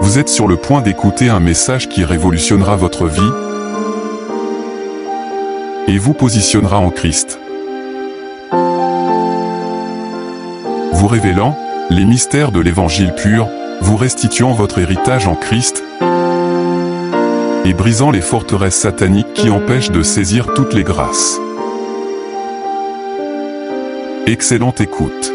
Vous êtes sur le point d'écouter un message qui révolutionnera votre vie et vous positionnera en Christ. Vous révélant les mystères de l'évangile pur, vous restituant votre héritage en Christ et brisant les forteresses sataniques qui empêchent de saisir toutes les grâces. Excellente écoute.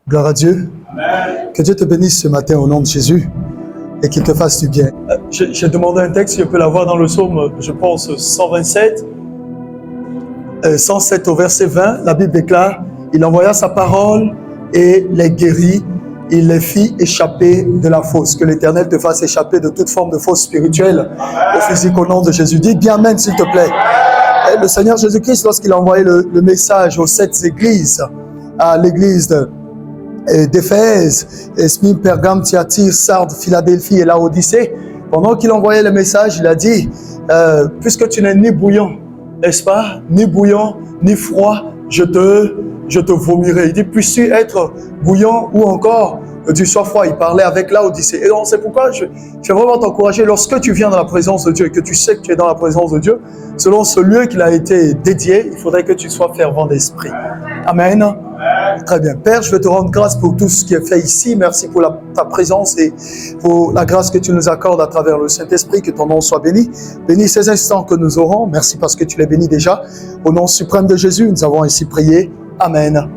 Gloire à Dieu. Amen. Que Dieu te bénisse ce matin au nom de Jésus et qu'il te fasse du bien. J'ai demandé un texte, je peux l'avoir dans le psaume, je pense 127, 107 au verset 20. La Bible déclare, il envoya sa parole et les guérit, il les fit échapper de la fosse. Que l'Éternel te fasse échapper de toute forme de fosse spirituelle au physique au nom de Jésus. Dis bien amen s'il te plaît. Et le Seigneur Jésus-Christ, lorsqu'il a envoyé le message aux 7 églises, à l'église d'Éphèse, Smyrne, Pergame, Thyatire, Sardes, Philadelphie et Laodicée, pendant qu'il envoyait le message, il a dit, puisque tu n'es ni bouillant, n'est-ce pas, ni bouillant, ni froid, je te vomirai. Il dit, puisses-tu être bouillant ou encore tu sois froid. Il parlait avec Laodicée. Et donc, c'est pourquoi je vais vraiment t'encourager, lorsque tu viens dans la présence de Dieu et que tu sais que tu es dans la présence de Dieu, selon ce lieu qu'il a été dédié, il faudrait que tu sois fervent d'esprit. Amen. Très bien. Père, je veux te rendre grâce pour tout ce qui est fait ici. Merci pour ta présence et pour la grâce que tu nous accordes à travers le Saint-Esprit. Que ton nom soit béni. Bénis ces instants que nous aurons. Merci parce que tu les bénis déjà. Au nom suprême de Jésus, nous avons ainsi prié. Amen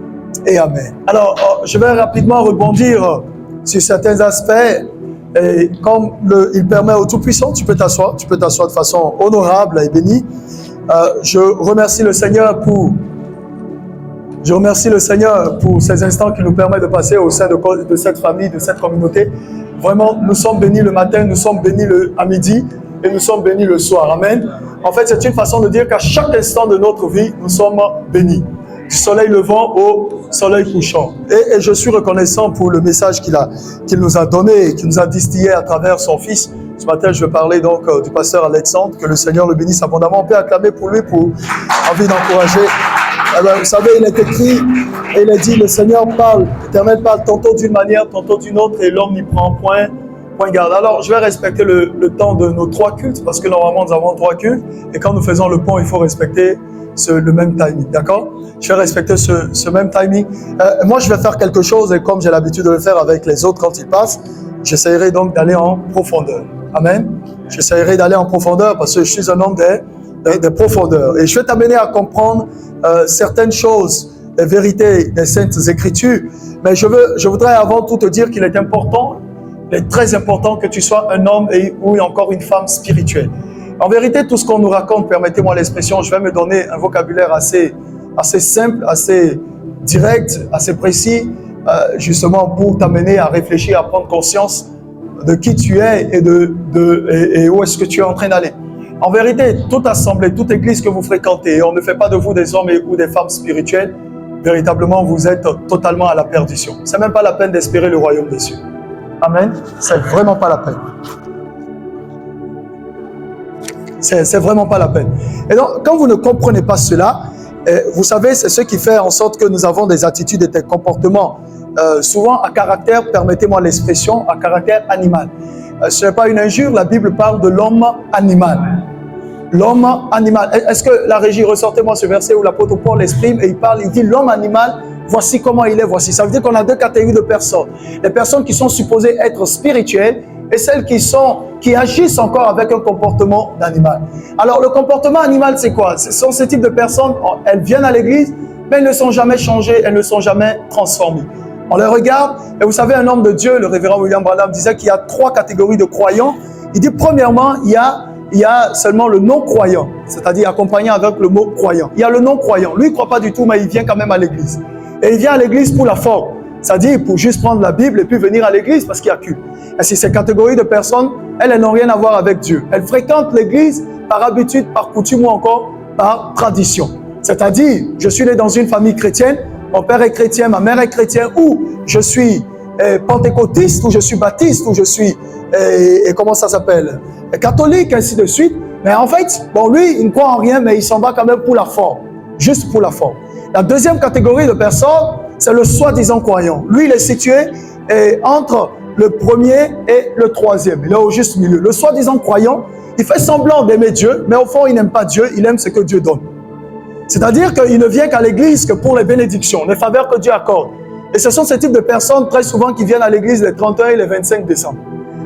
et Amen. Alors, je vais rapidement rebondir sur certains aspects. Et comme il permet au Tout-Puissant, tu peux t'asseoir de façon honorable et bénie. Je remercie le Seigneur pour ces instants qui nous permettent de passer au sein de cette famille, de cette communauté. Vraiment, nous sommes bénis le matin, nous sommes bénis à midi et nous sommes bénis le soir. Amen. En fait, c'est une façon de dire qu'à chaque instant de notre vie, nous sommes bénis. Du soleil levant au soleil couchant. Et je suis reconnaissant pour le message qu'il nous a donné, qu'il nous a distillé à travers son Fils. Ce matin, je vais parler donc du pasteur Alexandre, que le Seigneur le bénisse abondamment. On peut acclamer pour lui, pour envie d'encourager. Alors, vous savez, il est écrit, et il est dit, le Seigneur parle, l'Éternel parle tantôt d'une manière, tantôt d'une autre, et l'homme n'y prend point garde. Alors, je vais respecter le temps de nos 3 cultes, parce que normalement, nous avons 3 cultes, et quand nous faisons le pont, il faut respecter le même timing, d'accord? Je vais respecter ce même timing. Moi, je vais faire quelque chose, et comme j'ai l'habitude de le faire avec les autres quand ils passent, j'essaierai donc d'aller en profondeur. Amen. J'essaierai d'aller en profondeur, parce que je suis un homme des profondeurs. Et je vais t'amener à comprendre certaines choses, les vérités des Saintes Écritures. Mais je voudrais avant tout te dire qu'il est important, il est très important que tu sois un homme ou encore une femme spirituelle. En vérité, tout ce qu'on nous raconte, permettez-moi l'expression, je vais me donner un vocabulaire assez simple, assez direct, assez précis, justement pour t'amener à réfléchir, à prendre conscience de qui tu es et où est-ce que tu es en train d'aller. En vérité, toute assemblée, toute église que vous fréquentez, on ne fait pas de vous des hommes ou des femmes spirituels, véritablement vous êtes totalement à la perdition. C'est même pas la peine d'espérer le royaume des cieux. Amen. C'est vraiment pas la peine. C'est vraiment pas la peine. Et donc, quand vous ne comprenez pas cela, vous savez, c'est ce qui fait en sorte que nous avons des attitudes et des comportements souvent à caractère, permettez-moi l'expression, à caractère animal. Ce n'est pas une injure, la Bible parle de l'homme animal. L'homme animal. Est-ce que la régie, ressortez-moi ce verset où l'apôtre Paul l'exprime et il dit l'homme animal, voici comment il est, voici. Ça veut dire qu'on a 2 catégories de personnes. Les personnes qui sont supposées être spirituelles et celles qui agissent encore avec un comportement d'animal. Alors le comportement animal, c'est quoi? Ce sont ce type de personnes, elles viennent à l'église, mais elles ne sont jamais changées, elles ne sont jamais transformées. On les regarde, et vous savez, un homme de Dieu, le révérend William Branham, disait qu'il y a 3 catégories de croyants. Il dit, premièrement, il y a seulement le non-croyant, c'est-à-dire accompagné avec le mot croyant. Il y a le non-croyant. Lui, il ne croit pas du tout, mais il vient quand même à l'église. Et il vient à l'église pour la forme, c'est-à-dire pour juste prendre la Bible et puis venir à l'église parce qu'il y a culte. Et si ces catégories de personnes, elles n'ont rien à voir avec Dieu. Elles fréquentent l'église par habitude, par coutume ou encore par tradition. C'est-à-dire, je suis né dans une famille chrétienne, mon père est chrétien, ma mère est chrétienne, ou je suis pentecôtiste, ou je suis baptiste, ou je suis, comment ça s'appelle, catholique, ainsi de suite. Mais en fait, bon, lui, il ne croit en rien, mais il s'en va quand même pour la forme. Juste pour la forme. La deuxième catégorie de personnes, c'est le soi-disant croyant. Lui, il est situé entre le premier et le troisième. Il est au juste milieu. Le soi-disant croyant, il fait semblant d'aimer Dieu, mais au fond, il n'aime pas Dieu, il aime ce que Dieu donne. C'est-à-dire qu'il ne vient qu'à l'église que pour les bénédictions, les faveurs que Dieu accorde. Et ce sont ce type de personnes très souvent qui viennent à l'église les 31 et les 25 décembre.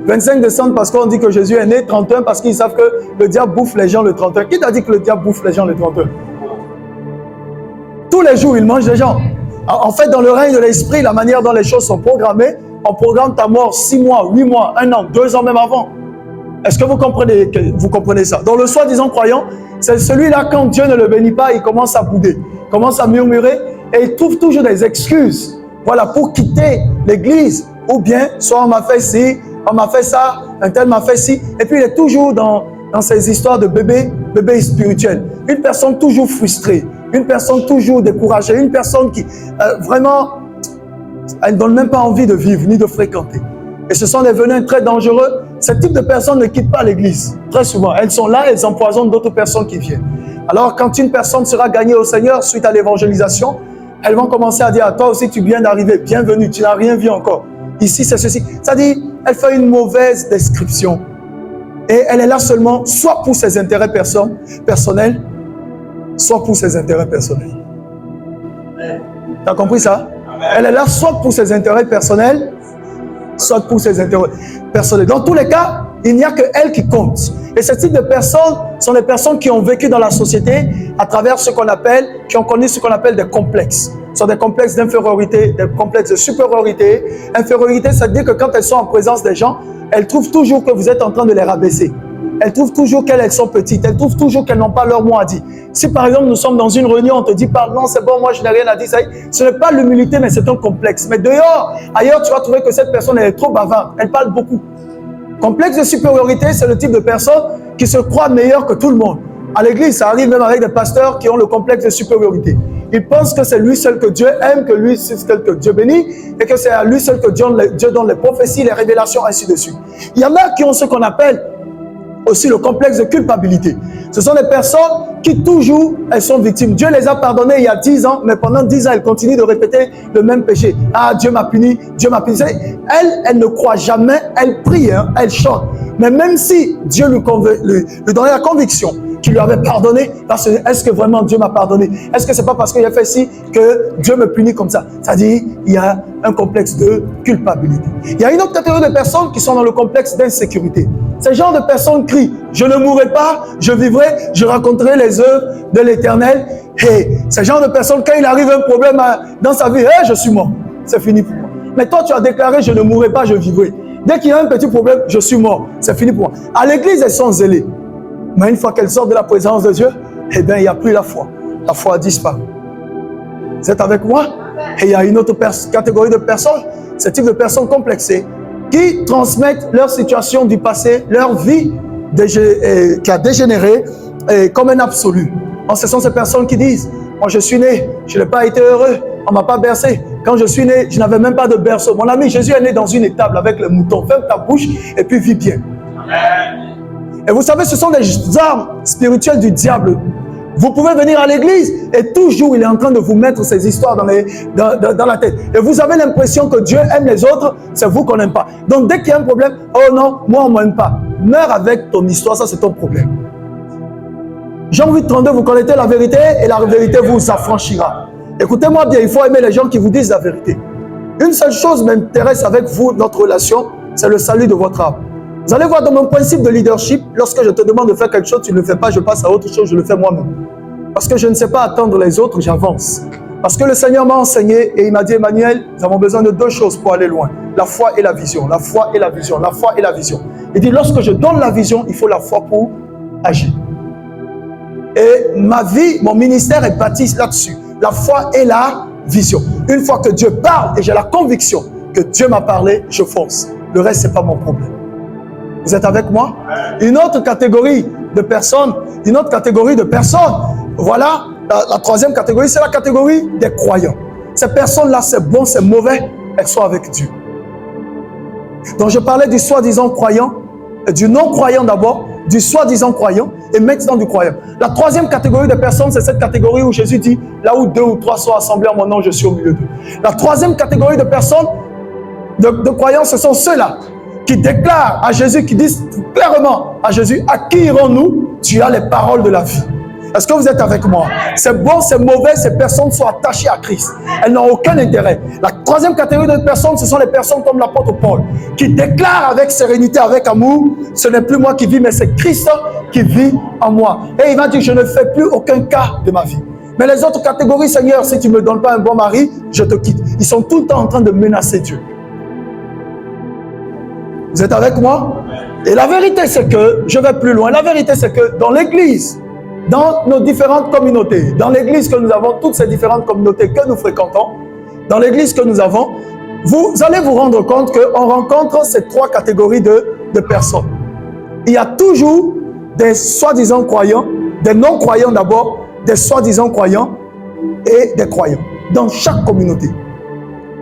25 décembre parce qu'on dit que Jésus est né, 31 parce qu'ils savent que le diable bouffe les gens le 31. Qui t'a dit que le diable bouffe les gens le 31? Tous les jours, il mange les gens. En fait, dans le règne de l'esprit, la manière dont les choses sont programmées, on programme ta mort 6 mois, 8 mois, 1 an, 2 ans même avant. Est-ce que vous comprenez ça? Dans le soi-disant croyant, c'est celui-là, quand Dieu ne le bénit pas, il commence à bouder, commence à murmurer et il trouve toujours des excuses. Voilà, pour quitter l'église. Ou bien, soit on m'a fait ci, on m'a fait ça, un tel m'a fait ci. Et puis il est toujours dans ces histoires de bébé spirituel. Une personne toujours frustrée, une personne toujours découragée, une personne qui vraiment, elle ne donne même pas envie de vivre ni de fréquenter. Et ce sont des venins très dangereux. Ce type de personnes ne quittent pas l'église. Très souvent, elles sont là, elles empoisonnent d'autres personnes qui viennent. Alors quand une personne sera gagnée au Seigneur suite à l'évangélisation, elles vont commencer à dire à toi aussi tu viens d'arriver, bienvenue, tu n'as rien vu encore. Ici c'est ceci. C'est-à-dire, elle fait une mauvaise description. Et elle est là seulement soit pour ses intérêts personnels, soit pour ses intérêts personnels. Tu as compris ça? Elle est là soit pour ses intérêts personnels, soit pour ses intérêts personnels. Dans tous les cas, il n'y a que elle qui compte. Et ce type de personnes sont des personnes qui ont vécu dans la société à travers qui ont connu ce qu'on appelle des complexes. Ce sont des complexes d'infériorité, des complexes de supériorité. Infériorité, ça veut dire que quand elles sont en présence des gens, elles trouvent toujours que vous êtes en train de les rabaisser. Elles trouvent toujours qu'elles sont petites. Elles trouvent toujours qu'elles n'ont pas leur mot à dire. Si par exemple nous sommes dans une réunion, on te dit pardon, c'est bon, moi je n'ai rien à dire. Ce n'est pas l'humilité, mais c'est un complexe. Mais dehors, ailleurs, tu vas trouver que cette personne elle est trop bavarde. Elle parle beaucoup. Complexe de supériorité, c'est le type de personne qui se croit meilleur que tout le monde. À l'église, ça arrive même avec des pasteurs qui ont le complexe de supériorité. Ils pensent que c'est lui seul que Dieu aime, que lui seul que Dieu bénit, et que c'est à lui seul que Dieu donne les prophéties, les révélations, ainsi de suite. Il y en a qui ont ce qu'on appelle aussi le complexe de culpabilité. Ce sont des personnes qui toujours, elles sont victimes. Dieu les a pardonnées il y a 10 ans, mais pendant 10 ans, elles continuent de répéter le même péché. Ah, Dieu m'a puni, Dieu m'a puni. Elle ne croit jamais, elle prie, hein, elle chante. Mais même si Dieu lui donnait la conviction qu'il lui avait pardonné, parce que est-ce que vraiment Dieu m'a pardonné? Est-ce que c'est pas parce qu'il a fait ci que Dieu me punit comme ça? C'est-à-dire, il y a un complexe de culpabilité. Il y a une autre catégorie de personnes qui sont dans le complexe d'insécurité. Ces genres de personnes crient, je ne mourrai pas, je vivrai, je raconterai les œuvres de l'Éternel. Et ces genres de personnes, quand il arrive un problème dans sa vie, je suis mort, c'est fini pour moi. Mais toi, tu as déclaré, je ne mourrai pas, je vivrai. Dès qu'il y a un petit problème, je suis mort, c'est fini pour moi. À l'église, elles sont zélées. Mais une fois qu'elles sortent de la présence de Dieu, eh bien, il n'y a plus la foi. La foi a disparu. Vous êtes avec moi? Et il y a une autre catégorie de personnes, ce type de personnes complexées, qui transmettent leur situation du passé, leur vie qui a dégénéré comme un absolu. Ce sont ces personnes qui disent, moi je suis né, je n'ai pas été heureux, on ne m'a pas bercé. Quand je suis né, je n'avais même pas de berceau. Mon ami, Jésus est né dans une étable avec les moutons. Ferme ta bouche et puis vis bien. Amen. Et vous savez, ce sont des armes spirituelles du diable. Vous pouvez venir à l'église et toujours il est en train de vous mettre ces histoires dans la tête. Et vous avez l'impression que Dieu aime les autres, c'est vous qu'on n'aime pas. Donc dès qu'il y a un problème, oh non, moi on ne m'aime pas. Meurs avec ton histoire, ça c'est ton problème. Jean 8,32, vous connaissez la vérité et la vérité vous affranchira. Écoutez-moi bien, il faut aimer les gens qui vous disent la vérité. Une seule chose m'intéresse avec vous, notre relation, c'est le salut de votre âme. Vous allez voir dans mon principe de leadership, lorsque je te demande de faire quelque chose, tu ne le fais pas, je passe à autre chose, je le fais moi-même. Parce que je ne sais pas attendre les autres, j'avance. Parce que le Seigneur m'a enseigné et il m'a dit, Emmanuel, nous avons besoin de 2 choses pour aller loin. La foi et la vision, la foi et la vision, la foi et la vision. Il dit, lorsque je donne la vision, il faut la foi pour agir. Et ma vie, mon ministère est bâti là-dessus. La foi et la vision. Une fois que Dieu parle et j'ai la conviction que Dieu m'a parlé, je fonce. Le reste, ce n'est pas mon problème. Vous êtes avec moi? Une autre catégorie de personnes, voilà, la troisième catégorie, c'est la catégorie des croyants. Ces personnes-là, c'est bon, c'est mauvais, elles sont avec Dieu. Donc je parlais du soi-disant croyant, du non-croyant d'abord, du soi-disant croyant et maintenant du croyant. La troisième catégorie de personnes, c'est cette catégorie où Jésus dit, là où 2 ou 3 sont assemblés en mon nom, je suis au milieu d'eux. La troisième catégorie de personnes, de croyants, ce sont ceux-là qui déclarent à Jésus, qui disent clairement à Jésus, à qui irons-nous? Tu as les paroles de la vie. Est-ce que vous êtes avec moi? C'est bon, c'est mauvais, ces personnes sont attachées à Christ. Elles n'ont aucun intérêt. La troisième catégorie de personnes, ce sont les personnes comme l'apôtre Paul, qui déclarent avec sérénité, avec amour, ce n'est plus moi qui vis, mais c'est Christ qui vit en moi. Et il va dire, je ne fais plus aucun cas de ma vie. Mais les autres catégories, Seigneur, si tu ne me donnes pas un bon mari, je te quitte. Ils sont tout le temps en train de menacer Dieu. Vous êtes avec moi? Et la vérité, c'est que, je vais plus loin, la vérité, c'est que dans l'église, dans nos différentes communautés, dans l'église que nous avons, toutes ces différentes communautés que nous fréquentons, dans l'église que nous avons, vous allez vous rendre compte qu'on rencontre ces trois catégories de personnes. Il y a toujours des soi-disant croyants, des non-croyants d'abord, des soi-disant croyants et des croyants. Dans chaque communauté.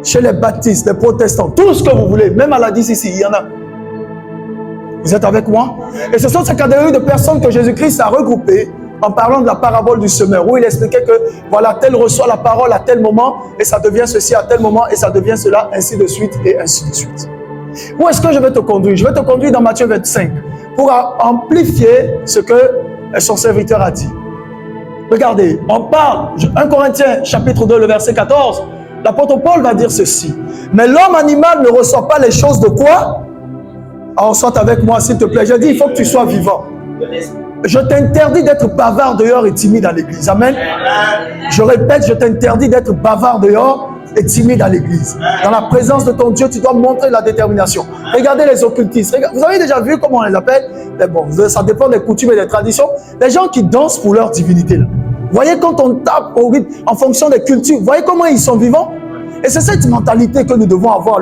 Chez les baptistes, les protestants, tout ce que vous voulez, même à la DCC, il y en a. Vous êtes avec moi? Et ce sont ces catégories de personnes que Jésus-Christ a regroupées en parlant de la parabole du semeur, où il expliquait que, voilà, tel reçoit la parole à tel moment, et ça devient ceci à tel moment, et ça devient cela, ainsi de suite, et ainsi de suite. Où est-ce que je vais te conduire? Je vais te conduire dans Matthieu 25, pour amplifier ce que son serviteur a dit. Regardez, on parle, 1 Corinthiens, chapitre 2, le verset 14, l'apôtre Paul va dire ceci. Mais l'homme animal ne reçoit pas les choses de quoi? Alors, soit avec moi, s'il te plaît. Je dis, il faut que tu sois vivant. Je t'interdis d'être bavard dehors et timide à l'église. Amen. Je répète, je t'interdis d'être bavard dehors et timide à l'église. Dans la présence de ton Dieu, tu dois montrer la détermination. Regardez les occultistes. Vous avez déjà vu comment on les appelle? Mais bon, ça dépend des coutumes et des traditions. Les gens qui dansent pour leur divinité. Là. Vous voyez quand on tape au rythme en fonction des cultures, vous voyez comment ils sont vivants? Et c'est cette mentalité que nous devons avoir.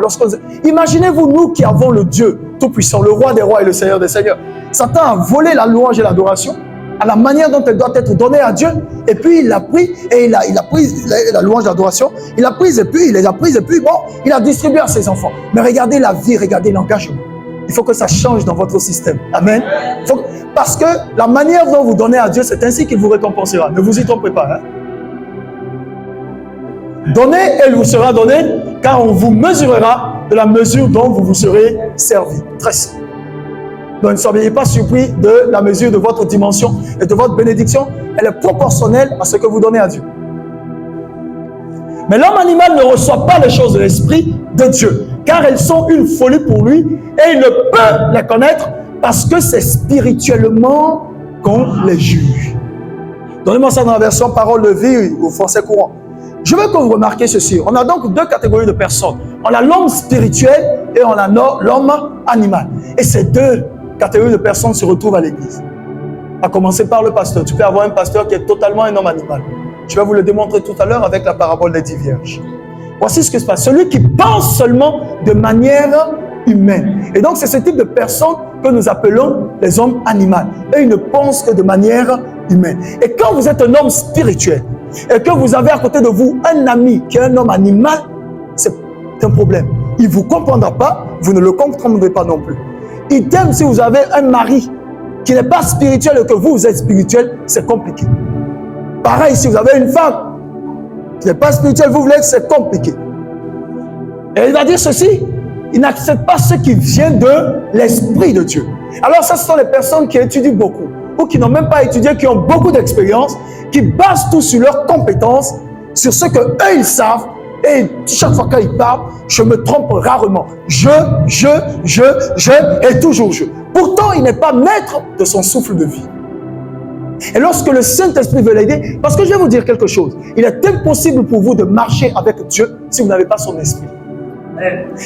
Imaginez-vous, nous qui avons le Dieu Tout-Puissant, le Roi des Rois et le Seigneur des Seigneurs. Satan a volé la louange et l'adoration à la manière dont elle doit être donnée à Dieu. Et puis il l'a pris et il a pris la louange et l'adoration. Il l'a prise et puis il les a prises et puis bon, il a distribué à ses enfants. Mais regardez la vie, regardez l'engagement. Il faut que ça change dans votre système. Amen. Parce que la manière dont vous donnez à Dieu, c'est ainsi qu'il vous récompensera. Ne vous y trompez pas. Hein? Donnez et il vous sera donné, car on vous mesurera de la mesure dont vous vous serez servi. Très simple. Donc ne soyez pas surpris de la mesure de votre dimension et de votre bénédiction. Elle est proportionnelle à ce que vous donnez à Dieu. Mais l'homme animal ne reçoit pas les choses de l'esprit de Dieu, car elles sont une folie pour lui et il ne peut les connaître parce que c'est spirituellement qu'on les juge. Donnez-moi ça dans la version parole de vie au français courant. Je veux que vous remarquiez ceci. On a donc deux catégories de personnes. On a l'homme spirituel et on a l'homme animal. Et ces deux catégories de personnes se retrouvent à l'église. À commencer par le pasteur. Tu peux avoir un pasteur qui est totalement un homme animal. Je vais vous le démontrer tout à l'heure avec la parabole des 10 vierges. Voici ce qui se passe. Celui qui pense seulement de manière humaine. Et donc c'est ce type de personnes que nous appelons les hommes animaux. Eux, ils ne pensent que de manière humaine. Et quand vous êtes un homme spirituel, et que vous avez à côté de vous un ami qui est un homme animal, c'est un problème. Il ne vous comprendra pas, vous ne le comprendrez pas non plus. Idem si vous avez un mari qui n'est pas spirituel et que vous êtes spirituel, c'est compliqué. Pareil, si vous avez une femme qui n'est pas spirituelle, vous voulez, c'est compliqué. Et il va dire ceci, il n'accepte pas ce qui vient de l'Esprit de Dieu. Alors ça, ce sont les personnes qui étudient beaucoup, ou qui n'ont même pas étudié, qui ont beaucoup d'expérience, qui basent tout sur leurs compétences, sur ce qu'eux, ils savent, et chaque fois qu'ils parlent, je me trompe rarement. Je, et toujours je. Pourtant, il n'est pas maître de son souffle de vie. Et lorsque le Saint-Esprit veut l'aider, parce que je vais vous dire quelque chose, il est impossible pour vous de marcher avec Dieu si vous n'avez pas son esprit.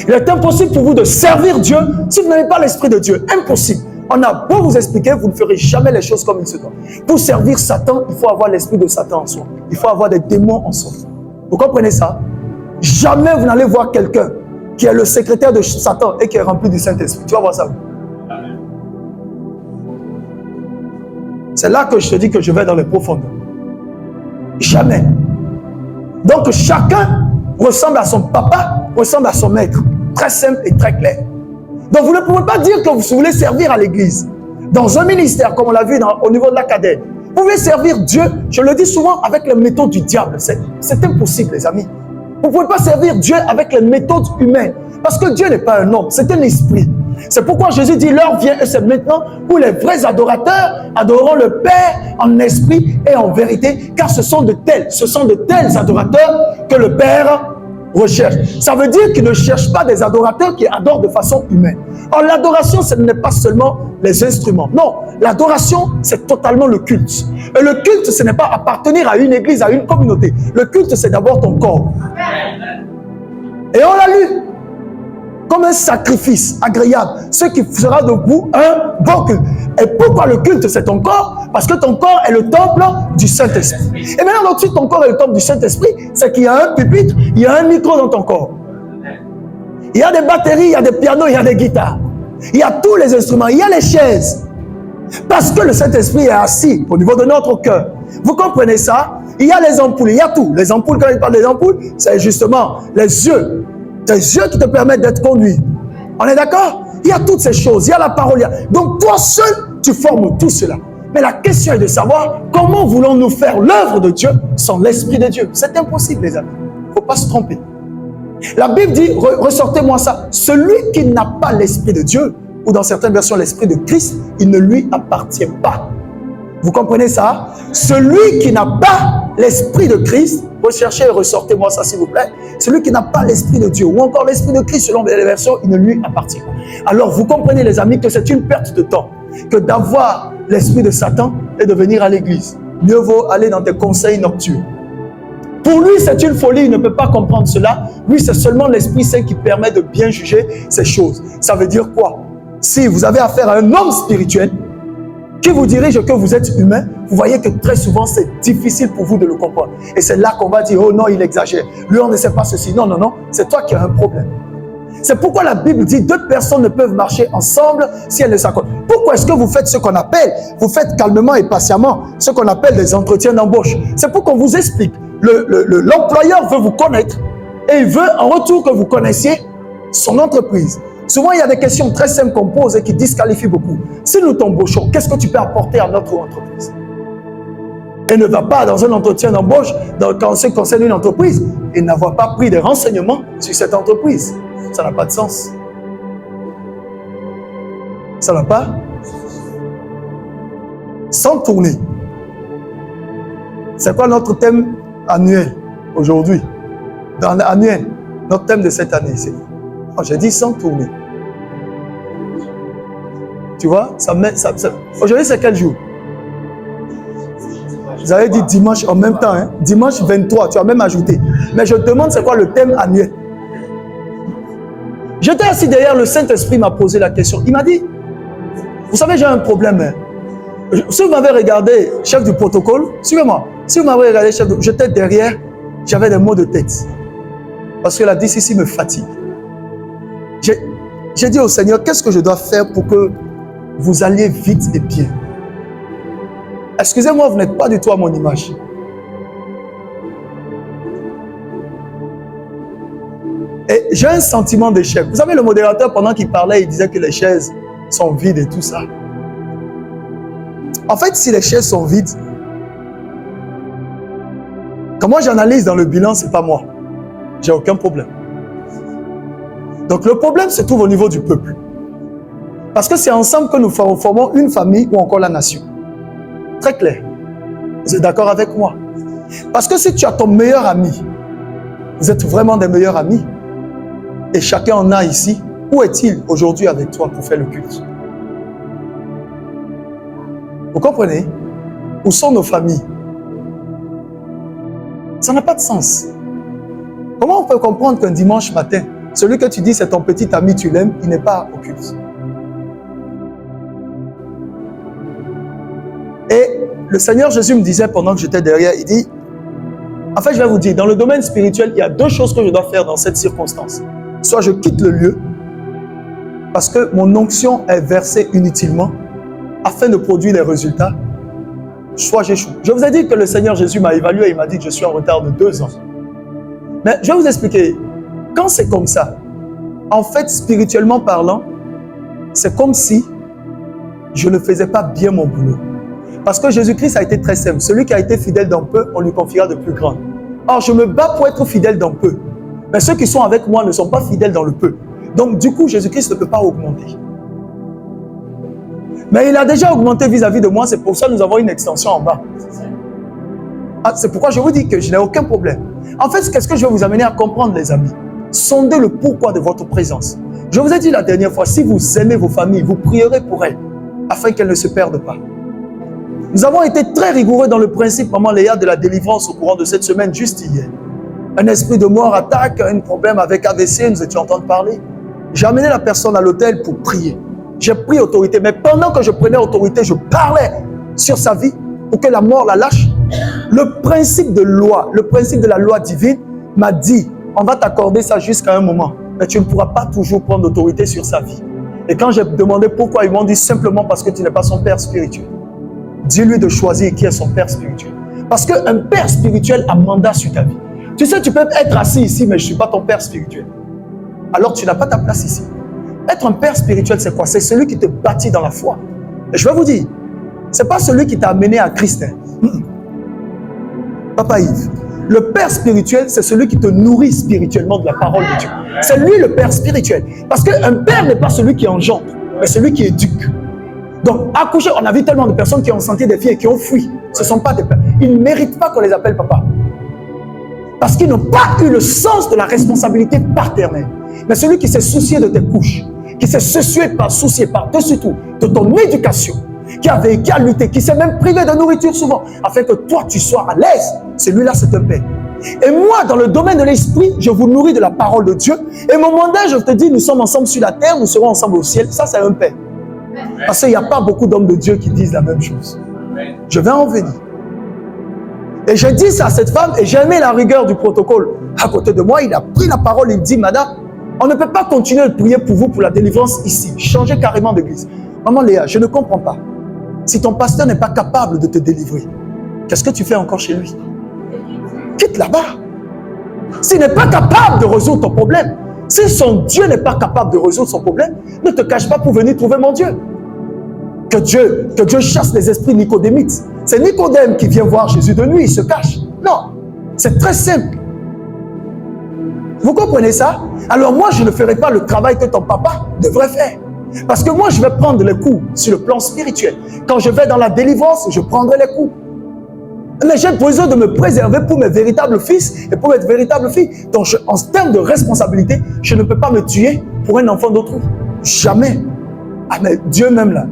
Il est impossible pour vous de servir Dieu si vous n'avez pas l'Esprit de Dieu. Impossible. On a beau vous expliquer, vous ne ferez jamais les choses comme il se doit. Pour servir Satan, il faut avoir l'esprit de Satan en soi. Il faut avoir des démons en soi. Vous comprenez ça? Jamais vous n'allez voir quelqu'un qui est le secrétaire de Satan et qui est rempli du Saint-Esprit. Tu vas voir ça. C'est là que je te dis que je vais dans les profondeurs. Jamais. Donc chacun ressemble à son papa, ressemble à son maître. Très simple et très clair. Donc vous ne pouvez pas dire que vous voulez servir à l'église. dans un ministère, comme on l'a vu au niveau de l'académie. Vous pouvez servir Dieu, je le dis souvent, avec les méthodes du diable. C'est impossible, les amis. Vous ne pouvez pas servir Dieu avec les méthodes humaines. Parce que Dieu n'est pas un homme, c'est un esprit. C'est pourquoi Jésus dit, l'heure vient et c'est maintenant où les vrais adorateurs adoreront le Père en esprit et en vérité, car ce sont de tels adorateurs que le Père recherche. Ça veut dire qu'il ne cherche pas des adorateurs qui adorent de façon humaine. Or, l'adoration, ce n'est pas seulement les instruments. Non, l'adoration, c'est totalement le culte. Et le culte, ce n'est pas appartenir à une église, à une communauté. Le culte, c'est d'abord ton corps. Et on l'a lu comme un sacrifice agréable, ce qui fera de vous un bon culte. Et pourquoi le culte, c'est ton corps? Parce que ton corps est le temple du Saint-Esprit. Et maintenant, ensuite, ton corps est le temple du Saint-Esprit, c'est qu'il y a un pupitre, il y a un micro dans ton corps. Il y a des batteries, il y a des pianos, il y a des guitares. Il y a tous les instruments, il y a les chaises. Parce que le Saint-Esprit est assis au niveau de notre cœur. Vous comprenez ça? Il y a les ampoules, il y a tout. Les ampoules, quand il parle des ampoules, c'est justement les yeux. Tes yeux qui te permettent d'être conduit. On est d'accord? Il y a toutes ces choses, il y a la parole. Donc toi seul, tu formes tout cela. Mais la question est de savoir comment voulons-nous faire l'œuvre de Dieu sans l'Esprit de Dieu. C'est impossible, les amis. Il ne faut pas se tromper. La Bible dit, ressortez-moi ça. Celui qui n'a pas l'Esprit de Dieu, ou dans certaines versions l'Esprit de Christ, il ne lui appartient pas. Vous comprenez ça? Celui qui n'a pas l'Esprit de Christ, recherchez et ressortez-moi ça s'il vous plaît. Celui qui n'a pas l'Esprit de Dieu, ou encore l'Esprit de Christ selon les versions, il ne lui appartient pas. Alors vous comprenez les amis que c'est une perte de temps que d'avoir l'Esprit de Satan et de venir à l'église. Mieux vaut aller dans tes conseils nocturnes. Pour lui, c'est une folie, il ne peut pas comprendre cela. Lui, c'est seulement l'Esprit Saint qui permet de bien juger ces choses. Ça veut dire quoi? Si vous avez affaire à un homme spirituel qui vous dirige que vous êtes humain, vous voyez que très souvent, c'est difficile pour vous de le comprendre. Et c'est là qu'on va dire, oh non, il exagère. Lui, on ne sait pas ceci. Non, non, non, c'est toi qui as un problème. C'est pourquoi la Bible dit, deux personnes ne peuvent marcher ensemble si elles ne s'accordent. Pourquoi est-ce que vous faites ce qu'on appelle, vous faites calmement et patiemment, ce qu'on appelle des entretiens d'embauche? C'est pour qu'on vous explique. L'employeur veut vous connaître et il veut en retour que vous connaissiez son entreprise. Souvent, il y a des questions très simples qu'on pose et qui disqualifient beaucoup. Si nous t'embauchons, qu'est-ce que tu peux apporter à notre entreprise? Et ne va pas dans un entretien d'embauche, quand ce qui concerne une entreprise, et n'avoir pas pris des renseignements sur cette entreprise. Ça n'a pas de sens. Ça n'a pas? Sans tourner. C'est quoi notre thème annuel aujourd'hui? Dans l'annuel, notre thème de cette année, c'est... J'ai dit sans tourner. Tu vois, aujourd'hui, c'est quel jour? Vous avez dit dimanche en même temps. Hein? Dimanche 23, tu as même ajouté. Mais je te demande, c'est quoi le thème annuel? J'étais assis derrière, le Saint-Esprit m'a posé la question. Il m'a dit, vous savez, j'ai un problème. Hein? Si vous m'avez regardé, chef du protocole, suivez-moi. Si vous m'avez regardé, j'étais derrière, j'avais des maux de tête. Parce que la DCC me fatigue. J'ai dit au Seigneur, qu'est-ce que je dois faire pour que vous alliez vite et bien? Excusez-moi, vous n'êtes pas du tout à mon image. Et j'ai un sentiment d'échec. Vous savez, le modérateur, pendant qu'il parlait, il disait que les chaises sont vides et tout ça. En fait, si les chaises sont vides, comment j'analyse dans le bilan, c'est pas moi. J'ai aucun problème. Donc le problème se trouve au niveau du peuple. Parce que c'est ensemble que nous formons une famille ou encore la nation. Très clair. Vous êtes d'accord avec moi? Parce que si tu as ton meilleur ami, vous êtes vraiment des meilleurs amis, et chacun en a ici, où est-il aujourd'hui avec toi pour faire le culte? Vous comprenez? Où sont nos familles? Ça n'a pas de sens. Comment on peut comprendre qu'un dimanche matin, celui que tu dis c'est ton petit ami, tu l'aimes, il n'est pas au culte? Et le Seigneur Jésus me disait pendant que j'étais derrière, il dit, en fait je vais vous dire, dans le domaine spirituel, il y a deux choses que je dois faire dans cette circonstance. Soit je quitte le lieu, parce que mon onction est versée inutilement, afin de produire les résultats, soit j'échoue. Je vous ai dit que le Seigneur Jésus m'a évalué et il m'a dit que je suis en retard de 2 ans. Mais je vais vous expliquer, quand c'est comme ça, en fait, spirituellement parlant, c'est comme si je ne faisais pas bien mon boulot. Parce que Jésus-Christ a été très simple. Celui qui a été fidèle dans peu, on lui confiera de plus grand. Or, je me bats pour être fidèle dans peu. Mais ceux qui sont avec moi ne sont pas fidèles dans le peu. Donc, du coup, Jésus-Christ ne peut pas augmenter. Mais il a déjà augmenté vis-à-vis de moi. C'est pour ça que nous avons une extension en bas. Ah, c'est pourquoi je vous dis que je n'ai aucun problème. En fait, qu'est-ce que je vais vous amener à comprendre, les amis? Sondez le pourquoi de votre présence. Je vous ai dit la dernière fois, si vous aimez vos familles, vous prierez pour elles, afin qu'elles ne se perdent pas. Nous avons été très rigoureux dans le principe, maman Léa, de la délivrance au courant de cette semaine, juste hier. Un esprit de mort attaque, un problème avec AVC, nous étions en train de parler. J'ai amené la personne à l'hôtel pour prier. J'ai pris autorité, mais pendant que je prenais autorité, je parlais sur sa vie pour que la mort la lâche. Le principe de loi, le principe de la loi divine m'a dit, on va t'accorder ça jusqu'à un moment, mais tu ne pourras pas toujours prendre autorité sur sa vie. Et quand j'ai demandé pourquoi, ils m'ont dit simplement parce que tu n'es pas son père spirituel. Dis-lui de choisir qui est son père spirituel. Parce qu'un père spirituel a mandat sur ta vie. Tu sais, tu peux être assis ici, mais je ne suis pas ton père spirituel. Alors tu n'as pas ta place ici. Être un père spirituel, c'est quoi? C'est celui qui te bâtit dans la foi. Et je vais vous dire, ce n'est pas celui qui t'a amené à Christ. Papa Yves, le père spirituel, c'est celui qui te nourrit spirituellement de la parole de Dieu. C'est lui le père spirituel. Parce qu'un père n'est pas celui qui engendre, mais celui qui éduque. Donc, accoucher, on a vu tellement de personnes qui ont senti des filles et qui ont fui. Ce ne sont pas des pères. Ils ne méritent pas qu'on les appelle papa. Parce qu'ils n'ont pas eu le sens de la responsabilité paternelle. Mais celui qui s'est soucié de tes couches, qui s'est soucié par-dessus tout de ton éducation, qui a vécu, à lutter, qui s'est même privé de nourriture souvent, afin que toi tu sois à l'aise, celui-là c'est un père. Et moi, dans le domaine de l'esprit, je vous nourris de la parole de Dieu. Et mon mandat, je te dis, nous sommes ensemble sur la terre, nous serons ensemble au ciel. Ça, c'est un père. Parce qu'il n'y a pas beaucoup d'hommes de Dieu qui disent la même chose. Je vais en venir. Et je dis ça à cette femme, et j'ai aimé la rigueur du protocole. À côté de moi, il a pris la parole, il dit, madame, on ne peut pas continuer de prier pour vous pour la délivrance ici. Changez carrément d'église. Maman Léa, je ne comprends pas. Si ton pasteur n'est pas capable de te délivrer, qu'est-ce que tu fais encore chez lui? Quitte là-bas. S'il n'est pas capable de résoudre ton problème, si son Dieu n'est pas capable de résoudre son problème, ne te cache pas pour venir trouver mon Dieu. Que Dieu chasse les esprits nicodémites. C'est Nicodème qui vient voir Jésus de nuit, il se cache. Non, c'est très simple. Vous comprenez ça? Alors moi, je ne ferai pas le travail que ton papa devrait faire. Parce que moi, je vais prendre les coups sur le plan spirituel. Quand je vais dans la délivrance, je prendrai les coups. Mais j'ai besoin de me préserver pour mes véritables fils et pour mes véritables filles. Donc, en termes de responsabilité, je ne peux pas me tuer pour un enfant d'autrui. Jamais. Ah, mais Dieu même là.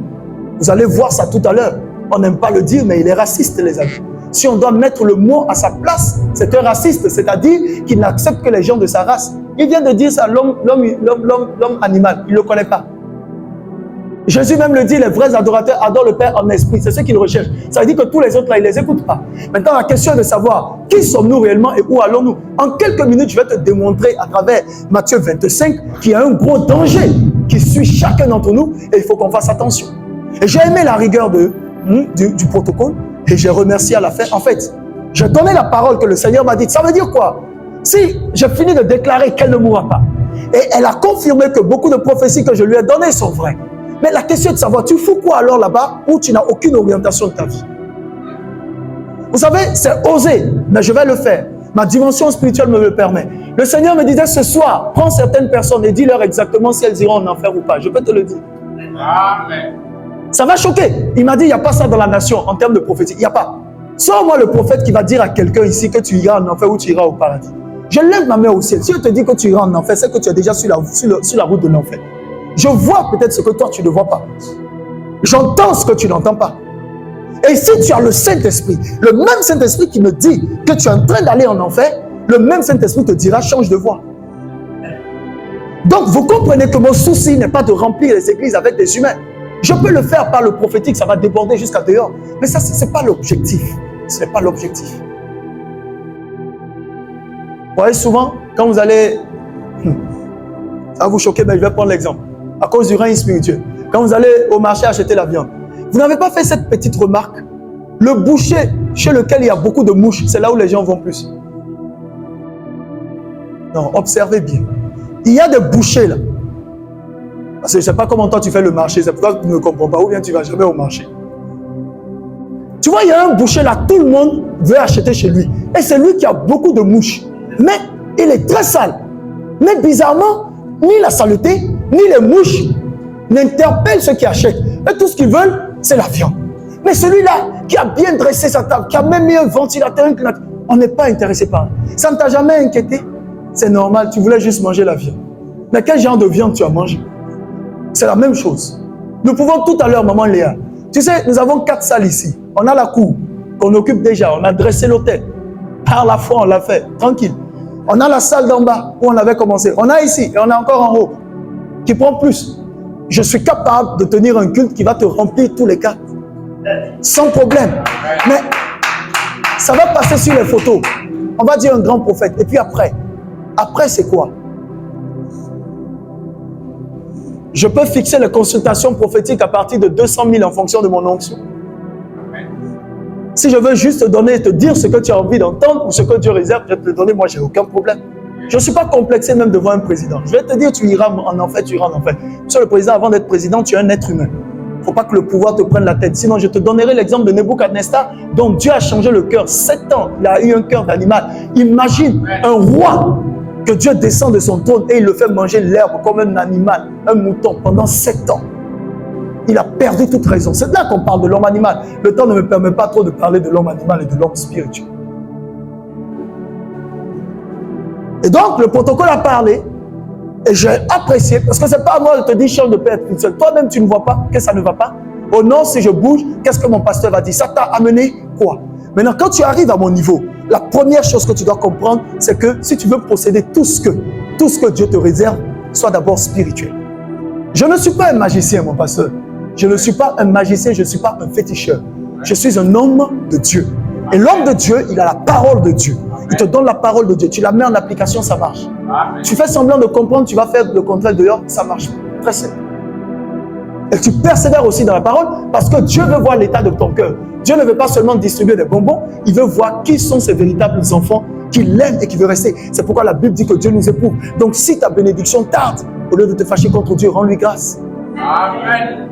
Vous allez voir ça tout à l'heure. On n'aime pas le dire, mais il est raciste, les amis. Si on doit mettre le mot à sa place, c'est un raciste, c'est-à-dire qu'il n'accepte que les gens de sa race. Il vient de dire ça, l'homme animal, il ne le connaît pas. Jésus même le dit, les vrais adorateurs adorent le Père en esprit, c'est ce qu'ils recherchent. Ça veut dire que tous les autres là, ils ne les écoutent pas. Maintenant, la question est de savoir qui sommes-nous réellement et où allons-nous. En quelques minutes, je vais te démontrer à travers Matthieu 25 qu'il y a un gros danger qui suit chacun d'entre nous et il faut qu'on fasse attention. Et j'ai aimé la rigueur du protocole et j'ai remercié à la fin. En fait, j'ai donné la parole que le Seigneur m'a dit. Ça veut dire quoi? Si j'ai fini de déclarer qu'elle ne mourra pas, et elle a confirmé que beaucoup de prophéties que je lui ai données sont vraies. Mais la question est de savoir, tu fous quoi alors là-bas où tu n'as aucune orientation de ta vie? Vous savez, c'est osé, mais je vais le faire. Ma dimension spirituelle me le permet. Le Seigneur me disait ce soir, prends certaines personnes et dis-leur exactement si elles iront en enfer ou pas. Je peux te le dire. Amen. Ça va choquer. Il m'a dit, il n'y a pas ça dans la nation en termes de prophétie. Il n'y a pas. Sors-moi le prophète qui va dire à quelqu'un ici que tu iras en enfer ou tu iras au paradis. Je lève ma main au ciel. Si je te dis que tu iras en enfer, c'est que tu es déjà sur la route de l'enfer. Je vois peut-être ce que toi tu ne vois pas. J'entends ce que tu n'entends pas. Et si tu as le Saint-Esprit, le même Saint-Esprit qui me dit que tu es en train d'aller en enfer, le même Saint-Esprit te dira change de voie. Donc vous comprenez que mon souci n'est pas de remplir les églises avec des humains. Je peux le faire par le prophétique, ça va déborder jusqu'à dehors. Mais ça, ce n'est pas l'objectif. Ce n'est pas l'objectif. Vous voyez, souvent, quand vous allez... Ça va vous choquer, mais je vais prendre l'exemple. À cause du règne spirituel. Quand vous allez au marché acheter la viande, vous n'avez pas fait cette petite remarque? Le boucher chez lequel il y a beaucoup de mouches, c'est là où les gens vont plus. Non, observez bien. Il y a des bouchers là. Parce que je ne sais pas comment toi tu fais le marché, c'est pourquoi tu ne comprends pas, ou bien tu ne vas jamais au marché. Tu vois, il y a un boucher là, tout le monde veut acheter chez lui. Et c'est lui qui a beaucoup de mouches. Mais il est très sale. Mais bizarrement, ni la saleté, ni les mouches n'interpellent ceux qui achètent. Et tout ce qu'ils veulent, c'est la viande. Mais celui-là, qui a bien dressé sa table, qui a même mis un ventilateur, on n'est pas intéressé par ça. Ça ne t'a jamais inquiété? C'est normal, tu voulais juste manger la viande. Mais quel genre de viande tu as mangé? C'est la même chose. Nous pouvons tout à l'heure, maman Léa. Tu sais, nous avons 4 salles ici. On a la cour qu'on occupe déjà. On a dressé l'hôtel. Par la foi, on l'a fait. Tranquille. On a la salle d'en bas où on avait commencé. On a ici et on a encore en haut qui prend plus. Je suis capable de tenir un culte qui va te remplir tous les 4. Sans problème. Mais ça va passer sur les photos. On va dire un grand prophète. Et puis après c'est quoi? Je peux fixer les consultations prophétiques à partir de 200 000 en fonction de mon onction. Si je veux juste te donner et te dire ce que tu as envie d'entendre ou ce que Dieu réserve, je vais te le donner, moi, je n'ai aucun problème. Je ne suis pas complexé même devant un président. Je vais te dire, tu iras en enfer, tu iras en enfer. Monsieur le président, avant d'être président, tu es un être humain. Il ne faut pas que le pouvoir te prenne la tête. Sinon, je te donnerai l'exemple de Nebuchadnezzar, dont Dieu a changé le cœur. 7 ans, il a eu un cœur d'animal. Imagine un roi que Dieu descend de son trône et il le fait manger l'herbe comme un animal, un mouton, pendant 7 ans. Il a perdu toute raison. C'est là qu'on parle de l'homme animal. Le temps ne me permet pas trop de parler de l'homme animal et de l'homme spirituel. Et donc, le protocole a parlé et j'ai apprécié, parce que ce n'est pas à moi de te dire, change de paix, être seul. Toi-même, tu ne vois pas que ça ne va pas. Oh non, si je bouge, qu'est-ce que mon pasteur va dire? Ça t'a amené quoi? Maintenant, quand tu arrives à mon niveau, la première chose que tu dois comprendre, c'est que si tu veux posséder tout ce que Dieu te réserve, soit d'abord spirituel. Je ne suis pas un magicien, mon pasteur. Je ne suis pas un magicien, je ne suis pas un féticheur. Je suis un homme de Dieu. Et l'homme de Dieu, il a la parole de Dieu. Il te donne la parole de Dieu. Tu la mets en application, ça marche. Tu fais semblant de comprendre, tu vas faire le contraire dehors, ça marche. Très simple. Et tu persévères aussi dans la parole parce que Dieu veut voir l'état de ton cœur. Dieu ne veut pas seulement distribuer des bonbons, il veut voir qui sont ses véritables enfants, qui l'aiment et qui veulent rester. C'est pourquoi la Bible dit que Dieu nous éprouve. Donc si ta bénédiction tarde, au lieu de te fâcher contre Dieu, rends-lui grâce. Amen.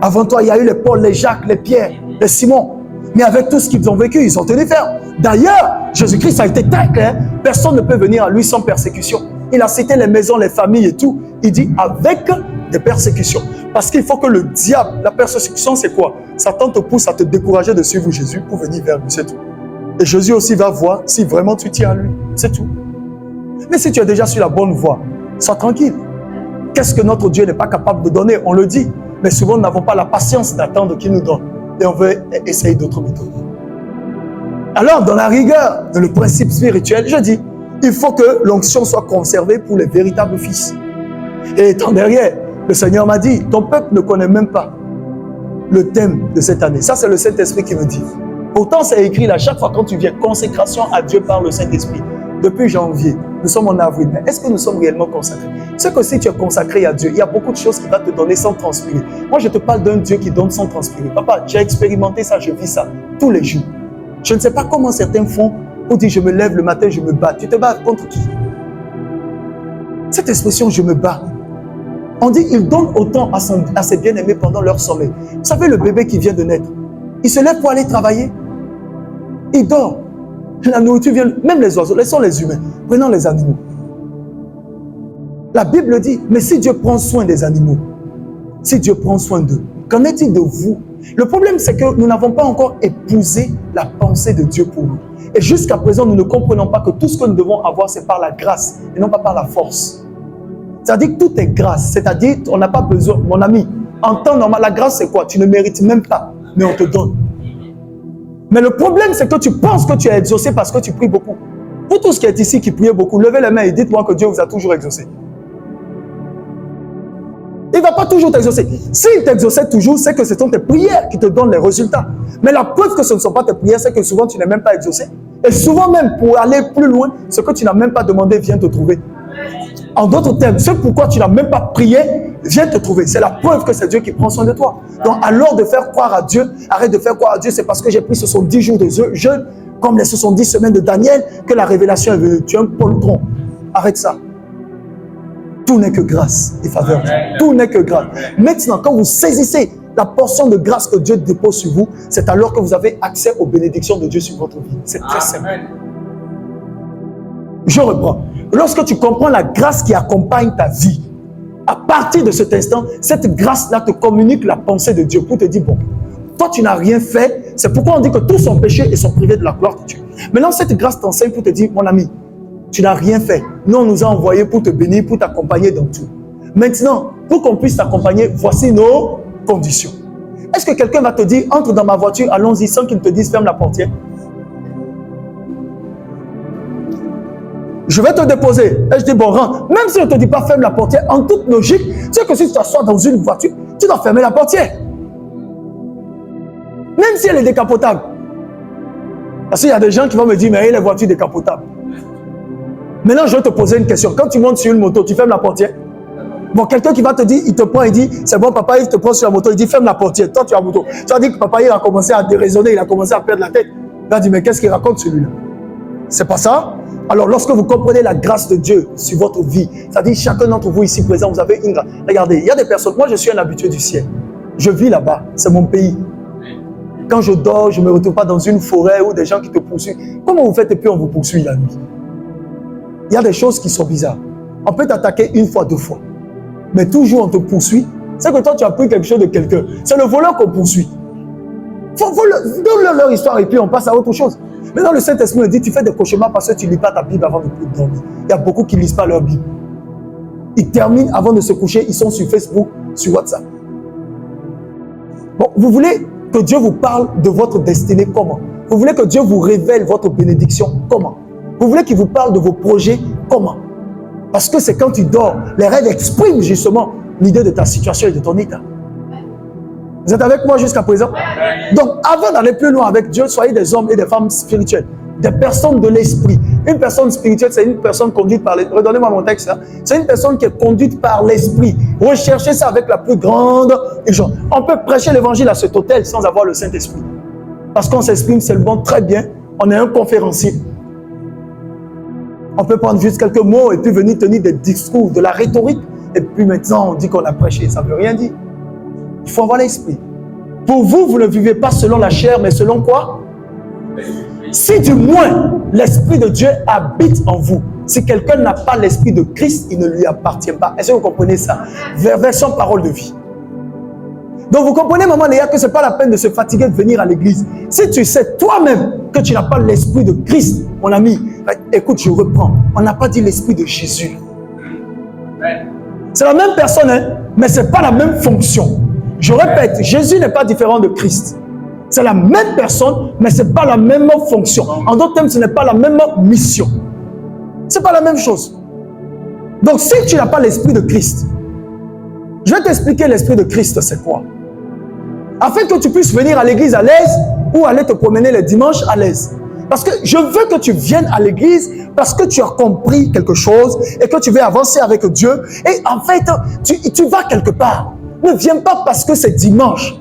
Avant toi, il y a eu les Paul, les Jacques, les Pierre, les Simon. Mais avec tout ce qu'ils ont vécu, ils ont tenu ferme. D'ailleurs, Jésus-Christ a été très clair. Personne ne peut venir à lui sans persécution. Il a cité les maisons, les familles et tout. Il dit avec des persécutions. Parce qu'il faut que le diable, la persécution, c'est quoi? Satan te pousse à te décourager de suivre Jésus pour venir vers lui, c'est tout. Et Jésus aussi va voir si vraiment tu tiens à lui, c'est tout. Mais si tu es déjà sur la bonne voie, sois tranquille. Qu'est-ce que notre Dieu n'est pas capable de donner? On le dit. Mais souvent, nous n'avons pas la patience d'attendre qu'il nous donne. Et on veut essayer d'autres méthodes. Alors, dans la rigueur de le principe spirituel, je dis, il faut que l'onction soit conservée pour les véritables fils. Et étant derrière, le Seigneur m'a dit, ton peuple ne connaît même pas le thème de cette année. Ça, c'est le Saint-Esprit qui me dit. Pourtant, c'est écrit là, chaque fois quand tu viens, consécration à Dieu par le Saint-Esprit. Depuis janvier, nous sommes en avril, mais est-ce que nous sommes réellement consacrés? C'est que si tu es consacré à Dieu, il y a beaucoup de choses qu'il va te donner sans transpirer. Moi, je te parle d'un Dieu qui donne sans transpirer. Papa, j'ai expérimenté ça, je vis ça tous les jours. Je ne sais pas comment certains font pour dire je me lève le matin, je me bats. Tu te bats contre qui? Cette expression je me bats, on dit il donne autant à ses bien-aimés pendant leur sommeil. Vous savez, le bébé qui vient de naître, il se lève pour aller travailler, il dort. La nourriture vient, même les oiseaux, laissons les humains, prenons les animaux. La Bible dit, mais si Dieu prend soin des animaux, si Dieu prend soin d'eux, qu'en est-il de vous? Le problème, c'est que nous n'avons pas encore épousé la pensée de Dieu pour nous. Et jusqu'à présent, nous ne comprenons pas que tout ce que nous devons avoir, c'est par la grâce et non pas par la force. C'est-à-dire que tout est grâce. C'est-à-dire on n'a pas besoin, mon ami, en temps normal, la grâce, c'est quoi? Tu ne mérites même pas, mais on te donne. Mais le problème, c'est que tu penses que tu es exaucé parce que tu pries beaucoup. Pour tous ce qui est ici qui priez beaucoup, levez les mains et dites-moi que Dieu vous a toujours exaucé. Il ne va pas toujours t'exaucer. S'il t'exauçait toujours, c'est que ce sont tes prières qui te donnent les résultats. Mais la preuve que ce ne sont pas tes prières, c'est que souvent tu n'es même pas exaucé. Et souvent même, pour aller plus loin, ce que tu n'as même pas demandé vient te trouver. En d'autres termes, ce pourquoi tu n'as même pas prié vient te trouver. C'est la preuve que c'est Dieu qui prend soin de toi. Donc, alors de faire croire à Dieu, arrête de faire croire à Dieu, c'est parce que j'ai pris 70 jours de jeûne, comme les 70 semaines de Daniel, que la révélation est venue. Tu es un poltron. Arrête ça. Tout n'est que grâce et faveur. Tout n'est que grâce. Maintenant, quand vous saisissez la portion de grâce que Dieu dépose sur vous, c'est alors que vous avez accès aux bénédictions de Dieu sur votre vie. C'est très simple. Je reprends. Lorsque tu comprends la grâce qui accompagne ta vie, à partir de cet instant, cette grâce-là te communique la pensée de Dieu pour te dire, bon, toi tu n'as rien fait, c'est pourquoi on dit que tous sont péchés et sont privés de la gloire de Dieu. Maintenant, cette grâce t'enseigne pour te dire, mon ami, tu n'as rien fait. Nous, on nous a envoyés pour te bénir, pour t'accompagner dans tout. Maintenant, pour qu'on puisse t'accompagner, voici nos conditions. Est-ce que quelqu'un va te dire, entre dans ma voiture, allons-y, sans qu'il te dise, ferme la portière? Je vais te déposer. Et je dis, bon, rentre. Même si on ne te dit pas, ferme la portière, en toute logique, tu sais que si tu t'assois dans une voiture, tu dois fermer la portière. Même si elle est décapotable. Parce qu'il y a des gens qui vont me dire, mais les voitures décapotables. Maintenant, je vais te poser une question. Quand tu montes sur une moto, tu fermes la portière? Bon, quelqu'un qui va te dire, il te prend et dit, c'est bon, papa, il te prend sur la moto, il dit, ferme la portière. Toi, tu as la moto. Tu as dit que papa, il a commencé à déraisonner, il a commencé à perdre la tête. Il va dire, mais qu'est-ce qu'il raconte celui-là? C'est pas ça? Alors, lorsque vous comprenez la grâce de Dieu sur votre vie, c'est-à-dire chacun d'entre vous ici présent, vous avez une grâce. Regardez, il y a des personnes, moi je suis un habitué du ciel. Je vis là-bas, c'est mon pays. Quand je dors, je ne me retrouve pas dans une forêt où des gens qui te poursuivent. Comment vous faites et puis on vous poursuit la nuit? Il y a des choses qui sont bizarres. On peut t'attaquer une fois, deux fois. Mais toujours on te poursuit. C'est que toi tu as pris quelque chose de quelqu'un. C'est le voleur qu'on poursuit. Donne-leur leur histoire et puis on passe à autre chose. Maintenant, le Saint-Esprit me dit, tu fais des cauchemars parce que tu ne lis pas ta Bible avant de dormir. Il y a beaucoup qui ne lisent pas leur Bible. Ils terminent avant de se coucher, ils sont sur Facebook, sur WhatsApp. Bon, vous voulez que Dieu vous parle de votre destinée comment? Vous voulez que Dieu vous révèle votre bénédiction comment? Vous voulez qu'il vous parle de vos projets comment? Parce que c'est quand tu dors, les rêves expriment justement l'idée de ta situation et de ton état. Vous êtes avec moi jusqu'à présent? Donc, avant d'aller plus loin avec Dieu, soyez des hommes et des femmes spirituels, des personnes de l'esprit. Une personne spirituelle, c'est une personne conduite par l'esprit. Redonnez-moi mon texte là. C'est une personne qui est conduite par l'esprit. Recherchez ça avec la plus grande urgence. On peut prêcher l'évangile à cet hôtel sans avoir le Saint-Esprit. Parce qu'on s'exprime seulement très bien. On est un conférencier. On peut prendre juste quelques mots et puis venir tenir des discours, de la rhétorique. Et puis maintenant, on dit qu'on a prêché. Ça ne veut rien dire. Il faut avoir l'esprit. Pour vous, vous ne vivez pas selon la chair, mais selon quoi? Si du moins l'Esprit de Dieu habite en vous, si quelqu'un n'a pas l'Esprit de Christ, il ne lui appartient pas. Est-ce que vous comprenez ça? Version parole de vie. Donc vous comprenez, maman Léa, que ce n'est pas la peine de se fatiguer de venir à l'église. Si tu sais toi-même que tu n'as pas l'Esprit de Christ, mon ami, écoute, je reprends. On n'a pas dit l'Esprit de Jésus. C'est la même personne, hein, mais ce n'est pas la même fonction. Je répète, Jésus n'est pas différent de Christ. C'est la même personne, mais ce n'est pas la même fonction. En d'autres termes, ce n'est pas la même mission. Ce n'est pas la même chose. Donc, si tu n'as pas l'Esprit de Christ, je vais t'expliquer l'Esprit de Christ, c'est quoi? Afin que tu puisses venir à l'église à l'aise ou aller te promener les dimanches à l'aise. Parce que je veux que tu viennes à l'église parce que tu as compris quelque chose et que tu veux avancer avec Dieu. Et en fait, tu vas quelque part. Ne viens pas parce que c'est dimanche.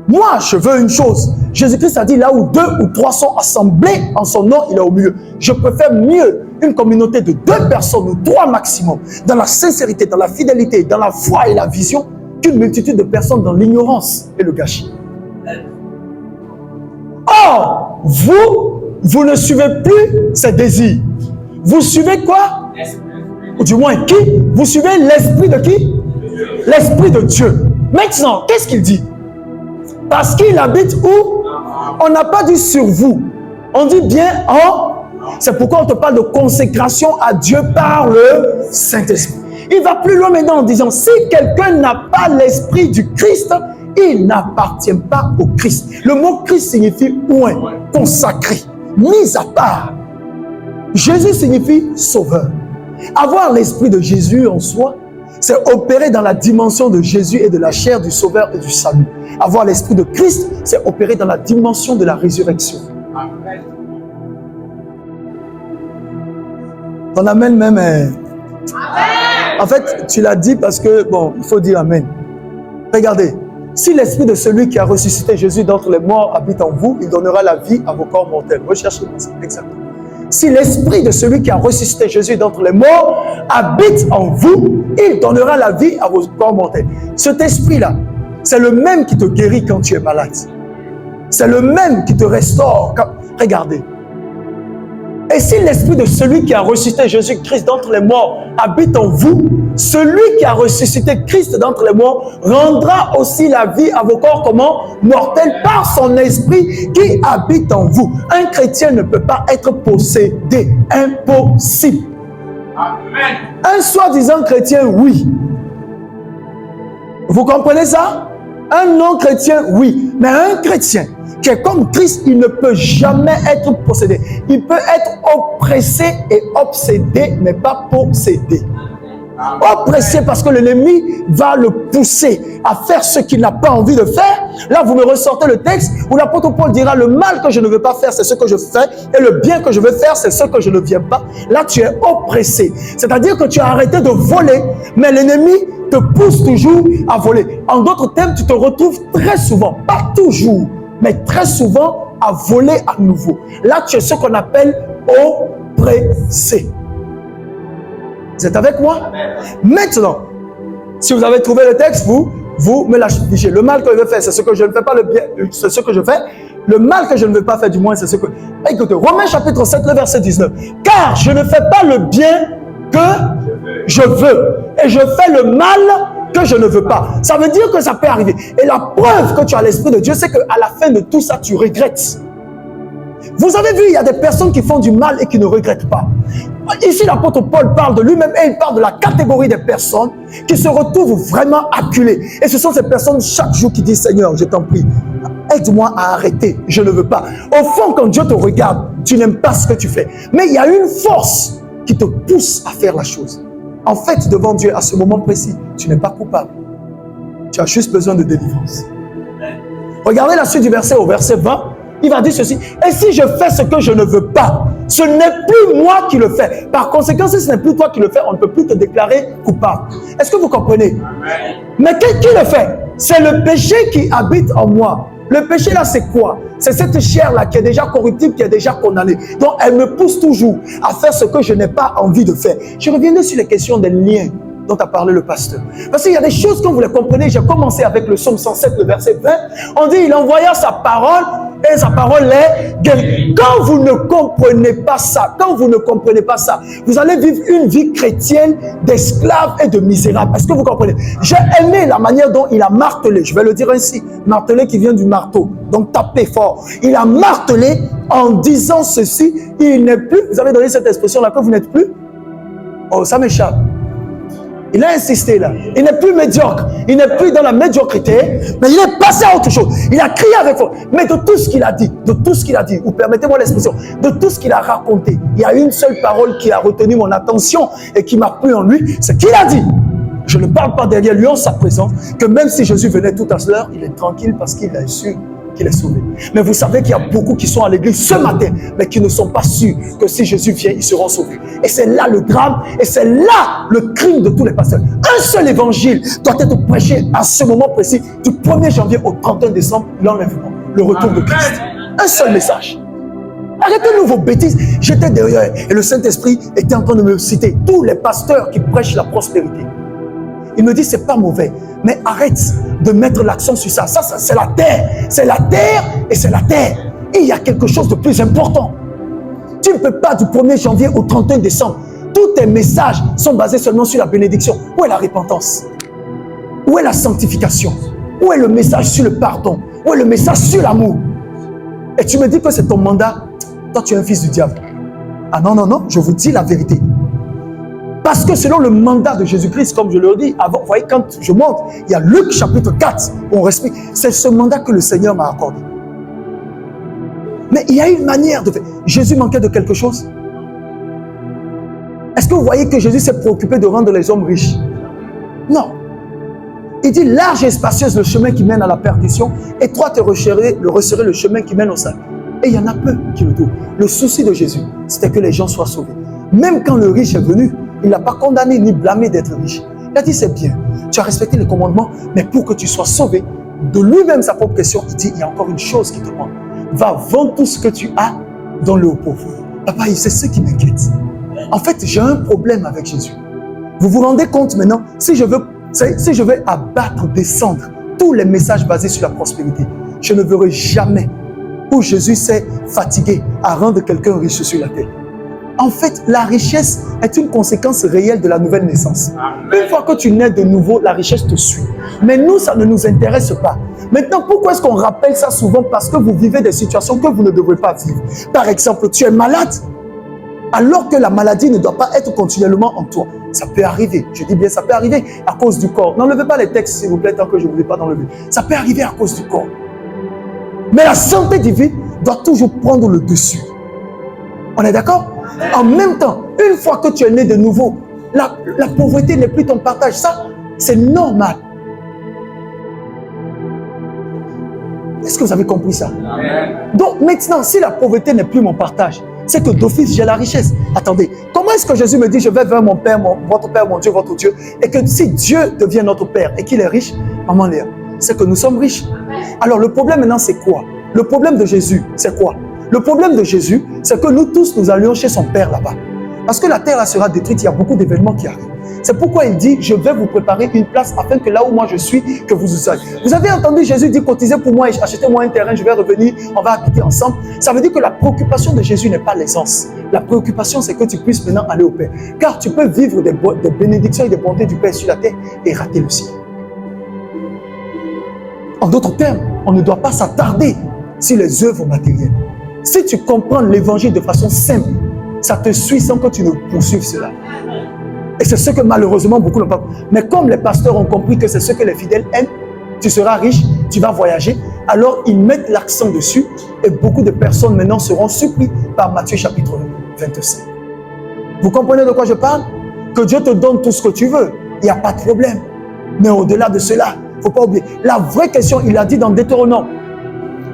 Moi, je veux une chose. Jésus-Christ a dit, là où 2 ou 3 sont assemblés en son nom, il est au milieu. Je préfère mieux une communauté de 2 personnes ou 3 maximum, dans la sincérité, dans la fidélité, dans la foi et la vision, qu'une multitude de personnes dans l'ignorance et le gâchis. Or, vous ne suivez plus ces désirs. Vous suivez quoi? Ou du moins qui? Vous suivez l'esprit de qui? L'Esprit de Dieu. Maintenant, qu'est-ce qu'il dit? Parce qu'il habite où? On n'a pas dit sur vous. On dit bien en. C'est pourquoi on te parle de consécration à Dieu par le Saint-Esprit. Il va plus loin maintenant en disant, si quelqu'un n'a pas l'Esprit du Christ, il n'appartient pas au Christ. Le mot Christ signifie oint, consacré, mis à part. Jésus signifie sauveur. Avoir l'Esprit de Jésus en soi, c'est opérer dans la dimension de Jésus et de la chair du Sauveur et du salut. Avoir l'Esprit de Christ, c'est opérer dans la dimension de la résurrection. Amen. Ton amen même est... Amen. En fait, tu l'as dit parce que, bon, il faut dire amen. Regardez, si l'Esprit de celui qui a ressuscité Jésus d'entre les morts habite en vous, il donnera la vie à vos corps mortels. Recherchez ça, exactement. si l'esprit de celui qui a ressuscité Jésus d'entre les morts habite en vous, il donnera la vie à vos corps mortels. Cet esprit-là, c'est le même qui te guérit quand tu es malade. C'est le même qui te restaure. Regardez. Et si l'esprit de celui qui a ressuscité Jésus-Christ d'entre les morts habite en vous, celui qui a ressuscité Christ d'entre les morts rendra aussi la vie à vos corps comment? Mortels par son esprit qui habite en vous. Un chrétien ne peut pas être possédé. Impossible. Amen. Un soi-disant chrétien, oui. Vous comprenez ça? Un non-chrétien, oui. Mais un chrétien qui est comme Christ, il ne peut jamais être possédé. Il peut être oppressé et obsédé, mais pas possédé. Oppressé parce que l'ennemi va le pousser à faire ce qu'il n'a pas envie de faire. Là, vous me ressortez le texte où l'apôtre Paul dira: le mal que je ne veux pas faire, c'est ce que je fais, et le bien que je veux faire, c'est ce que je ne viens pas. Là, tu es oppressé. C'est-à-dire que tu as arrêté de voler, mais l'ennemi te pousse toujours à voler. En d'autres termes, tu te retrouves très souvent, pas toujours, mais très souvent à voler à nouveau. Là, tu es ce qu'on appelle oppressé. Vous êtes avec moi? Maintenant, si vous avez trouvé le texte, vous me l'affichez. Le mal que je veux faire, c'est ce que je ne fais pas, le bien, c'est ce que je fais. Le mal que je ne veux pas faire, du moins, c'est ce que... Écoutez, Romains chapitre 7, le verset 19. Car je ne fais pas le bien que je veux, et je fais le mal que je ne veux pas. Ça veut dire que ça peut arriver. Et la preuve que tu as l'Esprit de Dieu, c'est qu'à la fin de tout ça, tu regrettes. Vous avez vu, il y a des personnes qui font du mal et qui ne regrettent pas. Ici, l'apôtre Paul parle de lui-même et il parle de la catégorie des personnes qui se retrouvent vraiment acculées. Et ce sont ces personnes chaque jour qui disent: Seigneur, je t'en prie, aide-moi à arrêter, je ne veux pas. Au fond, quand Dieu te regarde, tu n'aimes pas ce que tu fais. Mais il y a une force qui te pousse à faire la chose. En fait, devant Dieu, à ce moment précis, tu n'es pas coupable. Tu as juste besoin de délivrance. Regardez la suite du verset au verset 20. Il va dire ceci: et si je fais ce que je ne veux pas, ce n'est plus moi qui le fais. Par conséquent, si ce n'est plus toi qui le fais, on ne peut plus te déclarer coupable. Est-ce que vous comprenez? Amen. Mais qui le fait? C'est le péché qui habite en moi. Le péché là, c'est quoi? C'est cette chair-là qui est déjà corruptible, qui est déjà condamnée. Donc, elle me pousse toujours à faire ce que je n'ai pas envie de faire. Je reviendrai sur les questions des liens dont a parlé le pasteur. Parce qu'il y a des choses, quand vous les comprenez, j'ai commencé avec le psaume 107, le verset 20. On dit: il envoya sa parole et sa parole est guérie. Quand vous ne comprenez pas ça, vous allez vivre une vie chrétienne d'esclave et de misérable. Est-ce que vous comprenez? J'ai aimé la manière dont il a martelé, je vais le dire ainsi, martelé qui vient du marteau, donc taper fort. Il a martelé en disant ceci: il n'est plus, vous avez donné cette expression-là, que vous n'êtes plus, oh ça m'échappe. Il a insisté là. Il n'est plus médiocre. Il n'est plus dans la médiocrité, mais il est passé à autre chose. Il a crié avec force. Mais de tout ce qu'il a dit, ou permettez-moi l'expression, de tout ce qu'il a raconté, il y a une seule parole qui a retenu mon attention et qui m'a plu en lui, c'est qu'il a dit. Je ne parle pas derrière lui en sa présence, que même si Jésus venait tout à l'heure, il est tranquille parce qu'il a su qu'il est sauvé. Mais vous savez qu'il y a beaucoup qui sont à l'église ce matin, mais qui ne sont pas sûrs que si Jésus vient, ils seront sauvés. Et c'est là le drame, et c'est là le crime de tous les pasteurs. Un seul évangile doit être prêché à ce moment précis, du 1er janvier au 31 décembre, l'enlèvement, le retour de Christ. Un seul message. Arrêtez-nous vos bêtises. J'étais derrière et le Saint-Esprit était en train de me citer tous les pasteurs qui prêchent la prospérité. Il me dit: c'est pas mauvais, mais arrête de mettre l'accent sur ça. Ça c'est la terre. C'est la terre et c'est la terre. Et il y a quelque chose de plus important. Tu ne peux pas du 1er janvier au 31 décembre. Tous tes messages sont basés seulement sur la bénédiction. Où est la repentance? Où est la sanctification? Où est le message sur le pardon? Où est le message sur l'amour? Et tu me dis que c'est ton mandat. Toi, tu es un fils du diable. Ah non, non, non, je vous dis la vérité. Parce que selon le mandat de Jésus-Christ, comme je le dis avant, vous voyez, quand je monte, il y a Luc chapitre 4, où on respire. C'est ce mandat que le Seigneur m'a accordé. Mais il y a une manière de faire. Jésus manquait de quelque chose? Est-ce que vous voyez que Jésus s'est préoccupé de rendre les hommes riches? Non. Il dit: large et spacieuse le chemin qui mène à la perdition, étroit et resserré le chemin qui mène au salut. Et il y en a peu qui le trouvent. Le souci de Jésus, c'était que les gens soient sauvés. Même quand le riche est venu, il n'a pas condamné ni blâmé d'être riche. Il a dit: c'est bien, tu as respecté les commandements, mais pour que tu sois sauvé, de lui-même sa propre question, il dit: il y a encore une chose qui te manque. Va vendre tout ce que tu as, donne-le aux pauvres. Papa, c'est ce qui m'inquiète. En fait, j'ai un problème avec Jésus. Vous vous rendez compte maintenant, si je veux abattre, descendre tous les messages basés sur la prospérité, je ne verrai jamais où Jésus s'est fatigué à rendre quelqu'un riche sur la terre. En fait, la richesse est une conséquence réelle de la nouvelle naissance. Une fois que tu nais de nouveau, la richesse te suit. Mais nous, ça ne nous intéresse pas. Maintenant, pourquoi est-ce qu'on rappelle ça souvent? Parce que vous vivez des situations que vous ne devrez pas vivre. Par exemple, tu es malade, alors que la maladie ne doit pas être continuellement en toi. Ça peut arriver, je dis bien ça peut arriver à cause du corps. N'enlevez pas les textes s'il vous plaît tant que je ne vous ai pas enlevé. Ça peut arriver à cause du corps. Mais la santé divine doit toujours prendre le dessus. On est d'accord? En même temps, une fois que tu es né de nouveau, la pauvreté n'est plus ton partage. Ça, c'est normal. Est-ce que vous avez compris ça? Donc maintenant, si la pauvreté n'est plus mon partage, c'est que d'office, j'ai la richesse. Attendez, comment est-ce que Jésus me dit, je vais vers mon Père, votre Père, mon Dieu, votre Dieu, et que si Dieu devient notre Père et qu'il est riche, maman Léa, c'est que nous sommes riches. Alors le problème maintenant, c'est quoi? Le problème de Jésus, c'est quoi? Le problème de Jésus, c'est que nous tous, nous allions chez son Père là-bas. Parce que la terre là sera détruite, il y a beaucoup d'événements qui arrivent. C'est pourquoi il dit, je vais vous préparer une place afin que là où moi je suis, que vous soyez. Vous avez entendu Jésus dire, cotisez pour moi et achetez-moi un terrain, je vais revenir, on va habiter ensemble. Ça veut dire que la préoccupation de Jésus n'est pas l'aisance. La préoccupation, c'est que tu puisses maintenant aller au Père. Car tu peux vivre des bénédictions et des bontés du Père sur la terre et rater le ciel. En d'autres termes, on ne doit pas s'attarder sur les œuvres matérielles. Si tu comprends l'évangile de façon simple, ça te suit sans que tu ne poursuives cela. Et c'est ce que malheureusement beaucoup n'ont pas. Mais comme les pasteurs ont compris que c'est ce que les fidèles aiment, tu seras riche, tu vas voyager, alors ils mettent l'accent dessus et beaucoup de personnes maintenant seront surpris par Matthieu chapitre 25. Vous comprenez de quoi je parle? Que Dieu te donne tout ce que tu veux, il n'y a pas de problème. Mais au-delà de cela, il ne faut pas oublier. La vraie question, il a dit dans Deutéronome.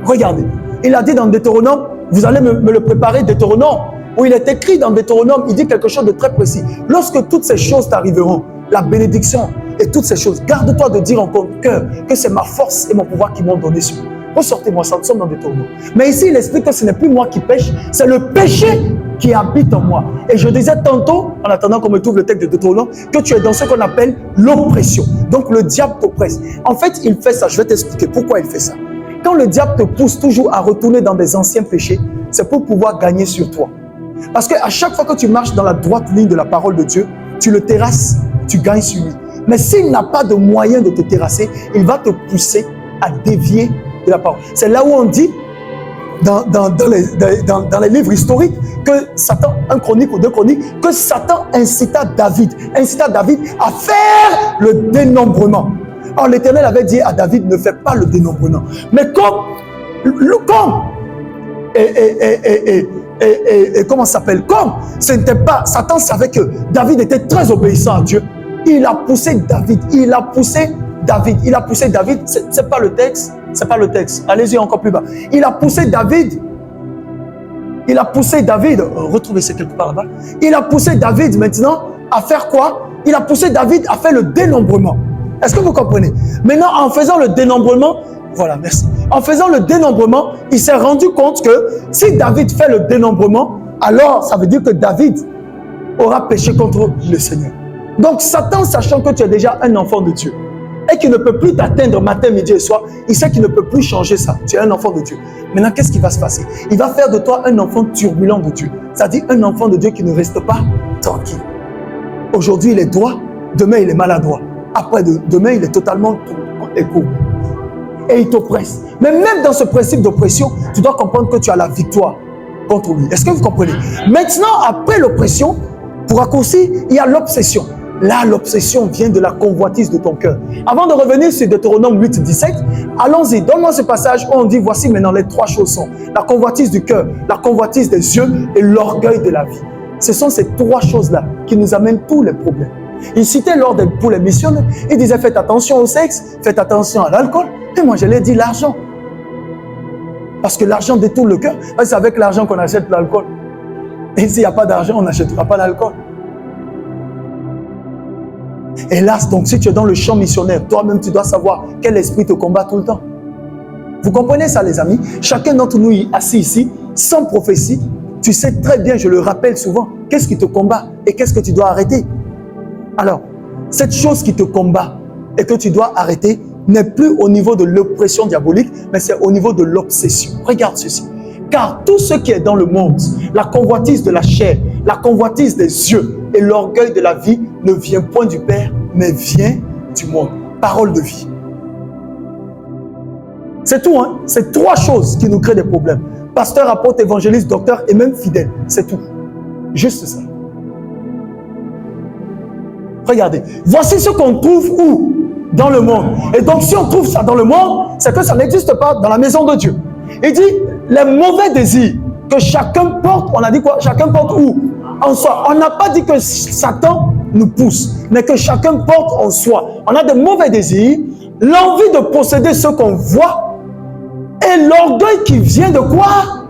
Regardez, il a dit dans Deutéronome, vous allez me le préparer, Deutéronome, où il est écrit dans Deutéronome, il dit quelque chose de très précis. Lorsque toutes ces choses t'arriveront, la bénédiction et toutes ces choses, garde-toi de dire en ton cœur que c'est ma force et mon pouvoir qui m'ont donné sur vous. Ressortez-moi ça, nous sommes dans Deutéronome. Mais ici, il explique que ce n'est plus moi qui pêche, c'est le péché qui habite en moi. Et je disais tantôt, en attendant qu'on me trouve le texte de Deutéronome, que tu es dans ce qu'on appelle l'oppression. Donc le diable t'oppresse. En fait, il fait ça, je vais t'expliquer pourquoi il fait ça. Quand le diable te pousse toujours à retourner dans des anciens péchés, c'est pour pouvoir gagner sur toi. Parce qu'à chaque fois que tu marches dans la droite ligne de la parole de Dieu, tu le terrasses, tu gagnes sur lui. Mais s'il n'a pas de moyen de te terrasser, il va te pousser à dévier de la parole. C'est là où on dit, dans les livres historiques, que Satan, 1 Chronique ou 2 Chroniques, que Satan incita David à faire le dénombrement. Or, l'Éternel avait dit à David, ne fais pas le dénombrement. Mais comment ça s'appelle? Comme ce n'était pas, Satan savait que David était très obéissant à Dieu. Il a poussé David. C'est pas le texte. Allez-y encore plus bas. Il a poussé David. Retrouvez ça quelque part là-bas. Il a poussé David maintenant à faire quoi? Il a poussé David à faire le dénombrement. Est-ce que vous comprenez? Maintenant, en faisant le dénombrement, voilà, merci. En faisant le dénombrement, il s'est rendu compte que si David fait le dénombrement, alors ça veut dire que David aura péché contre le Seigneur. Donc Satan, sachant que tu es déjà un enfant de Dieu et qu'il ne peut plus t'atteindre matin, midi et soir, il sait qu'il ne peut plus changer ça. Tu es un enfant de Dieu. Maintenant, qu'est-ce qui va se passer? Il va faire de toi un enfant turbulent de Dieu. C'est-à-dire un enfant de Dieu qui ne reste pas tranquille. Aujourd'hui, il est droit, demain, il est maladroit. Après, demain, il est totalement courbé. Et il t'oppresse. Mais même dans ce principe d'oppression, tu dois comprendre que tu as la victoire contre lui. Est-ce que vous comprenez? Maintenant, après l'oppression, pour raccourcir, il y a l'obsession. Là, l'obsession vient de la convoitise de ton cœur. Avant de revenir sur Deutéronome 8, 17, allons-y, donne-moi ce passage où on dit, voici maintenant les 3 choses sont la convoitise du cœur, la convoitise des yeux et l'orgueil de la vie. Ce sont ces 3 choses-là qui nous amènent tous les problèmes. Il citait pour les missionnaires, il disait faites attention au sexe, faites attention à l'alcool. Et moi je l'ai dit l'argent. Parce que l'argent détourne le cœur. C'est avec l'argent qu'on achète l'alcool. Et s'il n'y a pas d'argent, on n'achètera pas l'alcool. Hélas, donc si tu es dans le champ missionnaire, toi-même tu dois savoir quel esprit te combat tout le temps. Vous comprenez ça les amis? Chacun d'entre nous assis ici, sans prophétie, tu sais très bien, je le rappelle souvent, qu'est-ce qui te combat et qu'est-ce que tu dois arrêter. Alors, cette chose qui te combat et que tu dois arrêter n'est plus au niveau de l'oppression diabolique, mais c'est au niveau de l'obsession. Regarde ceci. Car tout ce qui est dans le monde, la convoitise de la chair, la convoitise des yeux et l'orgueil de la vie ne vient point du Père, mais vient du monde. Parole de vie. C'est tout, hein? C'est 3 choses qui nous créent des problèmes. Pasteur, apôtre, évangéliste, docteur et même fidèle. C'est tout. Juste ça. Regardez. Voici ce qu'on trouve où? Dans le monde. Et donc, si on trouve ça dans le monde, c'est que ça n'existe pas dans la maison de Dieu. Il dit, les mauvais désirs que chacun porte, on a dit quoi? Chacun porte où? En soi. On n'a pas dit que Satan nous pousse, mais que chacun porte en soi. On a de mauvais désirs, l'envie de posséder ce qu'on voit, et l'orgueil qui vient de quoi?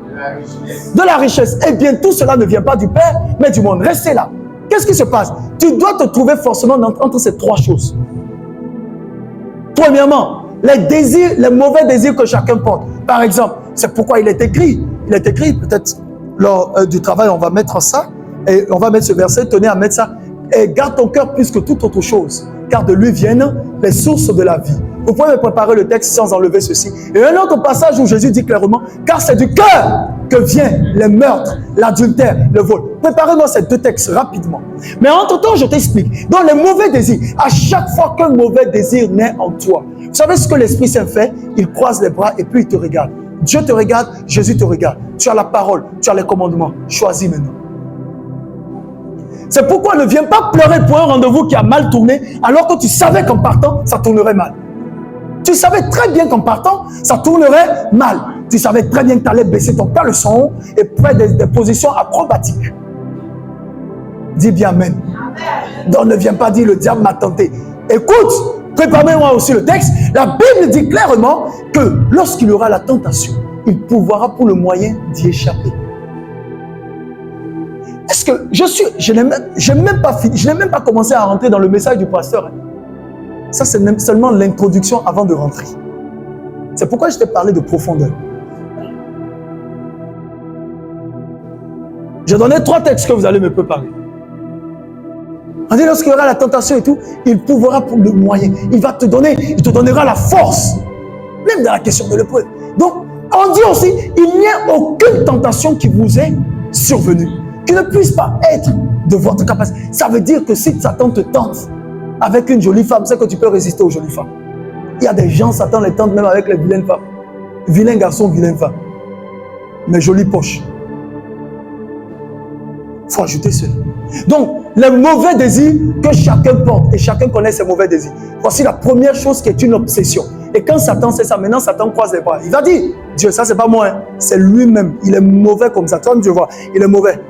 De la richesse. Eh bien, tout cela ne vient pas du Père, mais du monde. Restez là. Qu'est-ce qui se passe? Tu dois te trouver forcément entre ces 3 choses. Premièrement, les désirs, les mauvais désirs que chacun porte. Par exemple, c'est pourquoi il est écrit. Il est écrit, peut-être lors du travail, on va mettre ça, et on va mettre ce verset, tenez à mettre ça. Et garde ton cœur plus que toute autre chose, car de lui viennent les sources de la vie. Vous pouvez me préparer le texte sans enlever ceci. Et un autre passage où Jésus dit clairement, car c'est du cœur que viennent les meurtres, l'adultère, le vol. Préparez-moi ces 2 textes rapidement. Mais entre-temps, je t'explique. Dans les mauvais désirs, à chaque fois qu'un mauvais désir naît en toi, vous savez ce que l'Esprit Saint fait? Il croise les bras et puis il te regarde. Dieu te regarde, Jésus te regarde. Tu as la parole, tu as les commandements. Choisis maintenant. C'est pourquoi ne viens pas pleurer pour un rendez-vous qui a mal tourné, alors que tu savais qu'en partant, ça tournerait mal. Tu savais très bien qu'en partant, ça tournerait mal. Tu savais très bien que tu allais baisser ton caleçon et prendre des positions acrobatiques. Dis bien amen. Donc ne viens pas dire le diable m'a tenté. Écoute, préparez-moi aussi le texte. La Bible dit clairement que lorsqu'il y aura la tentation, il pourra pour le moyen d'y échapper. Est-ce que je n'ai même pas commencé à rentrer dans le message du pasteur. Ça, c'est même seulement l'introduction avant de rentrer. C'est pourquoi je t'ai parlé de profondeur. J'ai donné 3 textes que vous allez me préparer. On dit lorsqu'il y aura la tentation et tout, il pourra pour le moyen. Il va te donner, il te donnera la force. Même dans la question de l'épreuve. Donc, on dit aussi, il n'y a aucune tentation qui vous est survenue, qui ne puisse pas être de votre capacité. Ça veut dire que si Satan te tente avec une jolie femme, c'est que tu peux résister aux jolies femmes. Il y a des gens, Satan les tente même avec les vilaines femmes. Vilain garçon, vilaine femme. Mais jolie poche. Il faut ajouter cela. Donc, les mauvais désirs que chacun porte, et chacun connaît ses mauvais désirs. Voici la première chose qui est une obsession. Et quand Satan sait ça, maintenant Satan croise les bras. Il va dire, Dieu, ça c'est pas moi, hein. C'est lui-même. Il est mauvais comme ça. Toi, Dieu voit, il est mauvais.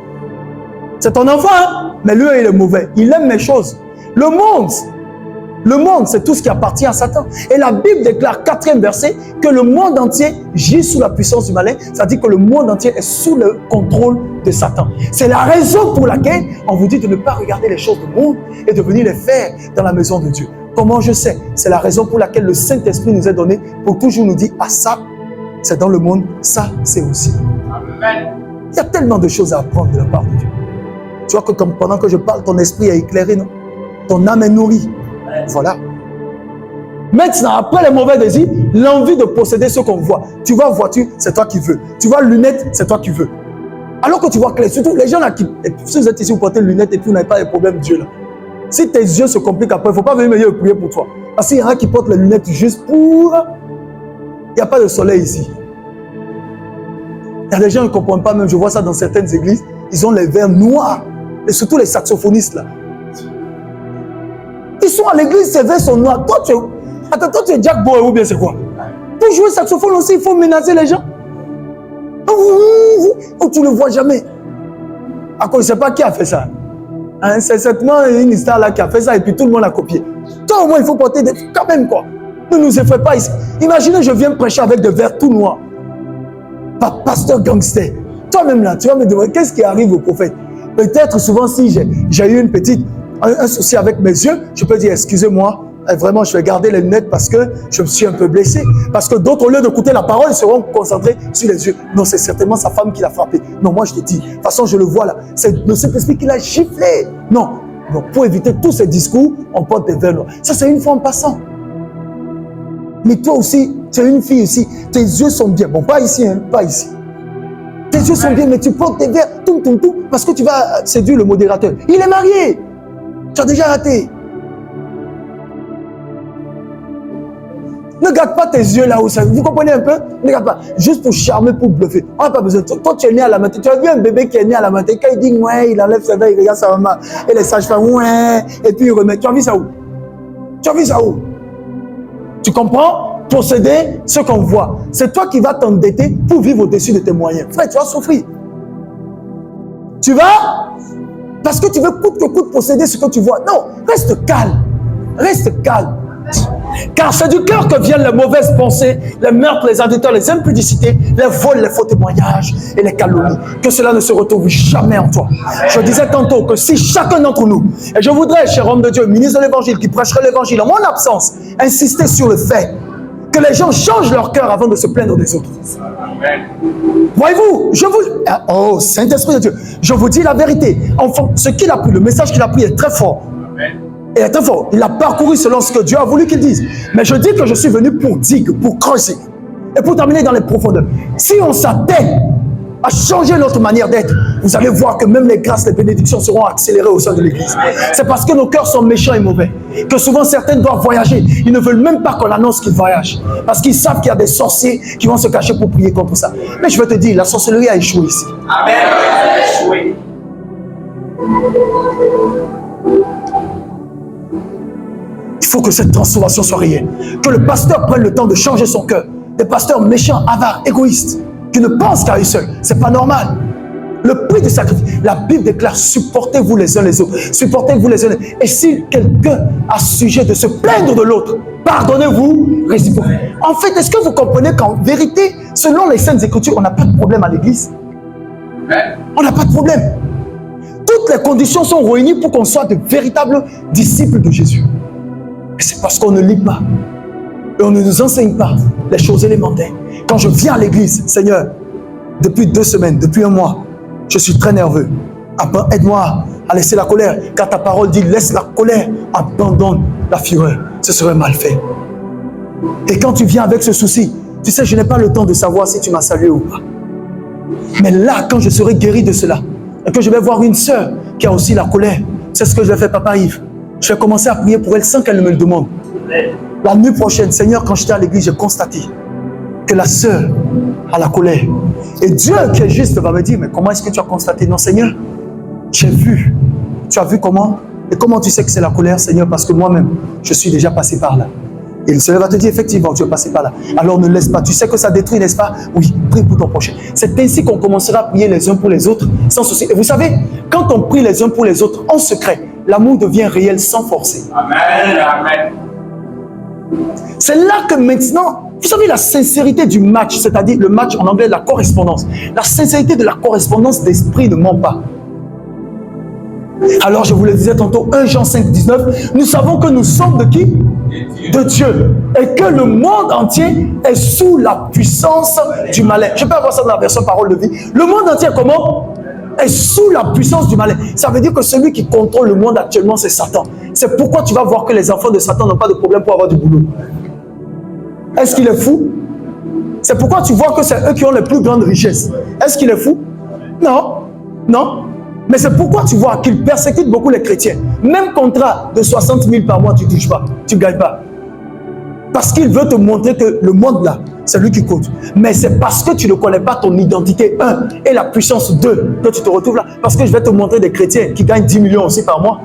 C'est ton enfant, hein? Mais lui, il est mauvais. Il aime mes choses. Le monde, c'est tout ce qui appartient à Satan. Et la Bible déclare, 4e verset, que le monde entier gît sous la puissance du malin. Ça dit que le monde entier est sous le contrôle de Satan. C'est la raison pour laquelle on vous dit de ne pas regarder les choses du monde et de venir les faire dans la maison de Dieu. Comment je sais? C'est la raison pour laquelle le Saint-Esprit nous est donné pour toujours nous dire, ah ça, c'est dans le monde, ça, c'est aussi. Amen. Il y a tellement de choses à apprendre de la part de Dieu. Tu vois que comme pendant que je parle, ton esprit est éclairé, non? Ton âme est nourrie. Voilà. Maintenant, après les mauvais désirs, l'envie de posséder ce qu'on voit. Tu vois voiture, c'est toi qui veux. Tu vois lunettes, c'est toi qui veux. Alors que tu vois clair, surtout les gens là qui... Si vous êtes ici, vous portez lunettes et puis vous n'avez pas de problème Dieu là. Si tes yeux se compliquent après, il ne faut pas venir me dire de prier pour toi. Parce qu'il y en a qui portent les lunettes juste pour... Il n'y a pas de soleil ici. Il y a des gens qui ne comprennent pas même, je vois ça dans certaines églises, ils ont les verres noirs. Et surtout les saxophonistes là. Ils sont à l'église, ces verres sont noirs. Toi, tu es Jack Boy ou bien c'est quoi? Pour jouer saxophone aussi, il faut menacer les gens. Oh, tu ne le vois jamais. À cause, je ne sais pas qui a fait ça. Hein, c'est certainement une histoire là qui a fait ça et puis tout le monde a copié. Toi, au moins, il faut porter des... Quand même, quoi. Ne nous effraie pas ici. Imaginez, je viens prêcher avec des verres tout noirs. Pasteur gangster. Toi-même là, tu vas me demander qu'est-ce qui arrive au prophète. Peut-être souvent, si j'ai eu une petite... un souci avec mes yeux, je peux dire, excusez-moi, Et vraiment, je vais garder les lunettes parce que je me suis un peu blessé. Parce que d'autres, au lieu d'écouter la parole, seront concentrés sur les yeux. Non, c'est certainement sa femme qui l'a frappé. Non, moi je te dis, de toute façon, je le vois là. C'est le Saint-Esprit qui l'a giflé. Non. Donc, pour éviter tous ces discours, on porte des verres noirs. Ça, c'est une fois en passant. Mais toi aussi, tu es une fille aussi. Tes yeux sont bien. Bon, pas ici, hein, pas ici. Tes yeux sont bien, mais tu portes des verres, tout, parce que tu vas séduire le modérateur. Il est marié. Tu as déjà raté. Ne garde pas tes yeux là où ça. Vous comprenez un peu? Ne garde pas. Juste pour charmer, pour bluffer. On n'a pas besoin. Toi, tu es né à la matin. Tu as vu un bébé qui est né à la matin. Quand il dit ouais, il enlève ses verres, il regarde sa maman. Et les sages-femmes, ouais. Et puis il remet. Tu as vu ça où? Tu as vu ça où? Tu comprends? Posséder ce qu'on voit. C'est toi qui vas t'endetter pour vivre au-dessus de tes moyens. Frère, tu vas souffrir. Tu vas? Parce que tu veux coûte que coûte posséder ce que tu vois. Non, reste calme. Reste calme. Car c'est du cœur que viennent les mauvaises pensées, les meurtres, les adultères, les impudicités, les vols, les faux témoignages et les calomnies. Que cela ne se retrouve jamais en toi. Je disais tantôt que si chacun d'entre nous, et je voudrais, cher homme de Dieu, ministre de l'évangile, qui prêcherait l'évangile en mon absence, insister sur le fait que les gens changent leur cœur avant de se plaindre des autres. Voyez-vous, oh Saint-Esprit de Dieu, je vous dis la vérité. Enfin, ce qu'il a pris, le message qu'il a pris est très fort. Il est très fort. Il a parcouru selon ce que Dieu a voulu qu'il dise. Mais je dis que je suis venu pour dire, pour creuser et pour terminer dans les profondeurs. Si on s'attelle à changer notre manière d'être, vous allez voir que même les grâces, les bénédictions seront accélérées au sein de l'Église. C'est parce que nos cœurs sont méchants et mauvais que souvent certains doivent voyager. Ils ne veulent même pas qu'on annonce qu'ils voyagent parce qu'ils savent qu'il y a des sorciers qui vont se cacher pour prier contre ça. Mais je vais te dire, la sorcellerie a échoué ici. Amen. Elle a échoué. Il faut que cette transformation soit réelle. Que le pasteur prenne le temps de changer son cœur. Des pasteurs méchants, avares, égoïstes, qui ne pensent qu'à eux seuls. C'est pas normal. Le prix du sacrifice. La Bible déclare, supportez-vous les uns les autres. Supportez-vous les uns les autres. Et si quelqu'un a sujet de se plaindre de l'autre, pardonnez-vous réciproquement. En fait, est-ce que vous comprenez qu'en vérité, selon les Saintes Écritures, on n'a pas de problème à l'église? On n'a pas de problème. Toutes les conditions sont réunies pour qu'on soit de véritables disciples de Jésus. Et c'est parce qu'on ne lit pas et on ne nous enseigne pas les choses élémentaires. Quand je viens à l'église, Seigneur, depuis 2 semaines, depuis 1 mois, je suis très nerveux. Aide-moi à laisser la colère, car ta parole dit laisse la colère, abandonne la fureur. Ce serait mal fait. Et quand tu viens avec ce souci, tu sais, je n'ai pas le temps de savoir si tu m'as salué ou pas. Mais là, quand je serai guéri de cela, et que je vais voir une sœur qui a aussi la colère, c'est ce que je vais faire, Papa Yves. Je vais commencer à prier pour elle sans qu'elle ne me le demande. La nuit prochaine, Seigneur, quand j'étais à l'église, j'ai constaté que la sœur a la colère. Et Dieu qui est juste va me dire, mais comment est-ce que tu as constaté? Non, Seigneur, j'ai vu. Tu as vu comment? Et comment tu sais que c'est la colère, Seigneur? Parce que moi-même, je suis déjà passé par là. Et le Seigneur va te dire, effectivement, tu es passé par là. Alors ne laisse pas. Tu sais que ça détruit, n'est-ce pas? Oui, prie pour ton prochain. C'est ainsi qu'on commencera à prier les uns pour les autres, sans souci. Et vous savez, quand on prie les uns pour les autres, en secret, l'amour devient réel sans forcer. Amen, amen. C'est là que maintenant, vous savez, la sincérité du match, c'est-à-dire le match en anglais, la correspondance. La sincérité de la correspondance d'esprit ne ment pas. Alors je vous le disais tantôt, 1 Jean 5, 19, nous savons que nous sommes de qui? De Dieu. Et que le monde entier est sous la puissance du malin. Je peux avoir ça dans la version parole de vie. Le monde entier, comment? Est sous la puissance du malin. Ça veut dire que celui qui contrôle le monde actuellement, c'est Satan. C'est pourquoi tu vas voir que les enfants de Satan n'ont pas de problème pour avoir du boulot. Est-ce qu'il est fou? C'est pourquoi tu vois que c'est eux qui ont les plus grandes richesses. Est-ce qu'il est fou? Non. Non. Mais c'est pourquoi tu vois qu'ils persécutent beaucoup les chrétiens. Même contrat de 60 000 par mois, tu ne touches pas. Tu ne gagnes pas. Parce qu'il veut te montrer que le monde là, c'est lui qui compte. Mais c'est parce que tu ne connais pas ton identité, 1, et la puissance 2, que tu te retrouves là. Parce que je vais te montrer des chrétiens qui gagnent 10 millions aussi par mois.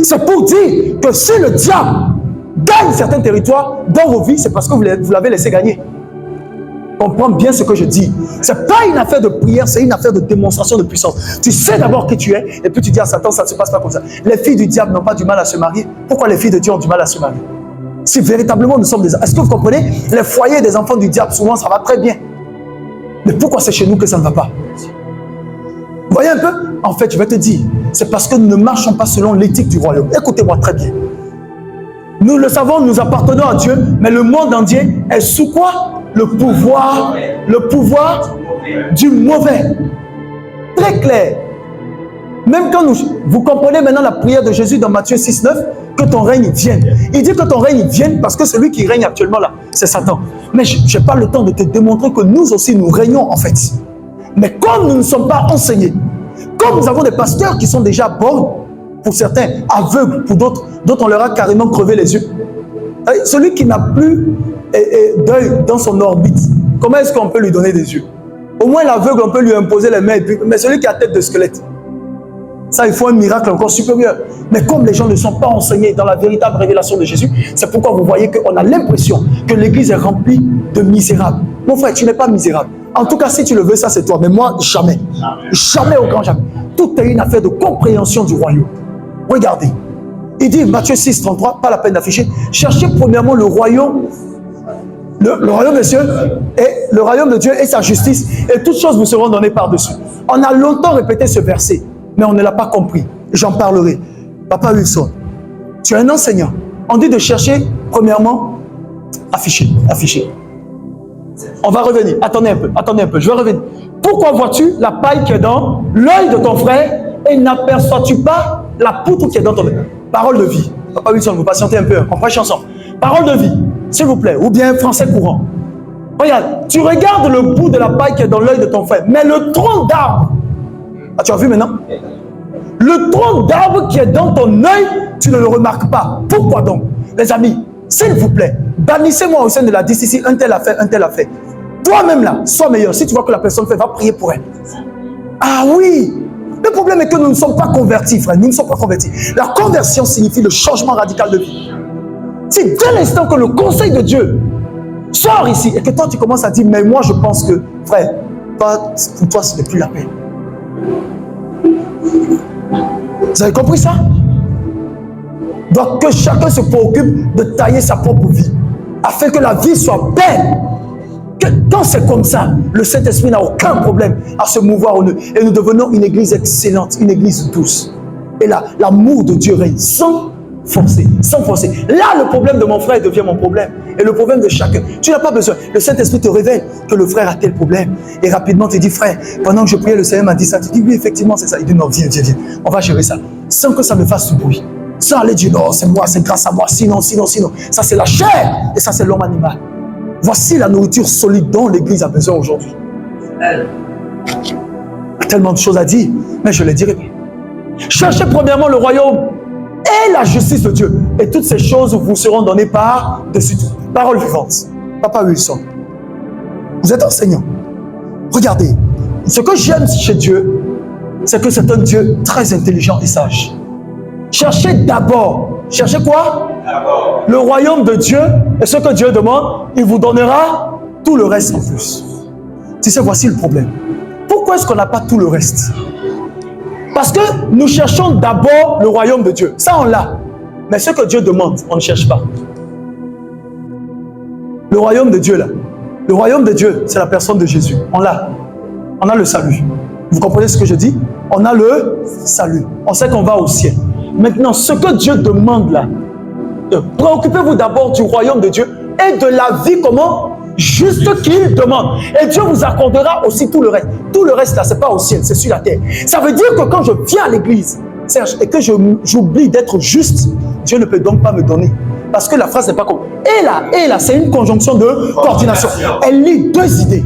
C'est pour dire que si le diable gagne certains territoires dans vos vies, c'est parce que vous l'avez laissé gagner. Comprends bien ce que je dis. Ce n'est pas une affaire de prière, c'est une affaire de démonstration de puissance. Tu sais d'abord qui tu es, et puis tu dis à Satan, ça ne se passe pas comme ça. Les filles du diable n'ont pas du mal à se marier. Pourquoi les filles de Dieu ont du mal à se marier? Si véritablement nous sommes des... Est-ce que vous comprenez? Les foyers des enfants du diable, souvent, ça va très bien. Mais pourquoi c'est chez nous que ça ne va pas? Vous voyez un peu? En fait, je vais te dire, c'est parce que nous ne marchons pas selon l'éthique du royaume. Écoutez-moi très bien. Nous le savons, nous appartenons à Dieu, mais le monde entier est sous quoi? Le pouvoir du mauvais. Très clair. Même quand vous comprenez maintenant la prière de Jésus dans Matthieu 6, 9, que ton règne vienne. Il dit que ton règne vienne parce que celui qui règne actuellement là, c'est Satan. Mais je n'ai pas le temps de te démontrer que nous aussi, nous régnons en fait. Mais comme nous ne sommes pas enseignés, comme nous avons des pasteurs qui sont déjà bornes, pour certains, aveugles, pour d'autres, on leur a carrément crevé les yeux. Celui qui n'a plus d'œil dans son orbite, comment est-ce qu'on peut lui donner des yeux? Au moins l'aveugle, on peut lui imposer les mains, mais celui qui a tête de squelette, ça, il faut un miracle encore supérieur. Mais comme les gens ne sont pas enseignés dans la véritable révélation de Jésus, c'est pourquoi vous voyez qu'on a l'impression que l'Église est remplie de misérables. Mon frère, tu n'es pas misérable. En tout cas, si tu le veux, ça c'est toi. Mais moi, jamais. Jamais au grand jamais. Tout est une affaire de compréhension du royaume. Regardez. Il dit, Matthieu 6, 33, pas la peine d'afficher. Cherchez premièrement le royaume. Le royaume des cieux et le royaume de Dieu et sa justice. Et toutes choses vous seront données par-dessus. On a longtemps répété ce verset, mais on ne l'a pas compris. J'en parlerai. Papa Wilson, tu es un enseignant. On dit de chercher, premièrement, afficher. On va revenir. Attendez un peu. Je vais revenir. Pourquoi vois-tu la paille qui est dans l'œil de ton frère et n'aperçois-tu pas la poutre qui est dans ton œil? Parole de vie. Papa Wilson, vous patientez un peu. On prêche ensemble. Parole de vie, s'il vous plaît. Ou bien français courant. Regarde, tu regardes le bout de la paille qui est dans l'œil de ton frère, mais le tronc d'arbre. Ah, tu as vu maintenant? Le tronc d'arbre qui est dans ton œil, tu ne le remarques pas. Pourquoi donc? Les amis, s'il vous plaît, bannissez-moi au sein de la DCC, un tel a fait. Toi-même là, sois meilleur. Si tu vois que la personne fait, va prier pour elle. Ah oui! Le problème est que nous ne sommes pas convertis, frère. Nous ne sommes pas convertis. La conversion signifie le changement radical de vie. C'est dès l'instant que le conseil de Dieu sort ici et que toi tu commences à dire, mais moi je pense que, frère, pour toi ce n'est plus la peine. Vous avez compris ça? Donc que chacun se préoccupe de tailler sa propre vie, afin que la vie soit belle. Que quand c'est comme ça, le Saint-Esprit n'a aucun problème à se mouvoir en nous. Et nous devenons une église excellente, une église douce. Et là, l'amour de Dieu règne sans forcer. Là, le problème de mon frère devient mon problème. Et le problème de chacun. Tu n'as pas besoin. Le Saint-Esprit te révèle que le frère a tel problème. Et rapidement, tu dis, frère, pendant que je priais, le Seigneur m'a dit ça. Tu dis, oui, effectivement, c'est ça. Il dit, non, viens. On va gérer ça. Sans que ça me fasse du bruit. Sans aller dire, non, c'est moi, c'est grâce à moi. Sinon. Ça, c'est la chair. Et ça, c'est l'homme animal. Voici la nourriture solide dont l'Église a besoin aujourd'hui. Il y a tellement de choses à dire, mais je ne les dirai pas. Cherchez premièrement le royaume et la justice de Dieu. Et toutes ces choses vous seront données par-dessus tout. Parole vivante. Papa Wilson, vous êtes enseignant. Regardez, ce que j'aime chez Dieu, c'est que c'est un Dieu très intelligent et sage. Cherchez d'abord. Cherchez quoi? D'abord le royaume de Dieu, et ce que Dieu demande, il vous donnera tout le reste en plus. Tu sais, voici le problème. Pourquoi est-ce qu'on n'a pas tout le reste? Parce que nous cherchons d'abord le royaume de Dieu. Ça, on l'a. Mais ce que Dieu demande, on ne cherche pas. Le royaume de Dieu, là. Le royaume de Dieu, c'est la personne de Jésus. On l'a. On a le salut. Vous comprenez ce que je dis? On a le salut. On sait qu'on va au ciel. Maintenant, ce que Dieu demande là, préoccupez-vous d'abord du royaume de Dieu et de la vie comment? Juste qu'il demande. Et Dieu vous accordera aussi tout le reste. Tout le reste là, c'est pas au ciel, c'est sur la terre. Ça veut dire que quand je viens à l'église, Serge, et que j'oublie d'être juste, Dieu ne peut donc pas me donner. Parce que la phrase n'est pas comme. Et là, c'est une conjonction de coordination. Elle lie deux idées.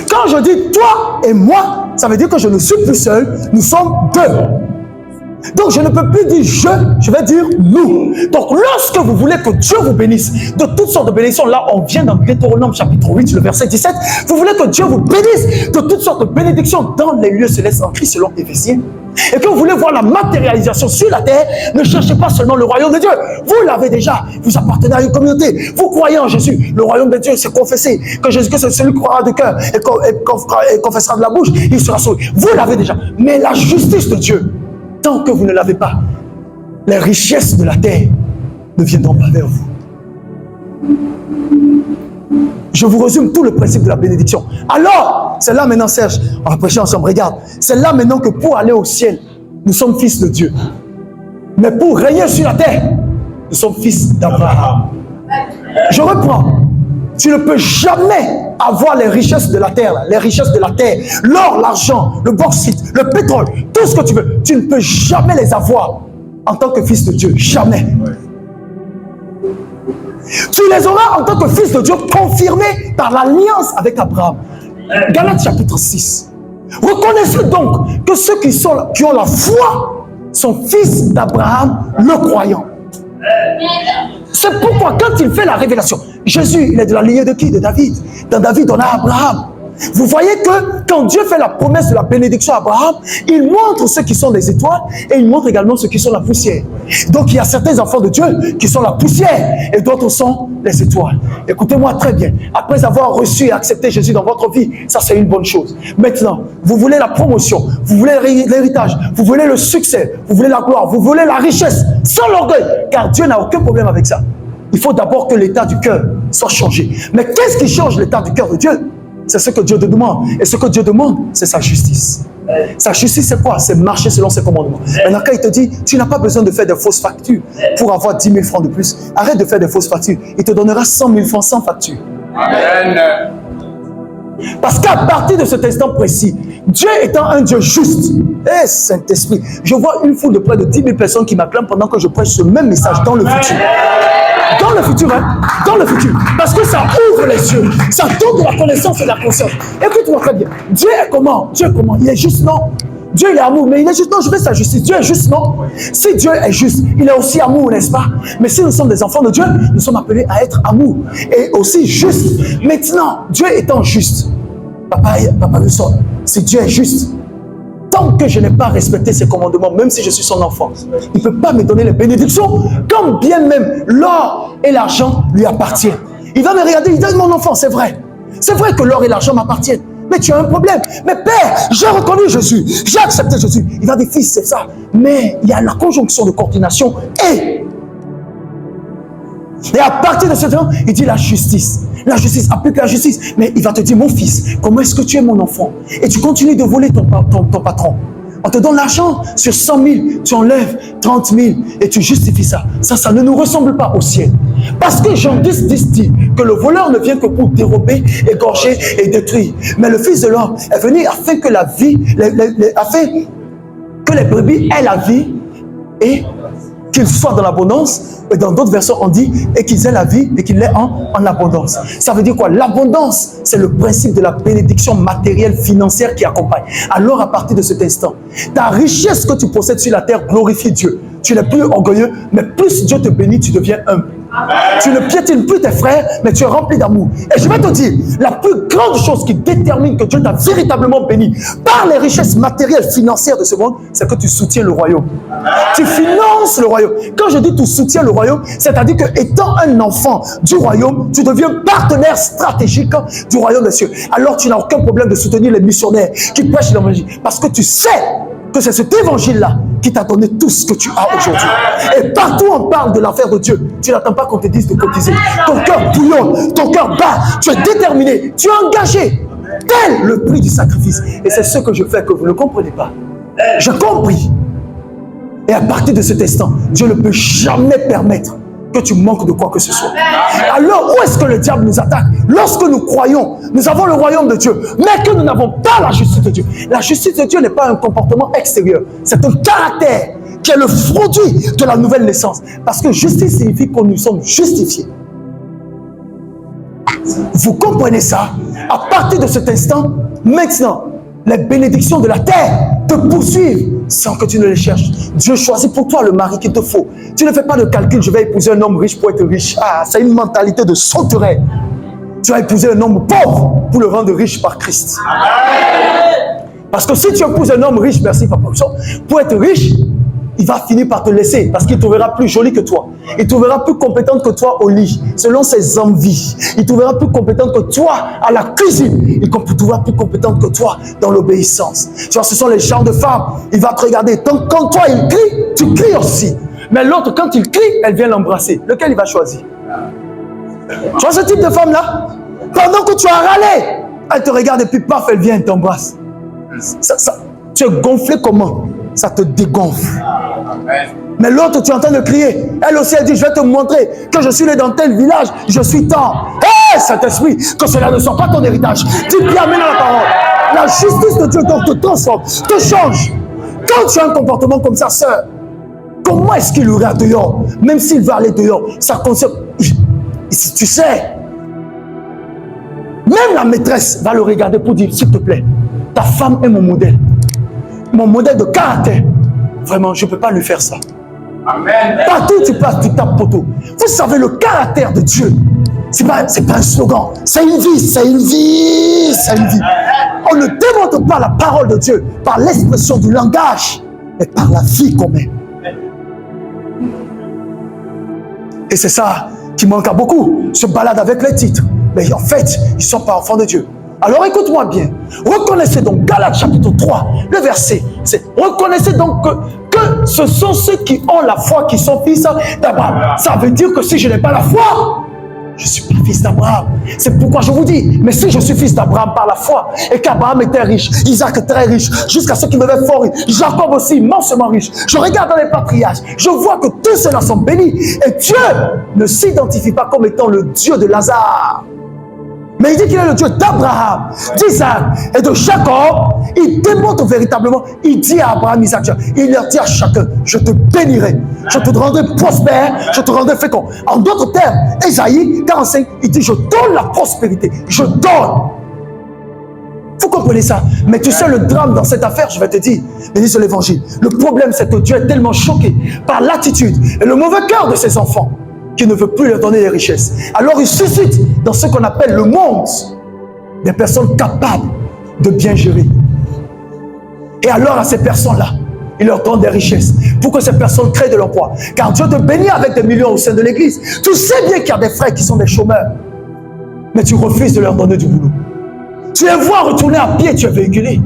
Quand je dis toi et moi, ça veut dire que je ne suis plus seul, nous sommes deux. Donc je ne peux plus dire je vais dire nous. Donc lorsque vous voulez que Dieu vous bénisse de toutes sortes de bénédictions, là on vient dans Deutéronome chapitre 8, le verset 17, vous voulez que Dieu vous bénisse de toutes sortes de bénédictions dans les lieux célestes en Christ selon Éphésiens, et que vous voulez voir la matérialisation sur la terre, ne cherchez pas seulement le royaume de Dieu. Vous l'avez déjà, vous appartenez à une communauté, vous croyez en Jésus. Le royaume de Dieu, c'est confesser que Jésus-Christ est celui qui croira de cœur et confessera de la bouche, il sera sauvé. Vous l'avez déjà. Mais la justice de Dieu, tant que vous ne l'avez pas, les richesses de la terre ne viendront pas vers vous. Je vous résume tout le principe de la bénédiction. Alors, c'est là maintenant, Serge, on va prêcher ensemble, regarde. C'est là maintenant que pour aller au ciel, nous sommes fils de Dieu. mais pour régner sur la terre, nous sommes fils d'Abraham. Je reprends. Tu ne peux jamais avoir les richesses de la terre, les richesses de la terre, l'or, l'argent, le bauxite, le pétrole, tout ce que tu veux. Tu ne peux jamais les avoir en tant que fils de Dieu. Jamais. Tu les auras en tant que fils de Dieu, confirmé par l'alliance avec Abraham. Galates chapitre 6. Reconnaissez donc que ceux qui ont la foi sont fils d'Abraham, le croyant. C'est pourquoi quand il fait la révélation, Jésus, il est de la lignée de qui? De David. Dans David, on a Abraham. Vous voyez que quand Dieu fait la promesse de la bénédiction à Abraham, il montre ceux qui sont les étoiles et il montre également ceux qui sont la poussière. Donc il y a certains enfants de Dieu qui sont la poussière et d'autres sont les étoiles. Écoutez-moi très bien. Après avoir reçu et accepté Jésus dans votre vie, ça c'est une bonne chose. Maintenant, vous voulez la promotion, vous voulez l'héritage, vous voulez le succès, vous voulez la gloire, vous voulez la richesse, sans l'orgueil, car Dieu n'a aucun problème avec ça. Il faut d'abord que l'état du cœur soit changé. Mais qu'est-ce qui change l'état du cœur de Dieu? C'est ce que Dieu te demande. Et ce que Dieu demande, c'est sa justice. Sa justice, c'est quoi? C'est marcher selon ses commandements. Maintenant, quand il te dit, tu n'as pas besoin de faire des fausses factures pour avoir 10 000 francs de plus. Arrête de faire des fausses factures. Il te donnera 100 000 francs sans facture. Amen. Parce qu'à partir de cet instant précis, Dieu étant un Dieu juste, Saint-Esprit, je vois une foule de près de 10 000 personnes qui m'acclament pendant que je prêche ce même message dans le futur. Dans le futur, hein? Dans le futur. Parce que ça ouvre les yeux. Ça donne de la connaissance et de la conscience. Écoute-moi très bien. Dieu est comment? Dieu est comment? Il est juste, non? Dieu, il est amour, mais il est juste, non, je veux sa justice. Dieu est juste, non? Si Dieu est juste, il est aussi amour, n'est-ce pas? Mais si nous sommes des enfants de Dieu, nous sommes appelés à être amour. Et aussi juste. Maintenant, Dieu étant juste, papa le son, si Dieu est juste, tant que je n'ai pas respecté ses commandements, même si je suis son enfant, il ne peut pas me donner les bénédictions, quand bien même l'or et l'argent lui appartiennent. Il va me regarder, il dit, mon enfant, c'est vrai. C'est vrai que l'or et l'argent m'appartiennent. Mais tu as un problème. Mais père, j'ai reconnu Jésus. J'ai accepté Jésus. Il va dire, fils, c'est ça. Mais il y a la conjonction de coordination et à partir de ce temps, il dit la justice. La justice, applique la justice. Mais il va te dire, mon fils, comment est-ce que tu es mon enfant? Et tu continues de voler ton patron. On te donne l'argent, sur 100 000, tu enlèves 30 000 et tu justifies ça. Ça ne nous ressemble pas au ciel. Parce que Jean 10 dit que le voleur ne vient que pour dérober, égorger et détruire. Mais le Fils de l'homme est venu afin que la vie, afin que les brebis aient la vie et qu'ils soient dans l'abondance. Et dans d'autres versions, on dit et qu'ils aient la vie et qu'ils l'aient en abondance. Ça veut dire quoi? L'abondance, c'est le principe de la bénédiction matérielle, financière qui accompagne. Alors, à partir de cet instant, ta richesse que tu possèdes sur la terre glorifie Dieu. Tu n'es plus orgueilleux, mais plus Dieu te bénit, tu deviens humble. Tu ne piétines plus tes frères, mais tu es rempli d'amour. Et je vais te dire, la plus grande chose qui détermine que Dieu t'a véritablement béni par les richesses matérielles, financières de ce monde, c'est que tu soutiens le royaume. Tu finances le royaume. Quand je dis tu soutiens le royaume, c'est-à-dire que étant un enfant du royaume, tu deviens partenaire stratégique du royaume des cieux. Alors tu n'as aucun problème de soutenir les missionnaires qui prêchent l'évangile. Parce que tu sais que c'est cet évangile-là qui t'a donné tout ce que tu as aujourd'hui. Et partout on parle de l'affaire de Dieu, tu n'attends pas qu'on te dise de cotiser. Ton cœur bouillonne, ton cœur bat, tu es déterminé, tu es engagé. Tel le prix du sacrifice. Et c'est ce que je fais que vous ne comprenez pas. J'ai compris. Et à partir de cet instant, Dieu ne peut jamais permettre que tu manques de quoi que ce soit. Alors où est-ce que le diable nous attaque? Lorsque nous croyons, nous avons le royaume de Dieu, mais que nous n'avons pas la justice de Dieu. La justice de Dieu n'est pas un comportement extérieur, c'est un caractère qui est le produit de la nouvelle naissance. Parce que justice signifie que nous sommes justifiés. Vous comprenez ça? À partir de cet instant, maintenant, les bénédictions de la terre te poursuivent sans que tu ne les cherches. Dieu choisit pour toi le mari qu'il te faut. Tu ne fais pas de calcul, je vais épouser un homme riche pour être riche. Ah, c'est une mentalité de sauterelle. Tu vas épouser un homme pauvre pour le rendre riche par Christ. Parce que si tu épouses un homme riche, merci papa, pour être riche, il va finir par te laisser parce qu'il te verra plus jolie que toi. Il te verra plus compétente que toi au lit, selon ses envies. Il te verra plus compétente que toi à la cuisine. Il te verra plus compétente que toi dans l'obéissance. Tu vois, ce sont les genres de femmes. Il va te regarder. Quand toi, il crie, tu cries aussi. Mais l'autre, quand il crie, elle vient l'embrasser. Lequel il va choisir? Tu vois ce type de femme-là? Pendant que tu as râlé, elle te regarde et puis paf, elle vient, elle t'embrasse. Tu es gonflé comment? Ça te dégonfle. Mais l'autre, tu es en train de crier. Elle aussi, elle dit, je vais te montrer que je suis né dans tel village, je suis tant. Hé, Saint-Esprit, que cela ne soit pas ton héritage. Dis bien, amène la parole. La justice de Dieu donc te transforme, te change. Quand tu as un comportement comme ça, sœur, comment est-ce qu'il ira dehors? Même s'il va aller dehors, ça concerne... Tu sais, même la maîtresse va le regarder pour dire, s'il te plaît, ta femme est mon modèle de caractère. Vraiment, je ne peux pas lui faire ça. Amen. Partout où tu passes, tu tapes poteau. Vous savez, le caractère de Dieu, c'est pas un slogan, c'est une vie, c'est une vie, c'est une vie. On ne démontre pas la parole de Dieu par l'expression du langage, mais par la vie qu'on met. Et c'est ça qui manque à beaucoup, se balade avec les titres. Mais en fait, ils ne sont pas enfants de Dieu. Alors écoute-moi bien. Reconnaissez donc, Galates chapitre 3, le verset, c'est reconnaissez donc que ce sont ceux qui ont la foi qui sont fils d'Abraham. Ça veut dire que si je n'ai pas la foi, je ne suis pas fils d'Abraham. C'est pourquoi je vous dis, mais si je suis fils d'Abraham par la foi, et qu'Abraham était riche, Isaac très riche, jusqu'à ce qu'il devienne fort riche, Jacob aussi immensement riche, je regarde dans les patriarches, je vois que tous ceux-là sont bénis, et Dieu ne s'identifie pas comme étant le Dieu de Lazare. Mais il dit qu'il est le Dieu d'Abraham, d'Isaac et de Jacob. Il démontre véritablement, il dit à Abraham, Isaac, il leur dit à chacun, je te bénirai, je te rendrai prospère, je te rendrai fécond. En d'autres termes, Ésaïe 45, il dit, je donne la prospérité, je donne. Vous comprenez ça? Mais tu sais le drame dans cette affaire, je vais te dire, ministre de l'Évangile, le problème c'est que Dieu est tellement choqué par l'attitude et le mauvais cœur de ses enfants, qui ne veut plus leur donner des richesses. Alors il suscite dans ce qu'on appelle le monde des personnes capables de bien gérer. Et alors à ces personnes-là, il leur donne des richesses pour que ces personnes créent de l'emploi. Car Dieu te bénit avec des millions au sein de l'église. Tu sais bien qu'il y a des frères qui sont des chômeurs, mais tu refuses de leur donner du boulot. Tu les vois retourner à pied, tu es véhiculé,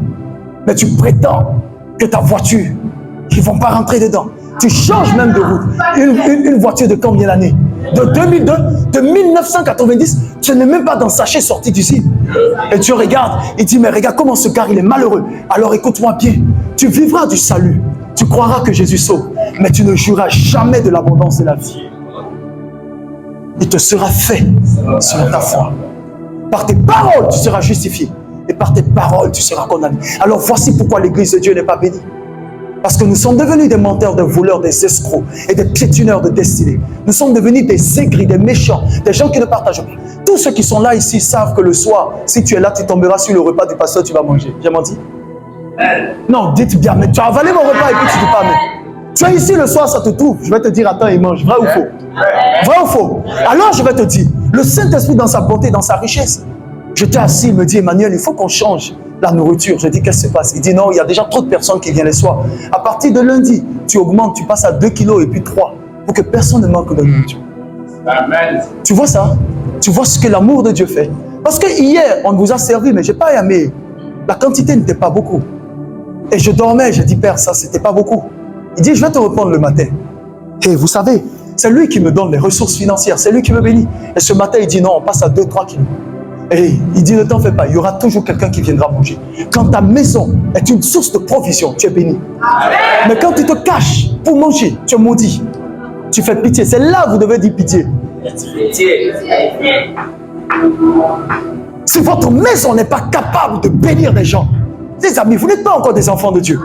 mais tu prétends que ta voiture, ils ne vont pas rentrer dedans. Tu changes même de route. Une voiture de combien d'années? De 2002, de 1990, tu n'es même pas dans le sachet sorti d'usine. Et tu regardes, il dit, mais regarde comment ce gars, il est malheureux. Alors écoute-moi bien, tu vivras du salut. Tu croiras que Jésus sauve, mais tu ne jouiras jamais de l'abondance de la vie. Il te sera fait selon ta foi. Par tes paroles, tu seras justifié. Et par tes paroles, tu seras condamné. Alors voici pourquoi l'église de Dieu n'est pas bénie. Parce que nous sommes devenus des menteurs, des voleurs, des escrocs et des piétineurs de destinée. Nous sommes devenus des aigris, des méchants, des gens qui ne partagent pas. Tous ceux qui sont là ici savent que le soir, si tu es là, tu tomberas sur le repas du pasteur, tu vas manger. J'ai menti? Non, dites bien, mais tu as avalé mon repas et puis tu dis pas, mais tu es ici le soir, ça te trouve. Je vais te dire, attends, il mange. Vrai ou faux? Vrai ou faux? Alors je vais te dire, le Saint-Esprit dans sa bonté, dans sa richesse. J'étais assis, il me dit, Emmanuel, il faut qu'on change la nourriture. Je dis, qu'est-ce qui se passe? Il dit, non, il y a déjà trop de personnes qui viennent les soirs. À partir de lundi, tu augmentes, tu passes à 2 kilos et puis 3, pour que personne ne manque de nourriture. Amen. Tu vois ça? Tu vois ce que l'amour de Dieu fait? Parce que hier, on vous a servi, mais je n'ai pas aimé. La quantité n'était pas beaucoup. Et je dormais, j'ai dit, Père, ça, c'était pas beaucoup. Il dit, je vais te reprendre le matin. Et vous savez, c'est lui qui me donne les ressources financières, c'est lui qui me bénit. Et ce matin, il dit, non, on passe à 2-3 kilos. Et il dit, ne t'en fais pas, il y aura toujours quelqu'un qui viendra manger. Quand ta maison est une source de provision, tu es béni. Amen. Mais quand tu te caches pour manger, tu es maudit. Tu fais pitié. C'est là que vous devez dire pitié. Pitié. Si votre maison n'est pas capable de bénir les gens, les amis, vous n'êtes pas encore des enfants de Dieu.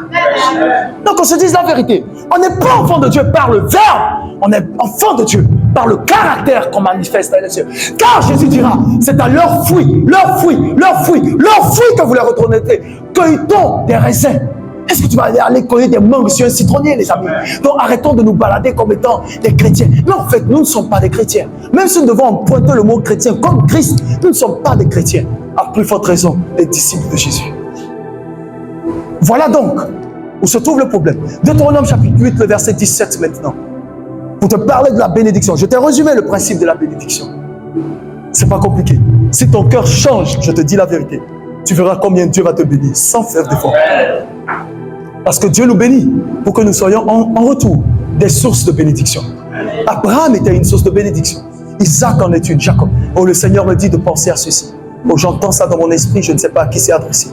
Donc on se dise la vérité. On n'est pas enfant de Dieu par le verbe. On est enfant de Dieu par le caractère qu'on manifeste dans les cieux. Car Jésus dira, c'est à leurs fruits que vous les reconnaîtrez. Cueille-t-on des raisins? Est-ce que tu vas aller cueillir des mangues sur un citronnier, les amis? Donc arrêtons de nous balader comme étant des chrétiens. Mais en fait, nous ne sommes pas des chrétiens. Même si nous devons emprunter le mot chrétien comme Christ, nous ne sommes pas des chrétiens. À plus forte raison, les disciples de Jésus. Voilà donc où se trouve le problème. Deutéronome chapitre 8, le verset 17 maintenant. Pour te parler de la bénédiction. Je t'ai résumé le principe de la bénédiction. C'est pas compliqué. Si ton cœur change, je te dis la vérité, tu verras combien Dieu va te bénir sans faire d'effort. Parce que Dieu nous bénit pour que nous soyons en retour des sources de bénédiction. Abraham était une source de bénédiction. Isaac en est une, Jacob. Oh, le Seigneur me dit de penser à ceci. Oh, j'entends ça dans mon esprit, je ne sais pas à qui c'est adressé.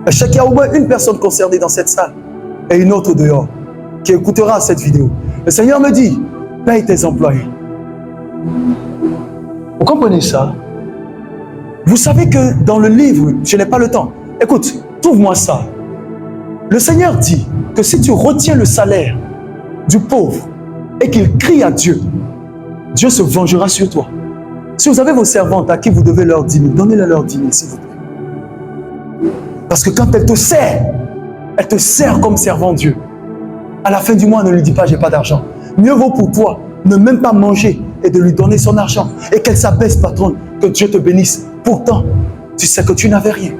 Mais je sais qu'il y a au moins une personne concernée dans cette salle et une autre dehors qui écoutera cette vidéo. Le Seigneur me dit, paye tes employés. Vous comprenez ça? Vous savez que dans le livre, je n'ai pas le temps. Écoute, trouve-moi ça. Le Seigneur dit que si tu retiens le salaire du pauvre et qu'il crie à Dieu, Dieu se vengera sur toi. Si vous avez vos servantes à qui vous devez leur dîner, donnez-leur dîner, s'il vous plaît. Parce que quand elle te sert comme servant Dieu. À la fin du mois, ne lui dis pas, j'ai pas d'argent. Mieux vaut pour toi ne même pas manger et de lui donner son argent. Et qu'elle s'abaisse, patronne, que Dieu te bénisse. Pourtant, tu sais que tu n'avais rien.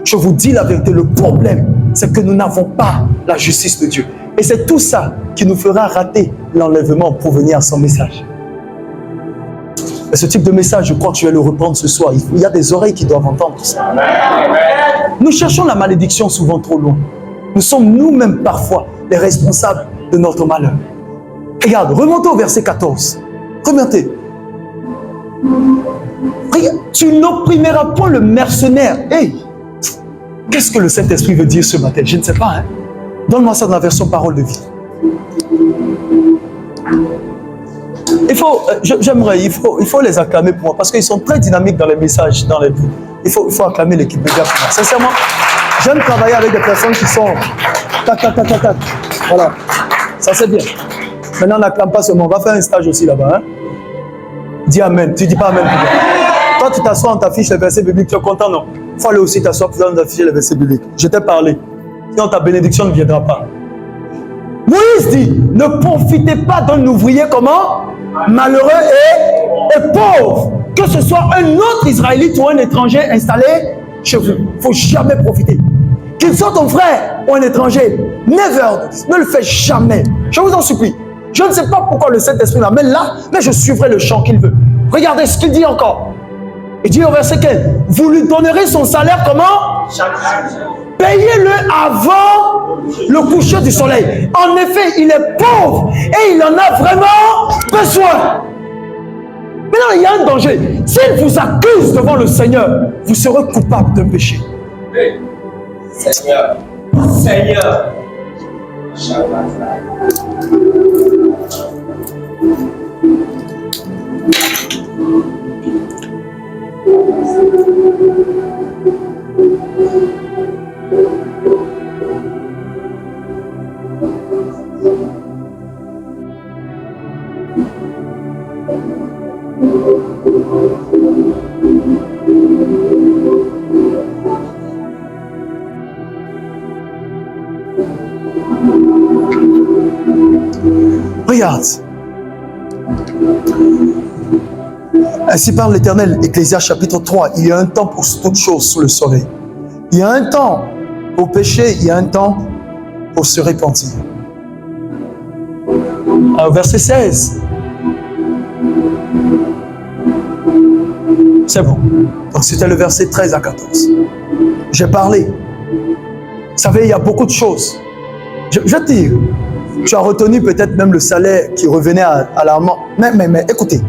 Je vous dis la vérité, le problème, c'est que nous n'avons pas la justice de Dieu. Et c'est tout ça qui nous fera rater l'enlèvement pour venir à son message. Et ce type de message, je crois que je vais le reprendre ce soir. Il y a des oreilles qui doivent entendre ça. Nous cherchons la malédiction souvent trop loin. Nous sommes nous-mêmes parfois les responsables de notre malheur. Regarde, remontez au verset 14. Remontez. Regarde, tu n'opprimeras point le mercenaire. Hey, qu'est-ce que le Saint-Esprit veut dire ce matin? Je ne sais pas. Hein? Donne-moi ça dans la version parole de vie. Il faut les acclamer pour moi parce qu'ils sont très dynamiques dans les messages, dans les vues. Il faut acclamer l'équipe de gars pour moi. Sincèrement, j'aime travailler avec des personnes qui sont tac, tac, tac, tac, tac. Voilà, ça c'est bien. Maintenant, on n'acclame pas seulement. On va faire un stage aussi là-bas. Hein? Dis Amen. Tu dis pas Amen. Toi, tu t'assois, on t'affiche les versets bibliques. Tu es content, non? Il faut aller aussi t'asseoir, on t'afficher les versets bibliques. Je t'ai parlé. Sinon, ta bénédiction ne viendra pas. Moïse dit, ne profitez pas d'un ouvrier comment? Malheureux et pauvre. Que ce soit un autre Israélite ou un étranger installé chez vous. Il ne faut jamais profiter. Qu'il soit ton frère ou un étranger, never, ne le fais jamais. Je vous en supplie. Je ne sais pas pourquoi le Saint-Esprit m'amène là, mais je suivrai le champ qu'il veut. Regardez ce qu'il dit encore. Il dit au verset 15, vous lui donnerez son salaire comment? Payez-le avant le coucher du soleil. En effet, il est pauvre et il en a vraiment besoin. Maintenant, il y a un danger. S'il vous accuse devant le Seigneur, vous serez coupable d'un péché. Seigneur, Seigneur. Regarde. Ainsi parle l'Éternel, Ecclésiaste chapitre 3. Il y a un temps pour toutes choses sous le soleil. Il y a un temps pour pécher, il y a un temps pour se repentir. Alors, verset 16. C'est bon. Donc c'était le verset 13 à 14. J'ai parlé. Vous savez, il y a beaucoup de choses. Je te dis, tu as retenu peut-être même le salaire qui revenait à la main. Mais écoutez,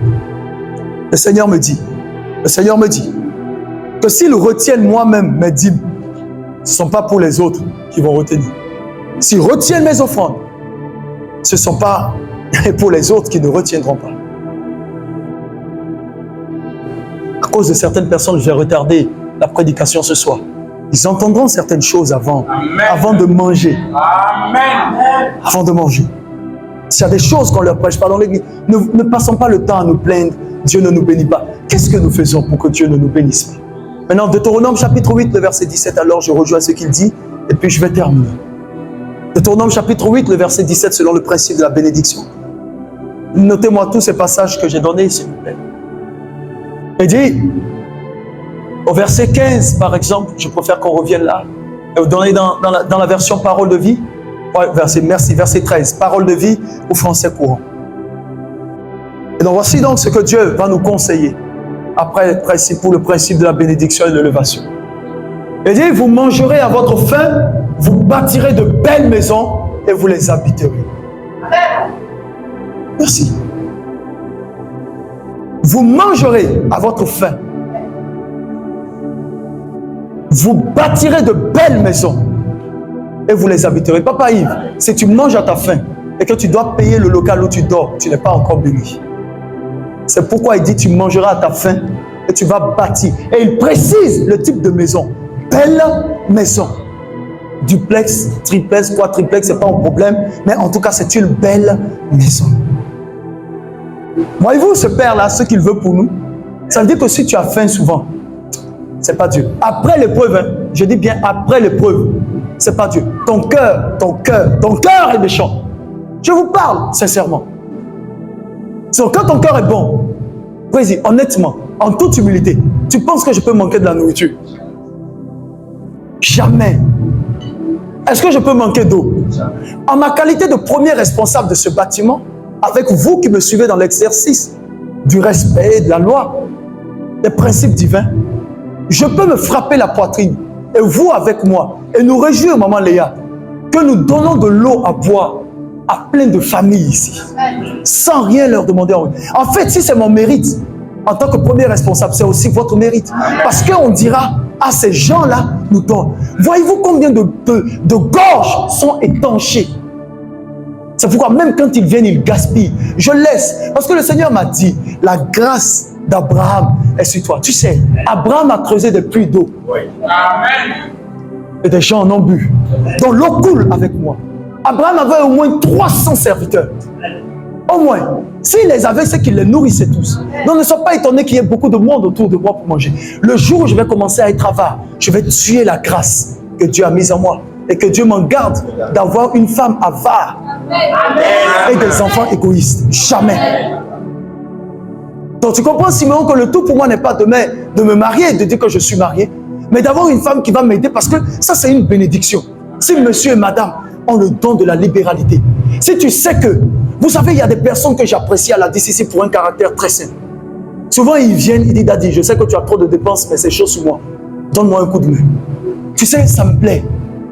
le Seigneur me dit que s'ils retiennent moi-même mes dîmes, ce ne sont pas pour les autres qui vont retenir. S'ils retiennent mes offrandes, ce ne sont pas pour les autres qui ne retiendront pas. À cause de certaines personnes, je vais retarder la prédication ce soir. Ils entendront certaines choses avant de manger. Amen. Avant de manger. S'il y a des choses qu'on ne leur prêche pas dans l'église, ne passons pas le temps à nous plaindre. Dieu ne nous bénit pas. Qu'est-ce que nous faisons pour que Dieu ne nous bénisse pas? Maintenant, Deutéronome chapitre 8, le verset 17, alors je rejoins ce qu'il dit, et puis je vais terminer. Deutéronome chapitre 8, le verset 17, selon le principe de la bénédiction. Notez-moi tous ces passages que j'ai donnés, s'il vous plaît. Il dit, au verset 15, par exemple, je préfère qu'on revienne là, et vous donnez dans la version parole de vie, ouais, verset 13, parole de vie au français courant. Et donc voici donc ce que Dieu va nous conseiller après pour le principe de la bénédiction et de l'élévation. Il dit, vous mangerez à votre faim, vous bâtirez de belles maisons et vous les habiterez. Merci. Vous mangerez à votre faim. Vous bâtirez de belles maisons et vous les habiterez. Papa Yves, si tu manges à ta faim, et que tu dois payer le local où tu dors, tu n'es pas encore béni. C'est pourquoi il dit tu mangeras à ta faim et tu vas bâtir. Et il précise le type de maison. Belle maison. Duplex, triplex, quadruplex, ce n'est pas un problème, mais en tout cas, c'est une belle maison. Voyez-vous, ce Père-là, ce qu'il veut pour nous, ça veut dire que si tu as faim souvent, ce n'est pas Dieu. Après l'épreuve, hein, je dis bien après l'épreuve, ce n'est pas Dieu. Ton cœur est méchant. Je vous parle sincèrement. Donc, quand ton cœur est bon, vas-y, honnêtement, en toute humilité, tu penses que je peux manquer de la nourriture? Jamais. Est-ce que je peux manquer d'eau? En ma qualité de premier responsable de ce bâtiment, avec vous qui me suivez dans l'exercice du respect de la loi, des principes divins, je peux me frapper la poitrine, et vous avec moi, et nous réjouir, maman Léa, que nous donnons de l'eau à boire à plein de familles ici, sans rien leur demander. En fait, si c'est mon mérite, en tant que premier responsable, c'est aussi votre mérite. Parce qu'on dira, à ces gens-là, nous donnons. Voyez-vous combien de gorges sont étanchées? C'est pourquoi même quand ils viennent, ils gaspillent. Je laisse. Parce que le Seigneur m'a dit, la grâce d'Abraham est sur toi. Tu sais, Abraham a creusé des puits d'eau. Amen. Et des gens en ont bu. Donc l'eau coule avec moi. Abraham avait au moins 300 serviteurs. Au moins. S'il les avait, c'est qu'il les nourrissait tous. Donc ne sois pas étonné qu'il y ait beaucoup de monde autour de moi pour manger. Le jour où je vais commencer à être avare, je vais tuer la grâce que Dieu a mise en moi. Et que Dieu m'en garde d'avoir une femme avare et des enfants égoïstes. Jamais. Donc tu comprends, Simeon, que le tout pour moi n'est pas de me marier, de dire que je suis marié, mais d'avoir une femme qui va m'aider, parce que ça c'est une bénédiction. Si monsieur et madame ont le don de la libéralité, si tu sais que, vous savez, il y a des personnes que j'apprécie à la DCC pour un caractère très simple. Souvent ils viennent, ils disent, Daddy, je sais que tu as trop de dépenses, mais c'est chaud sur moi. Donne-moi un coup de main. Tu sais, ça me plaît.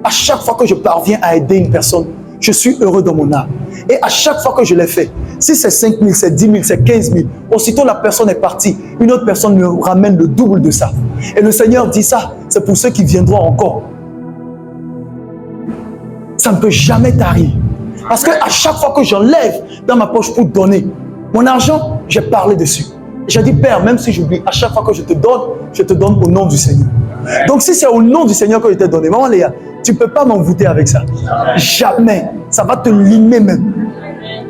À chaque fois que je parviens à aider une personne, je suis heureux dans mon âme. Et à chaque fois que je l'ai fait, si c'est 5 000, c'est 10 000, c'est 15 000, aussitôt la personne est partie, une autre personne me ramène le double de ça. Et le Seigneur dit ça, c'est pour ceux qui viendront encore. Ça ne peut jamais t'arriver. Parce qu'à chaque fois que j'enlève dans ma poche pour donner mon argent, j'ai parlé dessus. J'ai dit, Père, même si j'oublie, à chaque fois que je te donne au nom du Seigneur. Donc si c'est au nom du Seigneur que je t'ai donné, maman Léa, tu ne peux pas m'envoûter avec ça. Jamais. Ça va te limer même.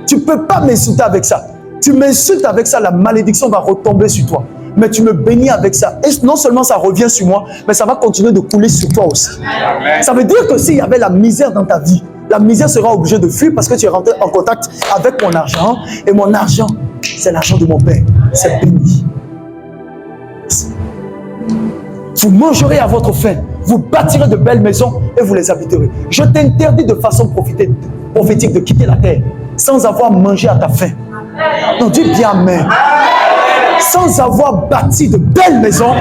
Tu ne peux pas m'insulter avec ça. Tu m'insultes avec ça, la malédiction va retomber sur toi. Mais tu me bénis avec ça. Et non seulement ça revient sur moi, mais ça va continuer de couler sur toi aussi. Amen. Ça veut dire que s'il y avait la misère dans ta vie, la misère sera obligée de fuir parce que tu es rentré en contact avec mon argent. Et mon argent, c'est l'argent de mon Père. C'est béni. Vous mangerez à votre faim. Vous bâtirez de belles maisons et vous les habiterez. Je t'interdis de façon prophétique de quitter la terre sans avoir mangé à ta faim. Donc dis bien Amen. Sans avoir bâti de belles maisons.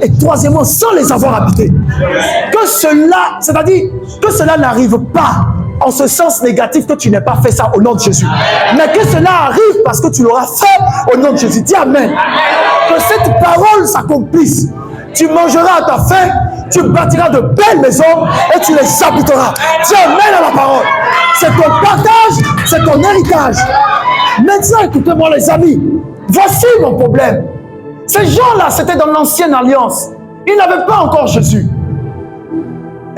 Et troisièmement, sans les avoir habitées. Que cela, c'est-à-dire que cela n'arrive pas en ce sens négatif que tu n'aies pas fait ça au nom de Jésus. Mais que cela arrive parce que tu l'auras fait au nom de Jésus. Dis Amen. Que cette parole s'accomplisse. Tu mangeras à ta faim, tu bâtiras de belles maisons et tu les habiteras. Dis Amen à la parole. C'est ton partage, c'est ton héritage. Maintenant, écoutez-moi les amis. Voici mon problème. Ces gens-là, c'était dans l'ancienne alliance. Ils n'avaient pas encore Jésus.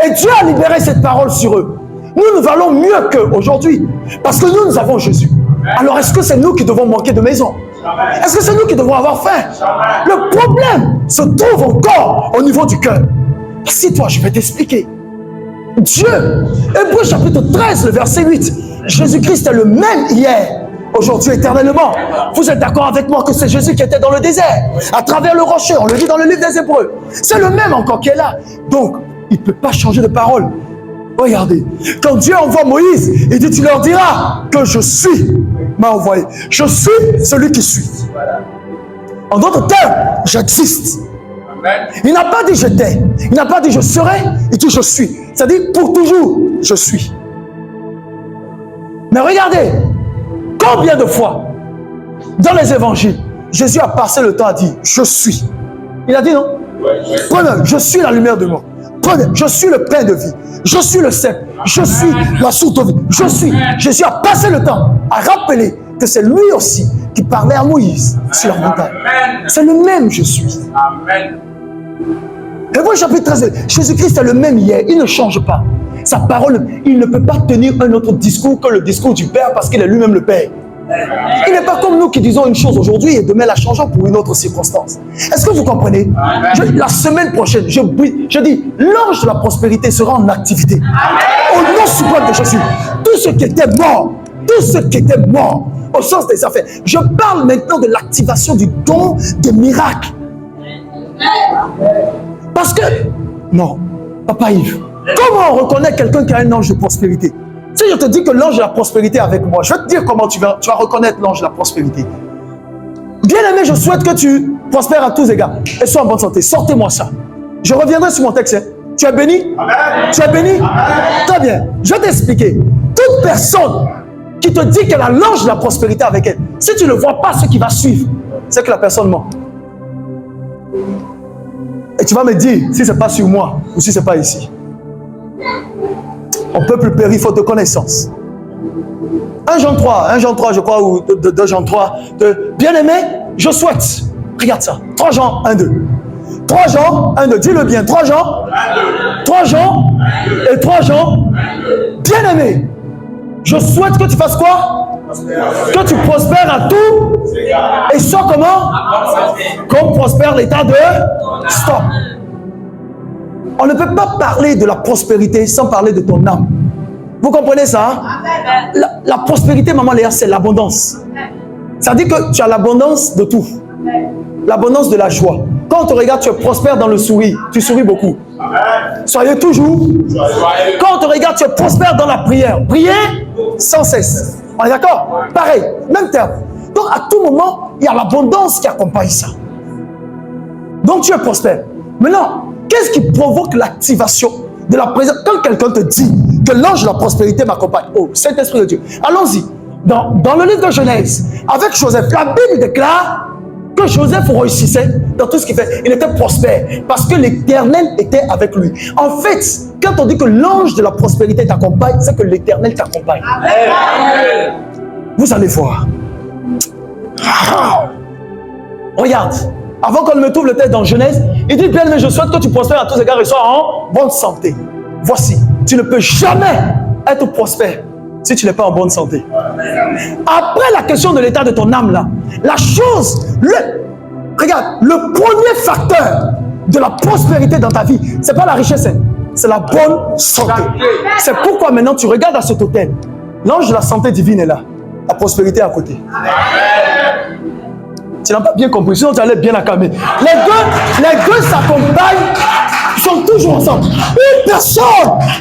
Et Dieu a libéré cette parole sur eux. Nous valons mieux qu'eux aujourd'hui. Parce que nous avons Jésus. Alors, est-ce que c'est nous qui devons manquer de maison? Est-ce que c'est nous qui devons avoir faim? Le problème se trouve encore au niveau du cœur. Assieds-toi, je vais t'expliquer. Dieu, Hébreux chapitre 13, le verset 8. Jésus-Christ est le même hier, aujourd'hui, éternellement. Vous êtes d'accord avec moi que c'est Jésus qui était dans le désert, à travers le rocher, on le dit dans le livre des Hébreux. C'est le même encore qui est là. Donc, il ne peut pas changer de parole. Regardez, quand Dieu envoie Moïse, il dit, tu leur diras que je suis m'a envoyé. Je suis celui qui suis. En d'autres termes, j'existe. Il n'a pas dit j'étais, il n'a pas dit je serai, il dit je suis. C'est-à-dire pour toujours, je suis. Mais regardez, combien de fois, dans les évangiles, Jésus a passé le temps à dire je suis. Il a dit non? Prenez, je suis la lumière du monde. Je suis le pain de vie. Je suis le cep. Je suis la source de vie. Jésus a passé le temps à rappeler que c'est lui aussi qui parlait à Moïse sur la montagne. C'est le même je suis. Amen. Hébreux chapitre 13, Jésus-Christ est le même hier, il ne change pas. Sa parole, il ne peut pas tenir un autre discours que le discours du Père parce qu'il est lui-même le Père. Il n'est pas comme nous qui disons une chose aujourd'hui et demain la changeons pour une autre circonstance. Est-ce que vous comprenez? La semaine prochaine, je dis, l'ange de la prospérité sera en activité. Au nom suprême de Jésus, tous ceux qui étaient morts, au sens des affaires, je parle maintenant de l'activation du don des miracles. Parce que, non, Papa Yves, comment on reconnaît quelqu'un qui a un ange de prospérité? Si je te dis que l'ange de la prospérité est avec moi, je vais te dire comment tu vas reconnaître l'ange de la prospérité. Bien-aimé, je souhaite que tu prospères à tous égards et sois en bonne santé. Sortez-moi ça. Je reviendrai sur mon texte. Tu es béni? Amen. Tu es béni? Amen. Très bien. Je vais t'expliquer. Toute personne qui te dit qu'elle a l'ange de la prospérité avec elle, si tu ne vois pas ce qui va suivre, c'est que la personne ment. Et tu vas me dire si ce n'est pas sur moi ou si ce n'est pas ici. Mon peuple périt faute de connaissance. 1 Jean 3, je crois, ou 2 Jean 3. Bien-aimé, je souhaite. Regarde ça. 3 Jean 1, 2. 3 Jean 1, 2. Dis-le bien. 3 Jean 3 Jean et 3 Jean. Bien-aimé, je souhaite que tu fasses quoi? Que tu prospères à tout et sois comment? Comme prospère l'état de stop. On ne peut pas parler de la prospérité sans parler de ton âme. Vous comprenez ça? La prospérité, maman Léa, c'est l'abondance. Ça dit que tu as l'abondance de tout. L'abondance de la joie. Quand on te regarde, tu es prospère dans le sourire. Tu souris beaucoup. Soyez toujours. Quand on te regarde, tu es prospère dans la prière. Priez sans cesse. On est d'accord? Pareil, même terme. Donc à tout moment, il y a l'abondance qui accompagne ça. Donc tu es prospère. Maintenant, qu'est-ce qui provoque l'activation de la présence? Quand quelqu'un te dit que l'ange de la prospérité m'accompagne, oh, Saint-Esprit de Dieu, allons-y. Dans le livre de Genèse, avec Joseph, la Bible déclare que Joseph réussissait dans tout ce qu'il fait. Il était prospère parce que l'Éternel était avec lui. En fait, quand on dit que l'ange de la prospérité t'accompagne, c'est que l'Éternel t'accompagne. Amen. Vous allez voir. Regarde. Avant qu'on ne me trouve le texte dans Genèse, il dit, bien, mais je souhaite que tu prospères à tous égards et sois en bonne santé. Voici, tu ne peux jamais être prospère si tu n'es pas en bonne santé. Après la question de l'état de ton âme, là, la chose, regarde, le premier facteur de la prospérité dans ta vie, ce n'est pas la richesse, c'est la bonne santé. C'est pourquoi maintenant tu regardes à cet hôtel, l'ange de la santé divine est là, la prospérité est à côté. Tu n'as pas bien compris, sinon tu allais bien acclamer. Les deux s'accompagnent, ils sont toujours ensemble. Une personne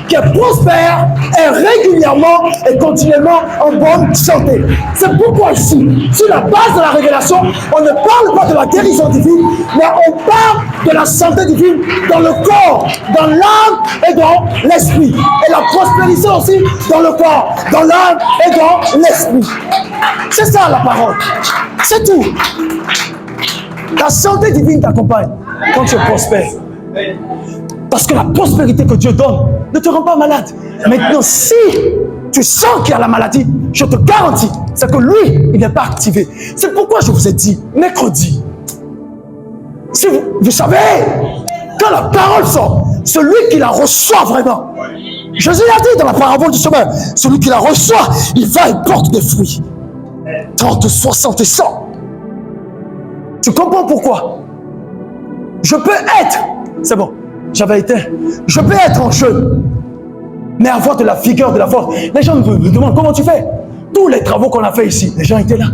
qui est prospère est régulièrement et continuellement en bonne santé. C'est pourquoi ici, sur la base de la révélation, on ne parle pas de la guérison divine, mais on parle de la santé divine dans le corps, dans l'âme et dans l'esprit. Et la prospérité aussi dans le corps, dans l'âme et dans l'esprit. C'est ça la parole. C'est tout. La santé divine t'accompagne quand tu es prospère. Parce que la prospérité que Dieu donne ne te rend pas malade. Maintenant, si tu sens qu'il y a la maladie, je te garantis, c'est que lui, il n'est pas activé. C'est pourquoi je vous ai dit, mercredi, si vous savez, quand la parole sort, celui qui la reçoit vraiment, Jésus l'a dit dans la parabole du semeur, celui qui la reçoit, il va et porte des fruits. 30, 60 et 100. Tu comprends pourquoi? Je peux être, c'est bon, j'avais été, je peux être en jeûne, mais avoir de la vigueur, de la force. Les gens me demandent comment tu fais. Tous les travaux qu'on a fait ici, les gens étaient là.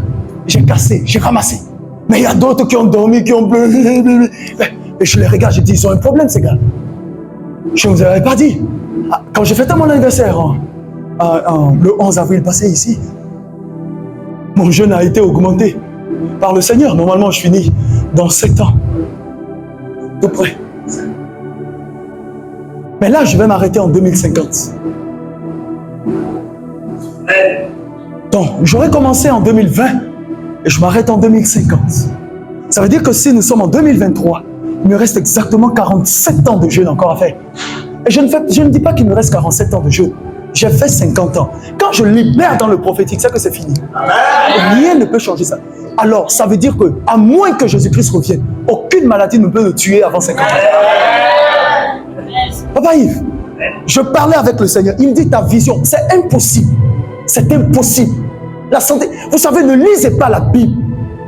J'ai cassé, j'ai ramassé. Mais il y a d'autres qui ont dormi, qui ont bleu. Et je les regarde, je dis, ils ont un problème ces gars. Je ne vous avais pas dit. Quand j'ai fêté mon anniversaire, le 11 avril passé ici, mon jeûne a été augmenté par le Seigneur. Normalement, je finis dans 7 ans. Tout près. Mais là, je vais m'arrêter en 2050. Donc, j'aurais commencé en 2020 et je m'arrête en 2050. Ça veut dire que si nous sommes en 2023, il me reste exactement 47 ans de jeûne encore à faire. Et je ne dis pas qu'il me reste 47 ans de jeûne. J'ai fait 50 ans. Quand je libère dans le prophétique, c'est que c'est fini. Rien ne peut changer ça. Alors, ça veut dire que, à moins que Jésus-Christ revienne, aucune maladie ne peut le tuer avant 50 ans. Papa Yves, je parlais avec le Seigneur. Il me dit ta vision, c'est impossible. C'est impossible. La santé, vous savez, ne lisez pas la Bible.